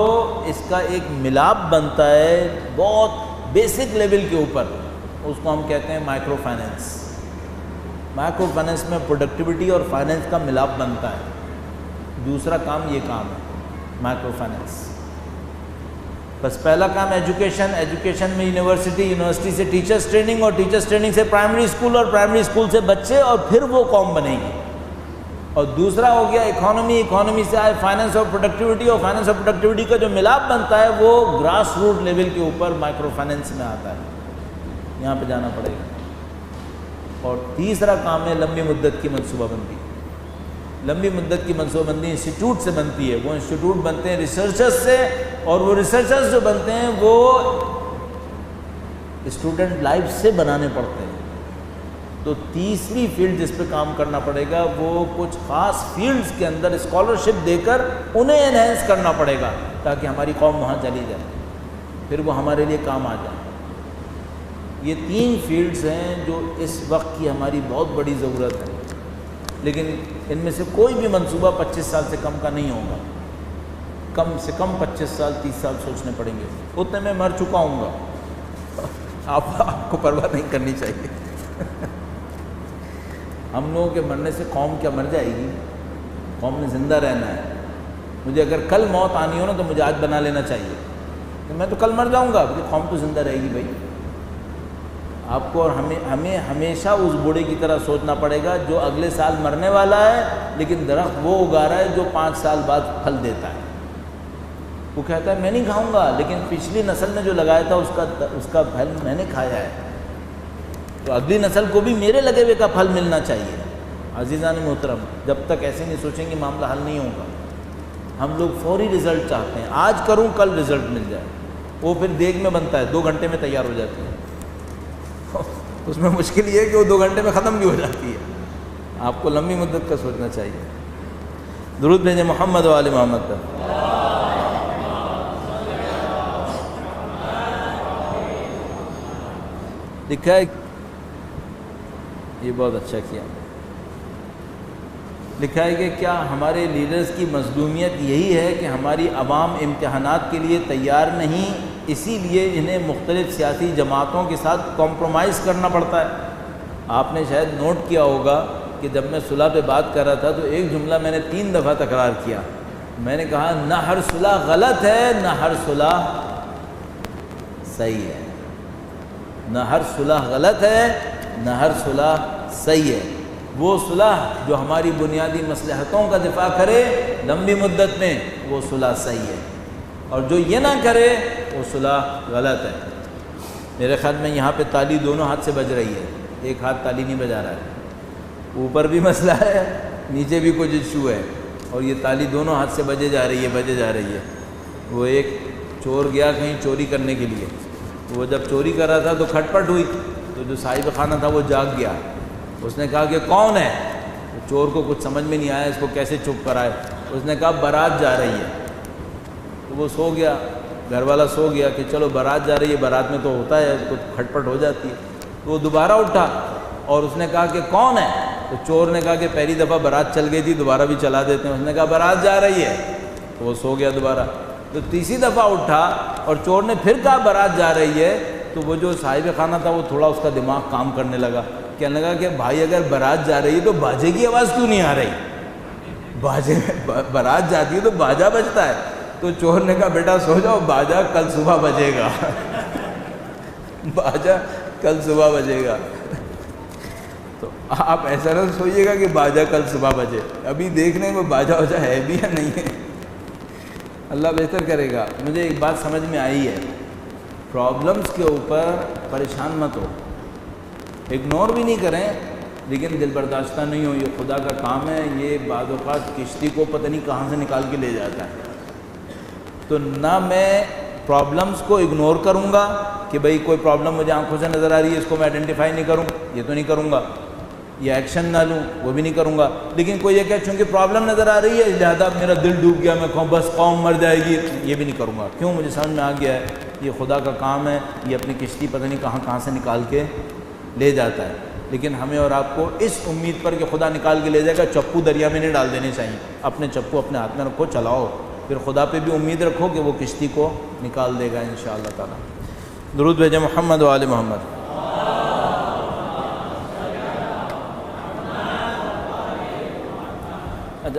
اس کا ایک ملاپ بنتا ہے بہت بیسک لیول کے اوپر، اس کو ہم کہتے ہیں مائکرو فائنینس۔ مائکرو فائنینس میں پروڈکٹیوٹی اور فائنینس کا ملاپ بنتا ہے۔ دوسرا کام یہ کام ہے مائکرو فائنینس۔ بس پہلا کام ایجوکیشن، ایجوکیشن میں یونیورسٹی، یونیورسٹی سے ٹیچرس ٹریننگ، اور ٹیچرس ٹریننگ سے پرائمری اسکول، اور پرائمری اسکول سے بچے، اور پھر وہ قوم بنے گی۔ اور دوسرا ہو گیا اکانومی، اکانومی سے آئے فائنینس اور پروڈکٹیوٹی، اور فائنینس اور پروڈکٹیوٹی کا جو ملاپ بنتا ہے وہ گراس روٹ لیول کے اوپر مائکرو فائنینس میں آتا ہے، یہاں پہ جانا پڑے گا۔ اور تیسرا کام ہے لمبی مدت کی منصوبہ بندی۔ لمبی مدت کی منصوبہ بندی انسٹیٹیوٹ سے بنتی ہے۔ وہ انسٹیٹیوٹ بنتے ہیں ریسرچرز سے، اور وہ ریسرچرز جو بنتے ہیں وہ اسٹوڈنٹ لائف سے بنانے پڑتے ہیں۔ تو تیسری فیلڈ جس پہ کام کرنا پڑے گا وہ کچھ خاص فیلڈز کے اندر اسکالرشپ دے کر انہیں انہینس کرنا پڑے گا، تاکہ ہماری قوم وہاں چلی جائے، پھر وہ ہمارے لیے کام آ جائے۔ یہ 3 فیلڈز ہیں جو اس وقت کی ہماری بہت بڑی ضرورت ہے، لیکن ان میں سے کوئی بھی منصوبہ 25 سال سے کم کا نہیں ہوگا۔ کم سے کم 25 سال 30 سال سوچنے پڑیں گے، اتنے میں مر چکا ہوں گا، آپ کو پرواہ نہیں کرنی چاہیے۔ ہم لوگوں کے مرنے سے قوم کیا مر جائے گی؟ قوم نے زندہ رہنا ہے۔ مجھے اگر کل موت آنی ہو نا تو مجھے آج بنا لینا چاہیے، کہ میں تو کل مر جاؤں گا، قوم تو زندہ رہے گی بھائی۔ آپ کو اور ہمیں ہمیشہ اس بوڑھے کی طرح سوچنا پڑے گا جو اگلے سال مرنے والا ہے، لیکن درخت وہ اگا رہا ہے جو 5 سال بعد پھل دیتا ہے۔ وہ کہتا ہے میں نہیں کھاؤں گا، لیکن پچھلی نسل نے جو لگایا تھا اس کا پھل میں نے کھایا ہے، تو اگلی نسل کو بھی میرے لگے ہوئے کا پھل ملنا چاہیے۔ عزیزان محترم، جب تک ایسے نہیں سوچیں گے معاملہ حل نہیں ہوگا۔ ہم لوگ فوری رزلٹ چاہتے ہیں، آج کروں کل رزلٹ مل جائے، وہ پھر دیگ میں بنتا ہے، 2 گھنٹے میں تیار ہو جاتی ہے۔ اس میں مشکل یہ ہے کہ وہ 2 گھنٹے میں ختم بھی ہو جاتی ہے۔ آپ کو لمبی مدت کا سوچنا چاہیے. درود بھیجیں محمد و آل محمد پر. لکھا ہے یہ بہت اچھا کیا. لکھا ہے کہ کیا ہمارے لیڈرز کی مظلومیت یہی ہے کہ ہماری عوام امتحانات کے لیے تیار نہیں، اسی لیے انہیں مختلف سیاسی جماعتوں کے ساتھ کمپرومائز کرنا پڑتا ہے؟ آپ نے شاید نوٹ کیا ہوگا کہ جب میں صلح پہ بات کر رہا تھا تو ایک جملہ میں نے 3 دفعہ تکرار کیا. میں نے کہا نہ ہر صلح غلط ہے، نہ ہر صلح صحیح ہے. نہ ہر صلح غلط ہے، نہ ہر صلح صحیح ہے. وہ صلح جو ہماری بنیادی مصلحتوں کا دفاع کرے لمبی مدت میں، وہ صلح صحیح ہے، اور جو یہ نہ کرے وہ صلح غلط ہے. میرے خیال میں یہاں پہ تالی دونوں ہاتھ سے بج رہی ہے، ایک ہاتھ تالی نہیں بجا رہا ہے. اوپر بھی مسئلہ ہے، نیچے بھی کچھ ایشو ہے، اور یہ تالی دونوں ہاتھ سے بجے جا رہی ہے. وہ ایک چور گیا کہیں چوری کرنے کے لیے، وہ جب چوری کر رہا تھا تو کھٹ پٹ ہوئی، تو جو صاحب خانہ تھا وہ جاگ گیا. اس نے کہا کہ کون ہے؟ چور کو کچھ سمجھ میں نہیں آیا اس کو کیسے چپ کرائے. اس نے کہا بارات جا رہی ہے. تو وہ سو گیا، گھر والا سو گیا کہ چلو بارات جا رہی ہے، بارات میں تو ہوتا ہے کچھ کھٹ پٹ ہو جاتی ہے. تو وہ دوبارہ اٹھا اور اس نے کہا کہ کون ہے؟ تو چور نے کہا کہ پہلی دفعہ بارات چل گئی تھی، دوبارہ بھی چلا دیتے ہیں. اس نے کہا بارات جا رہی ہے. تو وہ سو گیا دوبارہ. تو تیسری دفعہ اٹھا اور چور نے پھر کہا بارات جا رہی ہے. تو وہ جو صاحب خانہ تھا وہ تھوڑا اس کا دماغ کام کرنے لگا، کہنے لگا کہ بھائی اگر بارات جا رہی ہے تو باجے کی آواز کیوں نہیں آ رہی؟ باجے بارات جاتی ہے تو باجا بجتا ہے. تو چور نے کہا بیٹا سو جاؤ، باجا کل صبح بجے گا. باجا کل صبح بجے گا. تو آپ ایسا نہ سوئیے گا کہ باجا کل صبح بجے، ابھی دیکھنے میں باجا وجہ ہے بھی یا نہیں ہے. اللہ بہتر کرے گا. مجھے ایک بات سمجھ میں آئی ہے، پرابلمز کے اوپر پریشان مت ہو، اگنور بھی نہیں کریں، لیکن دل برداشتہ نہیں ہو. یہ خدا کا کام ہے، یہ بعض اوقات کشتی کو پتہ نہیں کہاں سے نکال کے لے جاتا ہے. تو نہ میں پرابلمز کو اگنور کروں گا کہ بھئی کوئی پرابلم مجھے آنکھوں سے نظر آ رہی ہے اس کو میں آئیڈینٹیفائی نہیں کروں، یہ تو نہیں کروں گا. یا ایکشن نہ لوں، وہ بھی نہیں کروں گا. لیکن کوئی یہ کہ چونکہ پرابلم نظر آ رہی ہے لہٰذا میرا دل ڈوب گیا، میں کہوں بس قوم مر جائے گی، یہ بھی نہیں کروں گا. کیوں؟ مجھے سمجھ میں آ گیا ہے یہ خدا کا کام ہے، یہ اپنی کشتی پتہ نہیں کہاں سے نکال کے لے جاتا ہے. لیکن ہمیں اور آپ کو اس امید پر کہ خدا نکال کے لے جائے گا، چپو دریا میں نہیں ڈال دینے چاہیے. اپنے چپو اپنے ہاتھ میں رکھو، چلاؤ، پھر خدا پہ بھی امید رکھو کہ وہ کشتی کو نکال دے گا انشاءاللہ تعالی. درود بھیجیں محمد و آل محمد.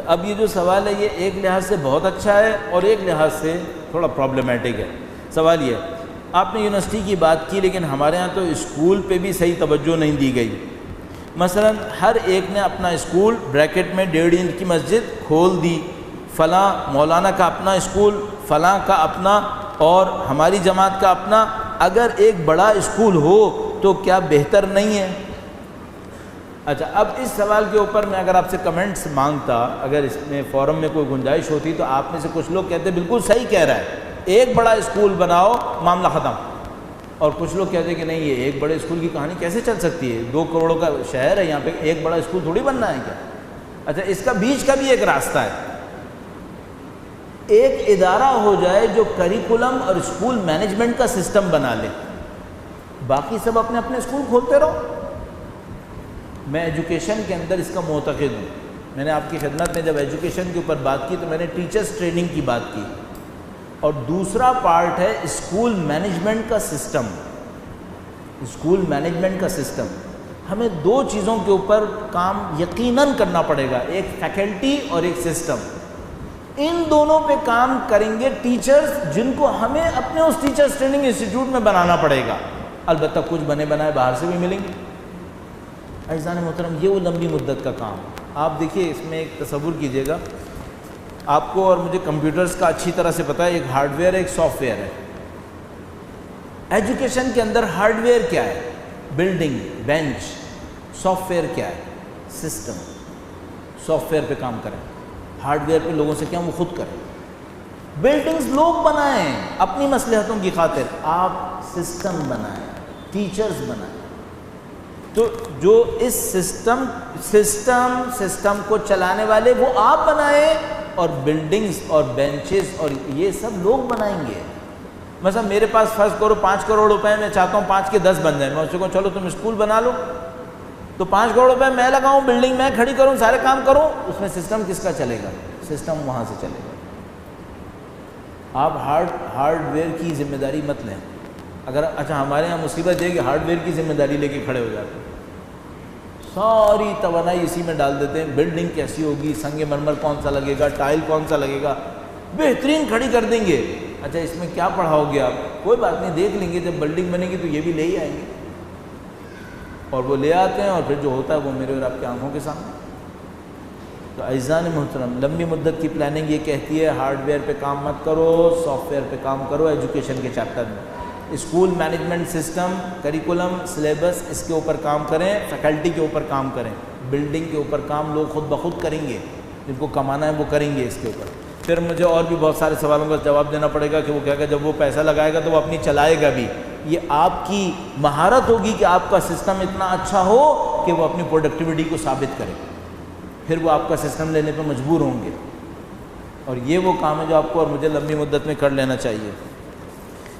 اب یہ جو سوال ہے یہ ایک لحاظ سے بہت اچھا ہے اور ایک لحاظ سے تھوڑا پرابلمٹک ہے. سوال یہ ہے، آپ نے یونیورسٹی کی بات کی لیکن ہمارے ہاں تو اسکول پہ بھی صحیح توجہ نہیں دی گئی. مثلا ہر ایک نے اپنا اسکول بریکٹ میں 1.5 انچ کی مسجد کھول دی، فلاں مولانا کا اپنا اسکول، فلاں کا اپنا، اور ہماری جماعت کا اپنا. اگر ایک بڑا اسکول ہو تو کیا بہتر نہیں ہے؟ اچھا، اب اس سوال کے اوپر میں اگر آپ سے کمنٹس مانگتا، اگر اس میں فورم میں کوئی گنجائش ہوتی، تو آپ میں سے کچھ لوگ کہتے بالکل صحیح کہہ رہا ہے، ایک بڑا اسکول بناؤ معاملہ ختم. اور کچھ لوگ کہتے ہیں کہ نہیں، یہ ایک بڑے اسکول کی کہانی کیسے چل سکتی ہے، 2 کروڑوں کا شہر ہے، یہاں پہ ایک بڑا اسکول تھوڑی بننا ہے کیا. اچھا، اس کا بیچ کا بھی ایک راستہ ہے. ایک ادارہ ہو جائے جو کریکولم اور اسکول مینجمنٹ کا سسٹم بنا لے، باقی سب اپنے اپنے اسکول کھولتے رہو. میں ایجوکیشن کے اندر اس کا معتقد ہوں. میں نے آپ کی خدمت میں جب ایجوکیشن کے اوپر بات کی تو میں نے ٹیچرز ٹریننگ کی بات کی، اور دوسرا پارٹ ہے اسکول مینجمنٹ کا سسٹم. اسکول مینجمنٹ کا سسٹم ہمیں 2 چیزوں کے اوپر کام یقیناً کرنا پڑے گا، ایک فیکلٹی اور ایک سسٹم. ان دونوں پہ کام کریں گے ٹیچرز، جن کو ہمیں اپنے اس ٹیچرز ٹریننگ انسٹیٹیوٹ میں بنانا پڑے گا. البتہ کچھ بنے بنائے باہر سے بھی ملیں گے. عزیزان محترم، یہ وہ لمبی مدت کا کام. آپ دیکھیے، اس میں ایک تصور کیجئے گا، آپ کو اور مجھے کمپیوٹرز کا اچھی طرح سے پتہ ہے، ایک ہارڈ ویئر ہے، ایک سافٹ ویئر ہے. ایجوکیشن کے اندر ہارڈ ویئر کیا ہے؟ Building, bench. سافٹ ویئر کیا ہے؟ سسٹم. سافٹ ویئر پہ کام کریں، ہارڈ ویئر پہ لوگوں سے کیا وہ خود کریں. بلڈنگز لوگ بنائیں اپنی مصلحتوں کی خاطر، آپ سسٹم بنائیں، ٹیچرز بنائیں. تو جو اس سسٹم کو چلانے والے وہ آپ بنائیں، اور بلڈنگز اور بینچز اور یہ سب لوگ بنائیں گے۔ مثلا میرے پاس فرض کرو 5 کروڑ روپے، میں چاہتا ہوں 5 کے 10 بن جائیں، میں اس سے کہوں چلو تم اسکول بنا لو، تو 5 کروڑ روپے میں لگاؤں، بلڈنگ میں کھڑی کروں، سارے کام کروں، اس میں سسٹم کس کا چلے گا؟ سسٹم وہاں سے چلے گا۔ آپ ہارڈ ویئر کی ذمہ داری مت لیں۔ اگر اچھا ہمارے یہاں مصیبت یہ کہ ہارڈ ویئر کی ذمہ داری لے کے کھڑے ہو جاتے ہیں، ساری توانائی اسی میں ڈال دیتے ہیں، بلڈنگ کیسی ہوگی، سنگ مرمر کون سا لگے گا، ٹائل کون سا لگے گا، بہترین کھڑی کر دیں گے۔ اچھا اس میں کیا پڑھاؤ گے آپ؟ کوئی بات نہیں، دیکھ لیں گے، جب بلڈنگ بنے گی تو یہ بھی لے ہی آئیں گے، اور وہ لے آتے ہیں، اور پھر جو ہوتا ہے وہ میرے اور آپ کی آنکھوں کے سامنے۔ تو اعزان محترم، لمبی مدت کی پلاننگ یہ کہتی ہے ہارڈ ویئر پہ کام مت کرو، سافٹ ویئر پہ کام کرو۔ ایجوکیشن کے چیپٹر میں school management system, curriculum, syllabus, اس کے اوپر کام کریں، فیکلٹی کے اوپر کام کریں، بلڈنگ کے اوپر کام لوگ خود بخود کریں گے، جن کو کمانا ہے وہ کریں گے اس کے اوپر۔ پھر مجھے اور بھی بہت سارے سوالوں کا جواب دینا پڑے گا کہ وہ کیا کہ جب وہ پیسہ لگائے گا تو وہ اپنی چلائے گا بھی۔ یہ آپ کی مہارت ہوگی کہ آپ کا سسٹم اتنا اچھا ہو کہ وہ اپنی پروڈکٹیوٹی کو ثابت کرے، پھر وہ آپ کا سسٹم لینے پہ مجبور ہوں گے۔ اور یہ وہ کام ہے جو آپ کو اور مجھے لمبی مدت میں کر لینا چاہیے۔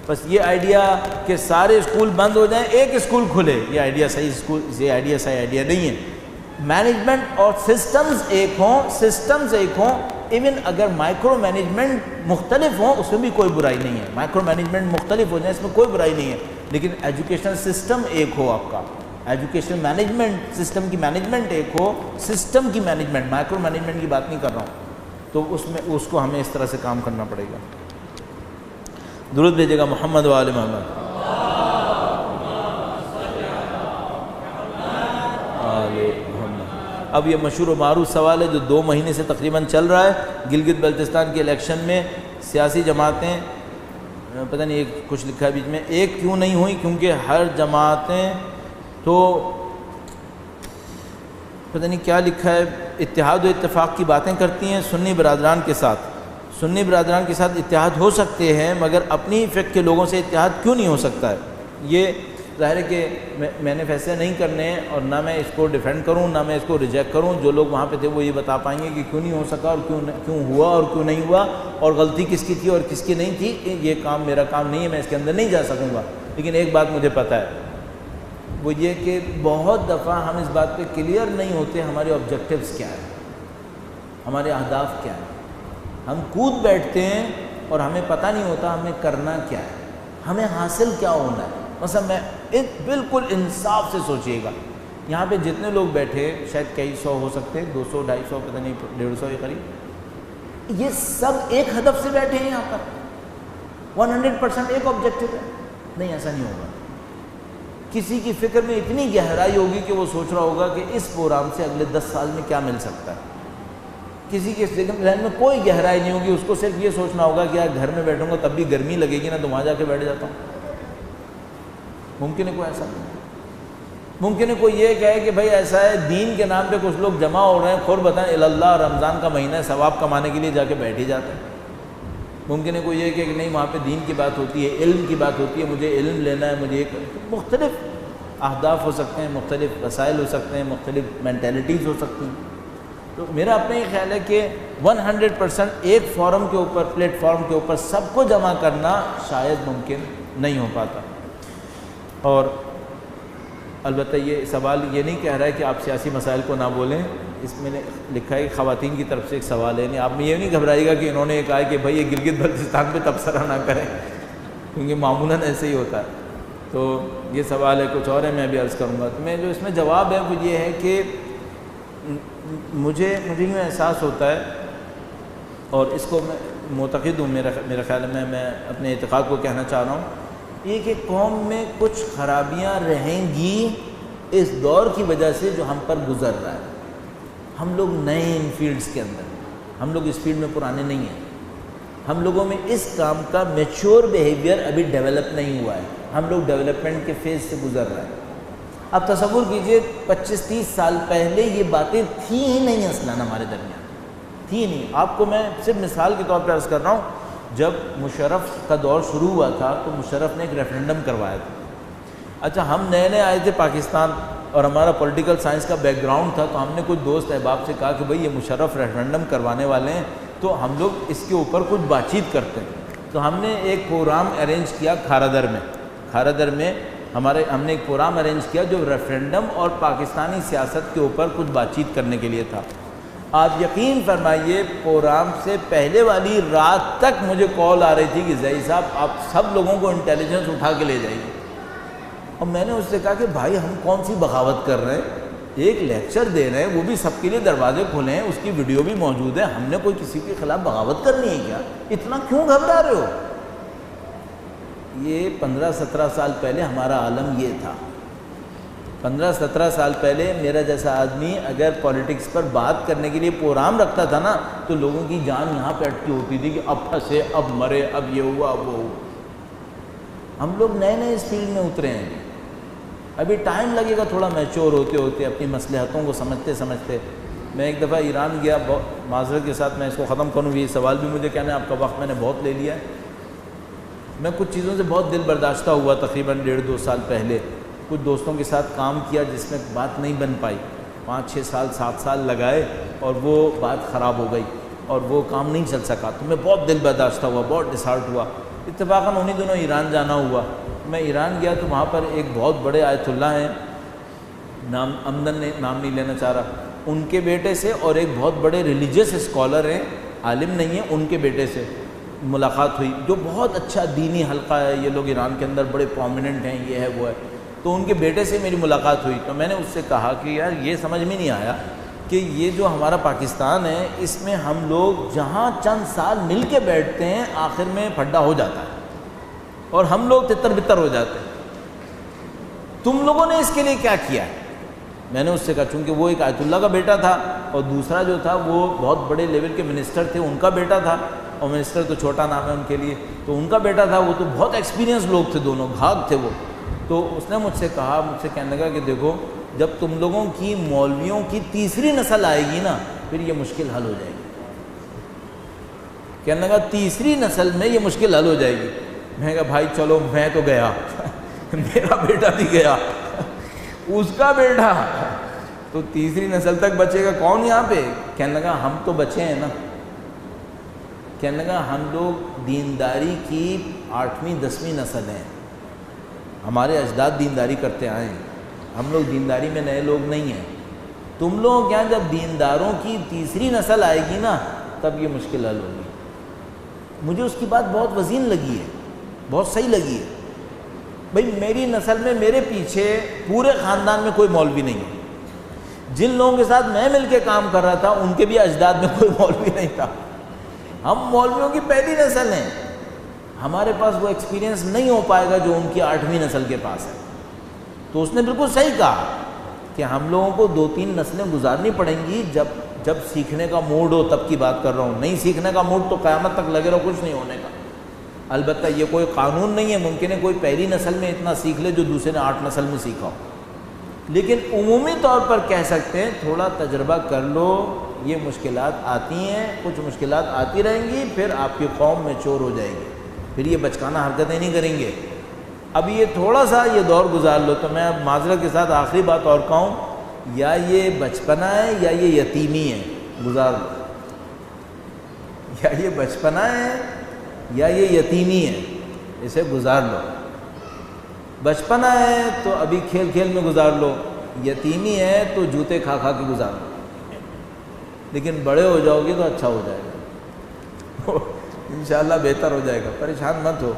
بس یہ آئیڈیا کہ سارے اسکول بند ہو جائیں ایک اسکول کھلے، یہ آئیڈیا صحیح آئیڈیا نہیں ہے۔ مینجمنٹ اور سسٹمز ایک ہوں، ایون اگر مائکرو مینجمنٹ مختلف ہوں اس میں بھی کوئی برائی نہیں ہے، مائکرو مینجمنٹ مختلف ہو جائیں اس میں کوئی برائی نہیں ہے، لیکن ایجوکیشن سسٹم ایک ہو آپ کا، ایجوکیشن مینجمنٹ سسٹم کی مینجمنٹ ایک ہو، سسٹم کی مینجمنٹ، مائکرو مینجمنٹ کی بات نہیں کر رہا ہوں، تو اس کو ہمیں اس طرح سے کام کرنا پڑے گا۔ درود بھیجے گا محمد و آل محمد۔ اب یہ مشہور و معروف سوال ہے جو 2 مہینے سے تقریباً چل رہا ہے، گلگت بلتستان کے الیکشن میں سیاسی جماعتیں، پتہ نہیں ایک کچھ لکھا ہے بیچ میں، ایک کیوں نہیں ہوئی؟ کیونکہ ہر جماعتیں تو پتہ نہیں کیا لکھا ہے، اتحاد و اتفاق کی باتیں کرتی ہیں سنی برادران کے ساتھ اتحاد ہو سکتے ہیں، مگر اپنی فقہ کے لوگوں سے اتحاد کیوں نہیں ہو سکتا ہے؟ یہ ظاہر ہے کہ میں نے فیصلے نہیں کرنے ہیں، اور نہ میں اس کو ڈیفینڈ کروں نہ میں اس کو ریجیکٹ کروں۔ جو لوگ وہاں پہ تھے وہ یہ بتا پائیں گے کہ کیوں نہیں ہو سکا، اور کیوں ہوا اور کیوں نہیں ہوا، اور غلطی کس کی تھی اور کس کی نہیں تھی۔ یہ کام میرا کام نہیں ہے، میں اس کے اندر نہیں جا سکوں گا، لیکن ایک بات مجھے پتہ ہے، وہ یہ کہ بہت دفعہ ہم اس بات پہ کلیئر نہیں ہوتے ہمارے آبجیکٹیوز کیا ہیں، ہمارے اہداف کیا ہیں۔ ہم کود بیٹھتے ہیں اور ہمیں پتہ نہیں ہوتا ہمیں کرنا کیا ہے، ہمیں حاصل کیا ہونا ہے۔ مثلا میں بالکل انصاف سے سوچئے گا، یہاں پہ جتنے لوگ بیٹھے شاید کئی سو ہو سکتے، 200 250 پتہ نہیں 150 کے قریب، یہ سب ایک ہدف سے بیٹھے ہیں یہاں پر، 100% ایک آبجیکٹیو ہے؟ نہیں، ایسا نہیں ہوگا۔ کسی کی فکر میں اتنی گہرائی ہوگی کہ وہ سوچ رہا ہوگا کہ اس پروگرام سے اگلے 10 سال میں کیا مل سکتا ہے۔ کسی کے ذہن میں کوئی گہرائی نہیں ہوگی، اس کو صرف یہ سوچنا ہوگا کہ یار گھر میں بیٹھوں گا تب بھی گرمی لگے گی نا، تو وہاں جا کے بیٹھ جاتا ہوں۔ ممکن ہے کوئی ایسا نہیں، ممکن ہے کوئی یہ کہے کہ بھائی ایسا ہے دین کے نام پہ کچھ لوگ جمع ہو رہے ہیں، خود بتائیں اللہ رمضان کا مہینہ ہے، ثواب کمانے کے لیے جا کے بیٹھ ہی جاتے ہیں۔ ممکن ہے کوئی یہ کہ نہیں وہاں پہ دین کی بات ہوتی ہے، علم کی بات ہوتی ہے، مجھے علم لینا ہے، مجھے مختلف اہداف ہو سکتے ہیں، مختلف وسائل ہو سکتے ہیں، مختلف مینٹیلٹیز ہو سکتی ہیں۔ تو میرا اپنا یہ خیال ہے کہ 100% ایک فورم کے اوپر، پلیٹ فارم کے اوپر سب کو جمع کرنا شاید ممکن نہیں ہو پاتا۔ اور البتہ یہ سوال یہ نہیں کہہ رہا ہے کہ آپ سیاسی مسائل کو نہ بولیں، اس میں نے لکھا ہے کہ خواتین کی طرف سے ایک سوال ہے، نہیں آپ میں یہ نہیں گھبرائیے گا کہ انہوں نے کہا کہ بھائی یہ گلگت بلتستان پہ تبصرہ نہ کریں، کیونکہ معمولاً ایسے ہی ہوتا ہے۔ تو یہ سوال ہے، کچھ اور ہے، میں بھی عرض کروں گا۔ تو میں جو اس میں جواب ہے وہ یہ ہے کہ مجھے یوں احساس ہوتا ہے، اور اس کو میں معتقد ہوں، میرا خیال ہے میں اپنے اعتقاد کو کہنا چاہ رہا ہوں، یہ کہ قوم میں کچھ خرابیاں رہیں گی اس دور کی وجہ سے جو ہم پر گزر رہا ہے۔ ہم لوگ نئے ان فیلڈز کے اندر، ہم لوگ اس فیلڈ میں پرانے نہیں ہیں، ہم لوگوں میں اس کام کا میچور بیہیویئر ابھی ڈیولپ نہیں ہوا ہے، ہم لوگ ڈیولپمنٹ کے فیز سے گزر رہے ہیں۔ اب تصور کیجئے 25-30 سال پہلے یہ باتیں تھیں ہی نہیں، اصلاً ہمارے درمیان تھی نہیں۔ آپ کو میں صرف مثال کے طور پہ عرض کر رہا ہوں، جب مشرف کا دور شروع ہوا تھا تو مشرف نے ایک ریفرنڈم کروایا تھا۔ اچھا ہم نئے آئے تھے پاکستان، اور ہمارا پولیٹیکل سائنس کا بیک گراؤنڈ تھا، تو ہم نے کچھ دوست احباب سے کہا کہ بھئی یہ مشرف ریفرنڈم کروانے والے ہیں، تو ہم لوگ اس کے اوپر کچھ بات چیت کرتے ہیں۔ تو ہم نے ایک پروگرام ارینج کیا کھارادر میں ہم نے ایک پروگرام ارینج کیا جو ریفرنڈم اور پاکستانی سیاست کے اوپر کچھ بات چیت کرنے کے لیے تھا۔ آپ یقین فرمائیے پروگرام سے پہلے والی رات تک مجھے کال آ رہی تھی کہ زئی صاحب آپ سب لوگوں کو انٹیلیجنس اٹھا کے لے جائیے، اور میں نے اس سے کہا کہ بھائی ہم کون سی بغاوت کر رہے ہیں، ایک لیکچر دے رہے ہیں، وہ بھی سب کے لیے دروازے کھلے ہیں، اس کی ویڈیو بھی موجود ہے، ہم نے کوئی کسی کے خلاف بغاوت کرنی ہے کیا؟ اتنا کیوں گھبرا رہے ہو؟ یہ 15-17 سال پہلے ہمارا عالم یہ تھا۔ 15-17 سال پہلے میرا جیسا آدمی اگر پولیٹکس پر بات کرنے کے لیے پروگرام رکھتا تھا نا تو لوگوں کی جان یہاں پہ اٹکی ہوتی تھی کہ اب پھنسے، اب مرے، اب یہ ہوا، اب وہ ہوا۔ ہم لوگ نئے اس فیلڈ میں اترے ہیں، ابھی ٹائم لگے گا تھوڑا میچور ہوتے ہوتے، اپنی مصلحتوں کو سمجھتے۔ میں ایک دفعہ ایران گیا، معذرت کے ساتھ میں اس کو ختم کروں، یہ سوال بھی مجھے کہنا ہے، آپ کا وقت میں نے بہت لے لیا ہے۔ میں کچھ چیزوں سے بہت دل برداشتہ ہوا، تقریباً 1.5-2 سال پہلے کچھ دوستوں کے ساتھ کام کیا جس میں بات نہیں بن پائی، 5-6 سال 7 سال لگائے اور وہ بات خراب ہو گئی اور وہ کام نہیں چل سکا، تو میں بہت دل برداشتہ ہوا، بہت ڈسہارٹ ہوا۔ اتفاقاً انہی دنوں ایران جانا ہوا، میں ایران گیا تو وہاں پر ایک بہت بڑے آیت اللہ ہیں، نام نہیں لینا چاہ رہا، ان کے بیٹے سے اور ایک بہت بڑے ریلیجیس اسکالر ہیں، عالم نہیں ہیں، ان کے بیٹے سے ملاقات ہوئی، جو بہت اچھا دینی حلقہ ہے، یہ لوگ ایران کے اندر بڑے پرومیننٹ ہیں، یہ ہے وہ ہے۔ تو ان کے بیٹے سے میری ملاقات ہوئی، تو میں نے اس سے کہا کہ یار یہ سمجھ میں نہیں آیا کہ یہ جو ہمارا پاکستان ہے اس میں ہم لوگ جہاں چند سال مل کے بیٹھتے ہیں آخر میں پھڈا ہو جاتا ہے اور ہم لوگ تتر بتر ہو جاتے ہیں، تم لوگوں نے اس کے لیے کیا کیا ہے؟ میں نے اس سے کہا چونکہ وہ ایک آیت اللہ کا بیٹا تھا اور دوسرا جو تھا وہ بہت بڑے لیول کے منسٹر تھے، ان کا بیٹا تھا، اور منسٹر تو چھوٹا نام ہے ان کے لیے، تو ان کا بیٹا تھا، وہ تو بہت ایکسپیرینس لوگ تھے، دونوں گھاگ تھے وہ۔ تو اس نے مجھ سے کہنے لگا کہ دیکھو جب تم لوگوں کی مولویوں کی تیسری نسل آئے گی نا پھر یہ مشکل حل ہو جائے گی۔ کہنے لگا تیسری نسل میں یہ مشکل حل ہو جائے گی۔ میں نے کہا بھائی چلو میں تو گیا میرا بیٹا بھی گیا، اس کا بیٹا، تو تیسری نسل تک بچے گا کون یہاں پہ؟ کہنے لگا ہم تو بچے ہیں نا، کہنے لگا ہم لوگ دینداری کی 8ویں-10ویں نسل ہیں، ہمارے اجداد دینداری کرتے آئے ہیں، ہم لوگ دینداری میں نئے لوگ نہیں ہیں، تم لوگ کیا جب دینداروں کی تیسری نسل آئے گی نا تب یہ مشکل حل ہوگی۔ مجھے اس کی بات بہت وزین لگی ہے، بہت صحیح لگی ہے۔ بھئی میری نسل میں میرے پیچھے پورے خاندان میں کوئی مولوی نہیں ہے، جن لوگوں کے ساتھ میں مل کے کام کر رہا تھا ان کے بھی اجداد میں کوئی مولوی نہیں تھا، ہم مولویوں کی پہلی نسل ہیں، ہمارے پاس وہ ایکسپیرینس نہیں ہو پائے گا جو ان کی 8ویں نسل کے پاس ہے۔ تو اس نے بالکل صحیح کہا کہ ہم لوگوں کو 2-3 نسلیں گزارنی پڑیں گی، جب سیکھنے کا موڈ ہو تب کی بات کر رہا ہوں، نہیں سیکھنے کا موڈ تو قیامت تک لگے رہو، کچھ نہیں ہونے کا۔ البتہ یہ کوئی قانون نہیں ہے، ممکن ہے کوئی پہلی نسل میں اتنا سیکھ لے جو دوسرے نے 8 نسل میں سیکھا ہو، لیکن عمومی طور پر کہہ سکتے ہیں تھوڑا تجربہ کر لو، یہ مشکلات آتی ہیں، کچھ مشکلات آتی رہیں گی، پھر آپ کی قوم میں چور ہو جائے گی، پھر یہ بچکانہ حرکتیں نہیں کریں گے۔ اب یہ تھوڑا سا یہ دور گزار لو، تو میں اب معذرت کے ساتھ آخری بات اور کہوں، یا یہ بچپنا ہے یا یہ یتیمی ہے، گزار لو، یا یہ بچپنا ہے یا یہ یتیمی ہے، اسے گزار لو۔ بچپنا ہے تو ابھی کھیل کھیل میں گزار لو، یتیمی ہے تو جوتے کھا کھا کے گزار لو، لیکن بڑے ہو جاؤ گے تو اچھا ہو جائے گا انشاءاللہ بہتر ہو جائے گا، پریشان مت ہو۔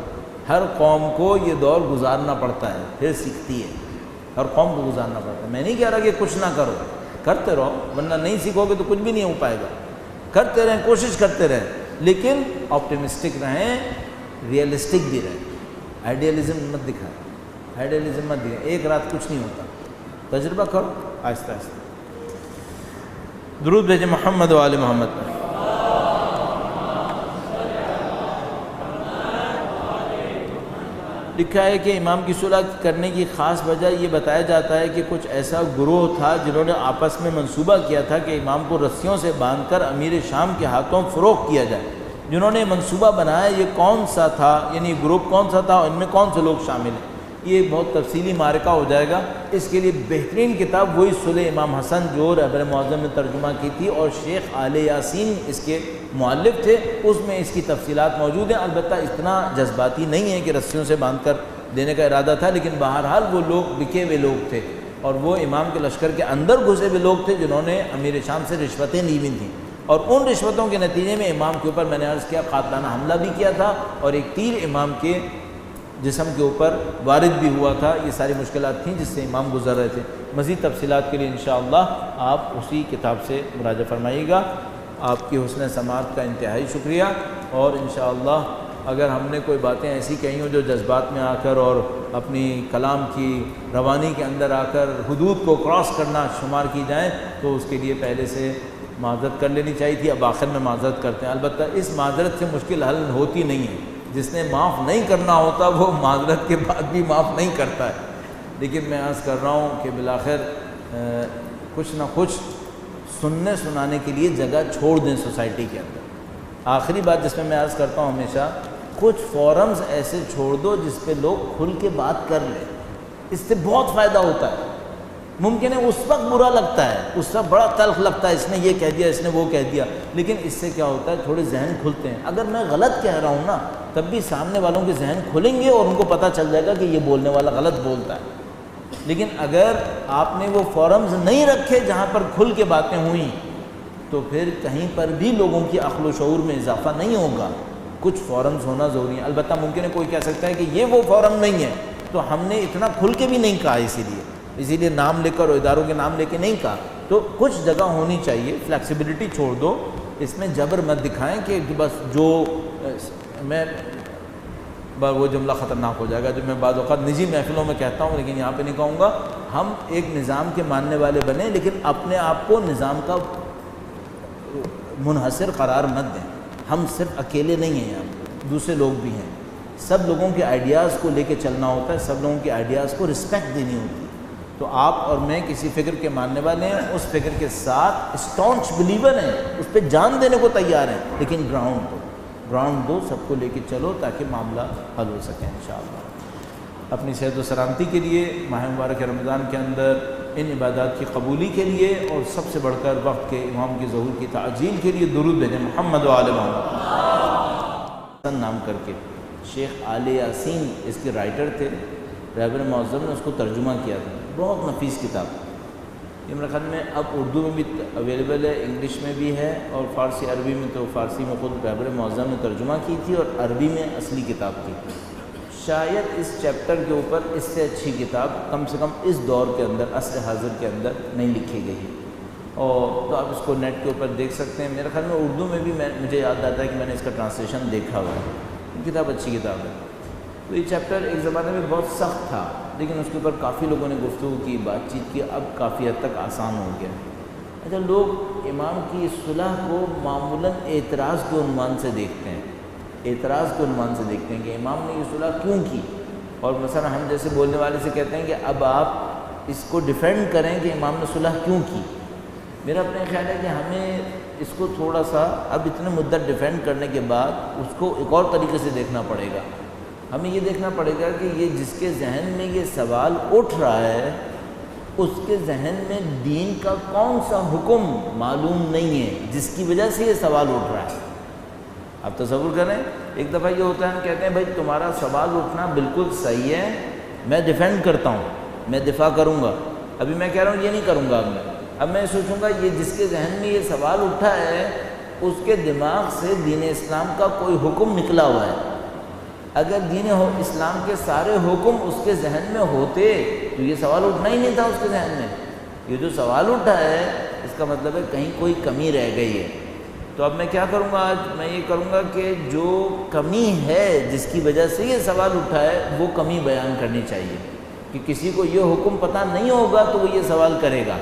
ہر قوم کو یہ دور گزارنا پڑتا ہے پھر سیکھتی ہے، ہر قوم کو گزارنا پڑتا ہے۔ میں نہیں کہہ رہا کہ کچھ نہ کرو، کرتے رہو، ورنہ نہیں سیکھو گے تو کچھ بھی نہیں ہو پائے گا، کرتے رہیں، کوشش کرتے رہیں، لیکن آپٹیمسٹک رہیں، ریئلسٹک بھی رہیں، آئیڈیالزم مت دکھائیں، آئیڈیالزم مت دکھائیں، ایک رات کچھ نہیں ہوتا، تجربہ کرو آہستہ آہستہ۔ درود بھیجیں محمد و آل محمد پر۔ لکھا ہے کہ امام کی صلح کرنے کی خاص وجہ یہ بتایا جاتا ہے کہ کچھ ایسا گروہ تھا جنہوں نے آپس میں منصوبہ کیا تھا کہ امام کو رسیوں سے باندھ کر امیر شام کے ہاتھوں فروخت کیا جائے۔ جنہوں نے منصوبہ بنایا یہ کون سا تھا، یعنی گروپ کون سا تھا، اور ان میں کون سے لوگ شامل ہیں؟ یہ بہت تفصیلی معرکہ ہو جائے گا۔ اس کے لیے بہترین کتاب وہی صلح امام حسن جو رہبر معظم نے ترجمہ کی تھی، اور شیخ آل یاسین اس کے مؤلف تھے، اس میں اس کی تفصیلات موجود ہیں۔ البتہ اتنا جذباتی نہیں ہے کہ رسیوں سے باندھ کر دینے کا ارادہ تھا، لیکن بہرحال وہ لوگ بکے ہوئے لوگ تھے، اور وہ امام کے لشکر کے اندر گھسے ہوئے لوگ تھے جنہوں نے امیر شام سے رشوتیں لی ہوئی تھیں، اور ان رشوتوں کے نتیجے میں امام کے اوپر میں نے عرض کیا قاتلانہ حملہ بھی کیا تھا، اور ایک تیر امام کے جسم کے اوپر وارد بھی ہوا تھا۔ یہ ساری مشکلات تھیں جس سے امام گزر رہے تھے۔ مزید تفصیلات کے لیے انشاءاللہ آپ اسی کتاب سے مراجعہ فرمائیے گا۔ آپ کی حسن سماعت کا انتہائی شکریہ، اور انشاءاللہ اگر ہم نے کوئی باتیں ایسی کہی ہوں جو جذبات میں آ کر اور اپنی کلام کی روانی کے اندر آ کر حدود کو کراس کرنا شمار کی جائیں تو اس کے لیے پہلے سے معذرت کر لینی چاہیے تھی۔ اب آخر میں معذرت کرتے ہیں۔ البتہ اس معذرت سے مشکل حل ہوتی نہیں ہے، جس نے معاف نہیں کرنا ہوتا وہ معذرت کے بعد بھی معاف نہیں کرتا ہے، لیکن میں عرض کر رہا ہوں کہ بالآخر کچھ نہ کچھ سننے سنانے کے لیے جگہ چھوڑ دیں سوسائٹی کے اندر۔ آخری بات جس میں میں عرض کرتا ہوں ہمیشہ، کچھ فورمز ایسے چھوڑ دو جس پہ لوگ کھل کے بات کر لیں، اس سے بہت فائدہ ہوتا ہے۔ ممکن ہے اس وقت برا لگتا ہے، اس وقت بڑا تلخ لگتا ہے، اس نے یہ کہہ دیا، اس نے وہ کہہ دیا، لیکن اس سے کیا ہوتا ہے تھوڑے ذہن کھلتے ہیں۔ اگر میں غلط کہہ رہا ہوں نا تب بھی سامنے والوں کے ذہن کھلیں گے اور ان کو پتہ چل جائے گا کہ یہ بولنے والا غلط بولتا ہے۔ لیکن اگر آپ نے وہ فورمز نہیں رکھے جہاں پر کھل کے باتیں ہوئیں تو پھر کہیں پر بھی لوگوں کی عقل و شعور میں اضافہ نہیں ہوگا۔ کچھ فورمز ہونا ضروری ہے۔ البتہ ممکن ہے کوئی کہہ سکتا ہے کہ یہ وہ فورم نہیں ہے تو ہم نے اتنا کھل کے بھی نہیں کہا، اسی لیے نام لے کر اور اداروں کے نام لے کے نہیں کہا۔ تو کچھ جگہ ہونی چاہیے، فلیکسیبلٹی چھوڑ دو، اس میں جبر مت دکھائیں کہ بس جو میں وہ جملہ خطرناک ہو جائے گا جو میں بعض اوقات نجی محفلوں میں کہتا ہوں لیکن یہاں پہ نہیں کہوں گا۔ ہم ایک نظام کے ماننے والے بنیں لیکن اپنے آپ کو نظام کا منحصر قرار مت دیں۔ ہم صرف اکیلے نہیں ہیں، یہاں دوسرے لوگ بھی ہیں۔ سب لوگوں کے آئیڈیاز کو لے کے چلنا ہوتا ہے، سب لوگوں کے آئیڈیاز کو رسپیکٹ دینی ہوتی ہے۔ تو آپ اور میں کسی فکر کے ماننے والے ہیں، اس فکر کے ساتھ اسٹانچ بلیور ہیں، اس پہ جان دینے کو تیار ہیں، لیکن گراؤنڈ دو، سب کو لے کے چلو تاکہ معاملہ حل ہو سکے انشاءاللہ۔ اپنی صحت و سلامتی کے لیے، ماہ مبارک رمضان کے اندر ان عبادات کی قبولی کے لیے، اور سب سے بڑھ کر وقت کے امام کی ظہور کی تعجیل کے لیے درود بھیجیں محمد و آل محمد نام کر کے۔ شیخ آل یاسین اس کے رائٹر تھے، رہبر معظم نے اس کو ترجمہ کیا تھا، بہت نفیس کتاب۔ یہ میرے خیال میں اب اردو میں بھی اویلیبل ہے، انگلش میں بھی ہے، اور فارسی عربی میں تو فارسی میں خود رہبر معظم نے ترجمہ کی تھی اور عربی میں اصلی کتاب تھی۔ شاید اس چیپٹر کے اوپر اس سے اچھی کتاب کم سے کم اس دور کے اندر، عصر حاضر کے اندر نہیں لکھی گئی، اور تو آپ اس کو نیٹ کے اوپر دیکھ سکتے ہیں۔ میرے خیال میں اردو میں بھی مجھے یاد آتا ہے کہ میں نے اس کا ٹرانسلیشن دیکھا ہوا ہے۔ کتاب اچھی کتاب ہے۔ تو یہ چیپٹر ایک زمانے میں بہت سخت تھا، لیکن اس کے اوپر کافی لوگوں نے گفتگو کی، بات چیت کی، اب کافی حد تک آسان ہو گیا۔ اچھا، لوگ امام کی صلح کو معمولاً اعتراض کے عنوان سے دیکھتے ہیں، کہ امام نے یہ صلح کیوں کی، اور مثلا ہم جیسے بولنے والے سے کہتے ہیں کہ اب آپ اس کو ڈیفینڈ کریں کہ امام نے صلح کیوں کی۔ میرا اپنا خیال ہے کہ ہمیں اس کو تھوڑا سا اب اتنے مدت ڈیفینڈ کرنے کے بعد اس کو ایک اور طریقے سے دیکھنا پڑے گا۔ ہمیں یہ دیکھنا پڑے گا کہ یہ جس کے ذہن میں یہ سوال اٹھ رہا ہے اس کے ذہن میں دین کا کون سا حکم معلوم نہیں ہے جس کی وجہ سے یہ سوال اٹھ رہا ہے۔ آپ تصور کریں، ایک دفعہ یہ ہوتا ہے ہم کہتے ہیں بھائی تمہارا سوال اٹھنا بالکل صحیح ہے، میں ڈیفینڈ کرتا ہوں، میں دفاع کروں گا، ابھی میں کہہ رہا ہوں یہ نہیں کروں گا، اب میں سوچوں گا یہ جس کے ذہن میں یہ سوال اٹھا ہے اس کے دماغ سے دین اسلام کا کوئی حکم نکلا ہوا ہے۔ اگر دین اسلام کے سارے حکم اس کے ذہن میں ہوتے تو یہ سوال اٹھنا ہی نہیں تھا اس کے ذہن میں۔ یہ جو سوال اٹھا ہے اس کا مطلب ہے کہیں کوئی کمی رہ گئی ہے۔ تو اب میں کیا کروں گا؟ آج میں یہ کروں گا کہ جو کمی ہے جس کی وجہ سے یہ سوال اٹھا ہے وہ کمی بیان کرنی چاہیے، کہ کسی کو یہ حکم پتہ نہیں ہوگا تو وہ یہ سوال کرے گا،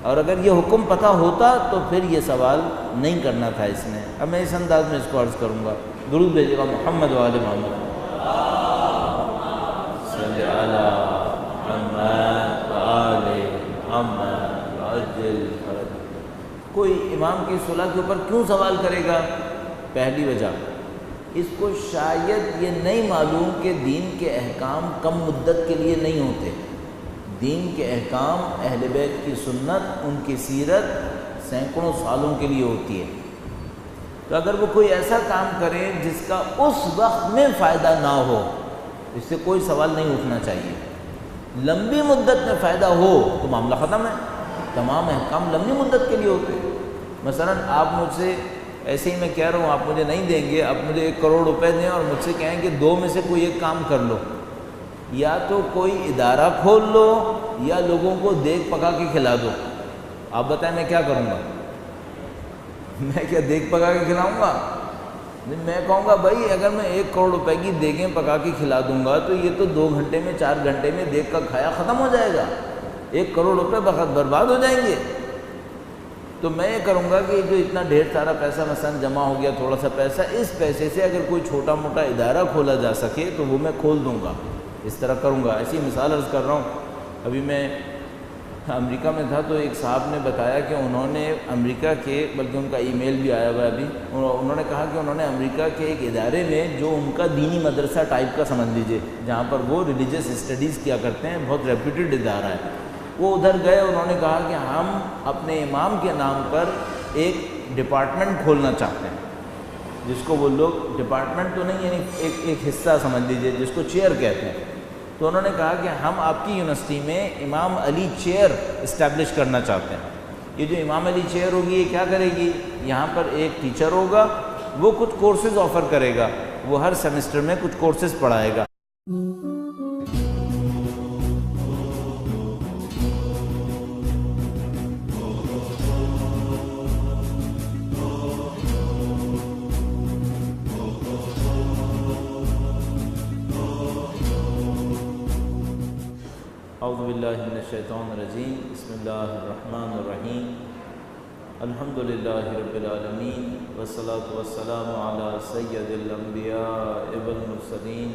اور اگر یہ حکم پتہ ہوتا تو پھر یہ سوال نہیں کرنا تھا اس نے۔ اب میں اس انداز میں اس کو عرض کروں گا۔ درود بھیجیے گا محمد و آل محمد۔ صلی علی محمد و آل محمد وعجل فرج۔ کوئی امام کی صلح کے اوپر کیوں سوال کرے گا؟ پہلی وجہ اس کو شاید یہ نہیں معلوم کہ دین کے احکام کم مدت کے لیے نہیں ہوتے. دین کے احکام، اہل بیت کی سنت، ان کی سیرت سینکڑوں سالوں کے لیے ہوتی ہے. تو اگر وہ کوئی ایسا کام کرے جس کا اس وقت میں فائدہ نہ ہو، اس سے کوئی سوال نہیں اٹھنا چاہیے. لمبی مدت میں فائدہ ہو تو معاملہ ختم ہے. تمام احکام لمبی مدت کے لیے ہوتے ہیں. مثلا آپ مجھ سے ایسے ہی میں کہہ رہا ہوں، آپ مجھے نہیں دیں گے، آپ مجھے 1 کروڑ روپے دیں اور مجھ سے کہیں کہ 2 میں سے کوئی ایک کام کر لو. یا تو کوئی ادارہ کھول لو یا لوگوں کو دیگ پکا کے کھلا دو. آپ بتائیں میں کیا کروں گا؟ میں کیا دیگ پکا کے کھلاؤں گا؟ میں کہوں گا بھائی اگر میں 1 کروڑ روپے کی دیگیں پکا کے کھلا دوں گا تو یہ تو 2 گھنٹے میں 4 گھنٹے میں دیگ کا کھایا ختم ہو جائے گا. 1 کروڑ روپے بخت برباد ہو جائیں گے. تو میں یہ کروں گا کہ جو اتنا ڈھیر سارا پیسہ مثلا جمع ہو گیا، تھوڑا سا پیسہ، اس پیسے سے اگر کوئی چھوٹا موٹا ادارہ کھولا جا سکے تو وہ میں کھول دوں گا. اس طرح کروں گا. ایسی مثال عرض کر رہا ہوں. ابھی میں امریکہ میں تھا تو ایک صاحب نے بتایا کہ انہوں نے امریکہ کے، بلکہ ان کا ای میل بھی آیا ہوا ہے ابھی، انہوں نے کہا کہ انہوں نے امریکہ کے ایک ادارے میں، جو ان کا دینی مدرسہ ٹائپ کا سمجھ لیجئے، جہاں پر وہ ریلیجس اسٹڈیز کیا کرتے ہیں، بہت ریپیوٹیڈ ادارہ ہے، وہ ادھر گئے. انہوں نے کہا کہ ہم اپنے امام کے نام پر ایک ڈپارٹمنٹ کھولنا چاہتے ہیں، جس کو وہ لوگ ڈپارٹمنٹ تو نہیں، یعنی ایک حصہ سمجھ لیجئے جس کو چیئر کہتے ہیں. تو انہوں نے کہا کہ ہم آپ کی یونیورسٹی میں امام علی چیئر اسٹیبلش کرنا چاہتے ہیں. یہ جو امام علی چیئر ہوگی یہ کیا کرے گی؟ یہاں پر ایک ٹیچر ہوگا، وہ کچھ کورسز آفر کرے گا، وہ ہر سیمسٹر میں کچھ کورسز پڑھائے گا. اعوذ باللہ من الشیطان الرجیم. بسم اللہ الرحمن الرحیم. الحمدللہ رب العالمین والصلاة والسلام علی سید الانبیاء والمرسلین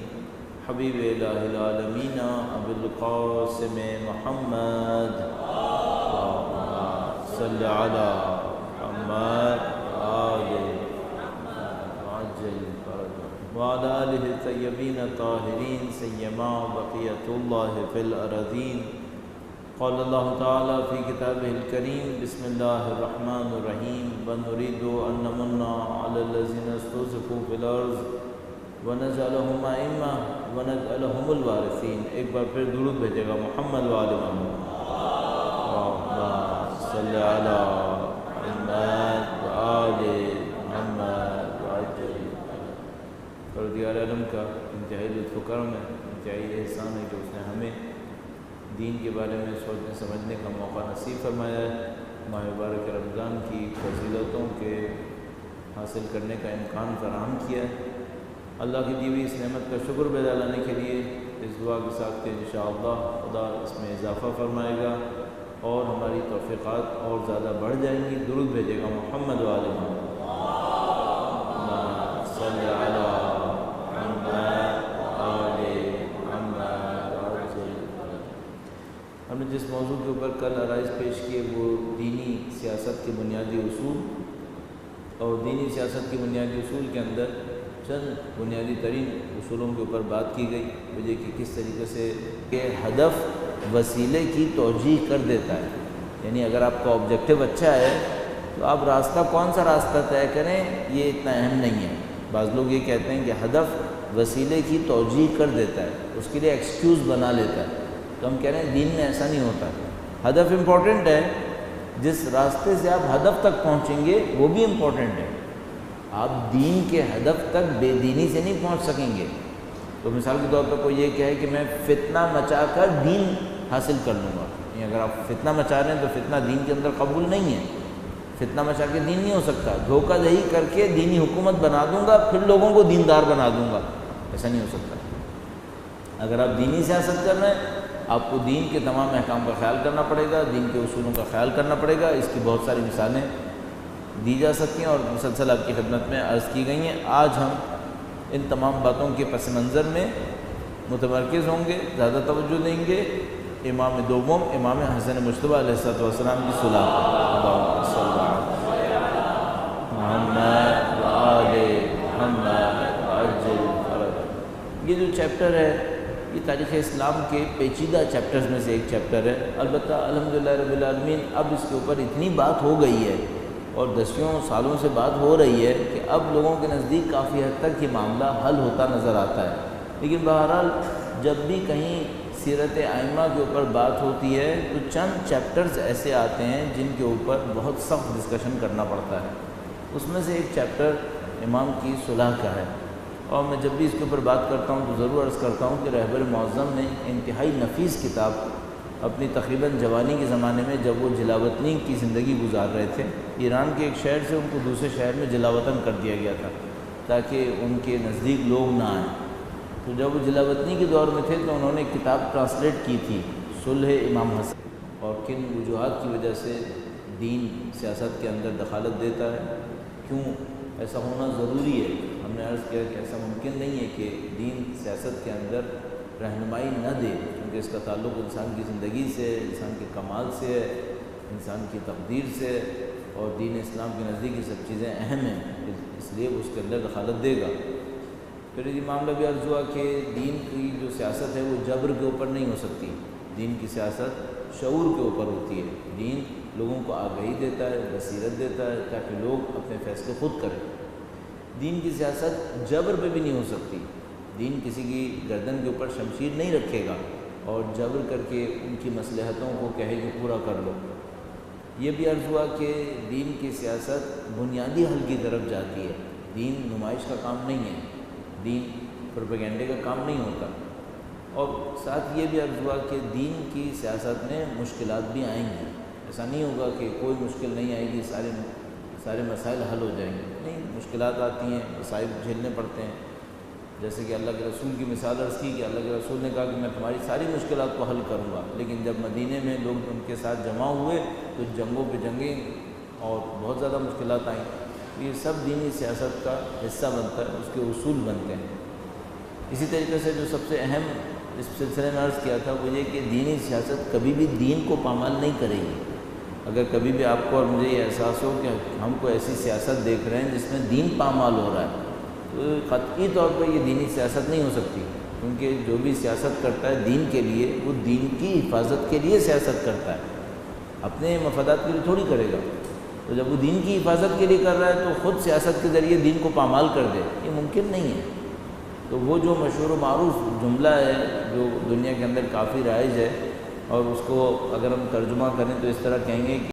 حبیب الہ العالمین ابی القاسم محمد صلی علی محمد وعلى آلہ الطیبین الطاہرین سیما بقیۃ اللہ فی الارضین. قال اللہ تعالی فی کتابہ الکریم. بسم اللہ الرحمن الرحیم. ونريد ان نمن علی الذین استضعفوا فی الارض ونجعلہم ائمہ ونجعلہم الوارثین. ایک بار پھر درود بھیجے گا محمد وآل محمد. اللہم صلی علی محمد وآل محمد. پروردگار عالم کا انتہائی لطف و کرم ہے، انتہائی احسان ہے کہ اس نے ہمیں دین کے بارے میں سوچنے سمجھنے کا موقع نصیب فرمایا ہے. ماہ مبارک رمضان کی فضیلتوں کے حاصل کرنے کا امکان فراہم کیا ہے. اللہ کی دی ہوئی اس نعمت کا شکر بیدا لانے کے لیے اس دعا کے ساتھ کہ انشاءاللہ خدا اس میں اضافہ فرمائے گا اور ہماری توفیقات اور زیادہ بڑھ جائیں گی. درود بھیجے گا محمد وآل محمد. صلی علی ہم نے جس موضوع کے اوپر کل عرائض پیش کیے وہ دینی سیاست کے بنیادی اصول، اور دینی سیاست کے بنیادی اصول کے اندر چند بنیادی ترین اصولوں کے اوپر بات کی گئی. وجہ کہ کس طریقے سے کہ ہدف وسیلے کی توجیہ کر دیتا ہے. یعنی اگر آپ کا آبجیکٹو اچھا ہے تو آپ راستہ کون سا راستہ طے کریں یہ اتنا اہم نہیں ہے. بعض لوگ یہ کہتے ہیں کہ ہدف وسیلے کی توجیہ کر دیتا ہے، اس کے لیے ایکسکیوز بنا لیتا ہے. تو ہم کہہ رہے ہیں دین میں ایسا نہیں ہوتا. ہدف امپورٹنٹ ہے، جس راستے سے آپ ہدف تک پہنچیں گے وہ بھی امپورٹنٹ ہے. آپ دین کے ہدف تک بے دینی سے نہیں پہنچ سکیں گے. تو مثال کے طور پر کوئی یہ کہے کہ میں فتنہ مچا کر دین حاصل کر لوں گا. یعنی اگر آپ فتنہ مچا رہے ہیں تو فتنہ دین کے اندر قبول نہیں ہے. فتنہ مچا کے دین نہیں ہو سکتا. دھوکہ دہی کر کے دینی حکومت بنا دوں گا پھر لوگوں کو دیندار بنا دوں گا، ایسا نہیں ہو سکتا. اگر آپ دینی سیاست کر رہے ہیں آپ کو دین کے تمام احکام کا خیال کرنا پڑے گا، دین کے اصولوں کا خیال کرنا پڑے گا. اس کی بہت ساری مثالیں دی جا سکتی ہیں اور مسلسل آپ کی خدمت میں عرض کی گئی ہیں. آج ہم ان تمام باتوں کے پس منظر میں متمرکز ہوں گے، زیادہ توجہ دیں گے امام دوم امام حسن مجتبیٰ علیہ السلام کی صلح. اللہم صلی علی محمد وآل محمد یہ جو چیپٹر ہے یہ تاریخ اسلام کے پیچیدہ چیپٹرز میں سے ایک چیپٹر ہے۔ البتہ الحمدللہ رب العالمین اب اس کے اوپر اتنی بات ہو گئی ہے اور دسیوں سالوں سے بات ہو رہی ہے کہ اب لوگوں کے نزدیک کافی حد تک یہ معاملہ حل ہوتا نظر آتا ہے۔ لیکن بہرحال جب بھی کہیں سیرت ائمہ کے اوپر بات ہوتی ہے تو چند چیپٹرز ایسے آتے ہیں جن کے اوپر بہت سخت ڈسکشن کرنا پڑتا ہے۔ اس میں سے ایک چیپٹر امام کی صلح کا ہے، اور میں جب بھی اس کے اوپر بات کرتا ہوں تو ضرور عرض کرتا ہوں کہ رہبر معظم نے انتہائی نفیس کتاب اپنی تقریباً جوانی کے زمانے میں جب وہ جلاوطنی کی زندگی گزار رہے تھے، ایران کے ایک شہر سے ان کو دوسرے شہر میں جلاوطن کر دیا گیا تھا تاکہ ان کے نزدیک لوگ نہ آئیں۔ تو جب وہ جلاوطنی کے دور میں تھے تو انہوں نے ایک کتاب ٹرانسلیٹ کی تھی، صلح امام حسن، اور کن وجوہات کی وجہ سے دین سیاست کے اندر دخالت دیتا ہے، کیوں ایسا ہونا ضروری ہے۔ ہم نے عرض کیا کہ ایسا ممکن نہیں ہے کہ دین سیاست کے اندر رہنمائی نہ دے، کیونکہ اس کا تعلق انسان کی زندگی سے، انسان کے کمال سے ہے، انسان کی تقدیر سے، اور دین اسلام کے نزدیک یہ سب چیزیں اہم ہیں، اس لیے وہ اس کے اندر دخالت دے گا۔ پھر یہ معاملہ بھی عرض ہوا کہ دین کی جو سیاست ہے وہ جبر کے اوپر نہیں ہو سکتی، دین کی سیاست شعور کے اوپر ہوتی ہے۔ دین لوگوں کو آگاہی دیتا ہے، بصیرت دیتا ہے تاکہ لوگ اپنے فیصلے خود کریں۔ دین کی سیاست جبر پہ بھی نہیں ہو سکتی، دین کسی کی گردن کے اوپر شمشیر نہیں رکھے گا اور جبر کر کے ان کی مصلحتوں کو کہے کہ پورا کر لو۔ یہ بھی عرض ہوا کہ دین کی سیاست بنیادی حل کی طرف جاتی ہے، دین نمائش کا کام نہیں ہے، دین پروپیگنڈے کا کام نہیں ہوتا۔ اور ساتھ یہ بھی عرض ہوا کہ دین کی سیاست میں مشکلات بھی آئیں گی، ایسا نہیں ہوگا کہ کوئی مشکل نہیں آئے گی، سارے مسائل حل ہو جائیں گے، نہیں، مشکلات آتی ہیں، مسائل جھیلنے پڑتے ہیں۔ جیسے کہ اللہ کے رسول کی مثال عرض کی کہ اللہ کے رسول نے کہا کہ میں تمہاری ساری مشکلات کو حل کروں گا، لیکن جب مدینے میں لوگ ان کے ساتھ جمع ہوئے تو جنگوں پہ جنگیں اور بہت زیادہ مشکلات آئیں۔ یہ سب دینی سیاست کا حصہ بنتا ہے، اس کے اصول بنتے ہیں۔ اسی طریقے سے جو سب سے اہم اس سلسلے میں عرض کیا تھا وہ یہ کہ دینی سیاست کبھی بھی دین کو پامال نہیں کرے گی۔ اگر کبھی بھی آپ کو اور مجھے یہ احساس ہو کہ ہم کو ایسی سیاست دیکھ رہے ہیں جس میں دین پامال ہو رہا ہے، تو قطعی طور پر یہ دینی سیاست نہیں ہو سکتی، کیونکہ جو بھی سیاست کرتا ہے دین کے لیے، وہ دین کی حفاظت کے لیے سیاست کرتا ہے، اپنے مفادات کے لیے تھوڑی کرے گا۔ تو جب وہ دین کی حفاظت کے لیے کر رہا ہے تو خود سیاست کے ذریعے دین کو پامال کر دے، یہ ممکن نہیں ہے۔ تو وہ جو مشہور و معروف جملہ ہے جو دنیا کے اندر کافی رائج ہے، اور اس کو اگر ہم ترجمہ کریں تو اس طرح کہیں گے کہ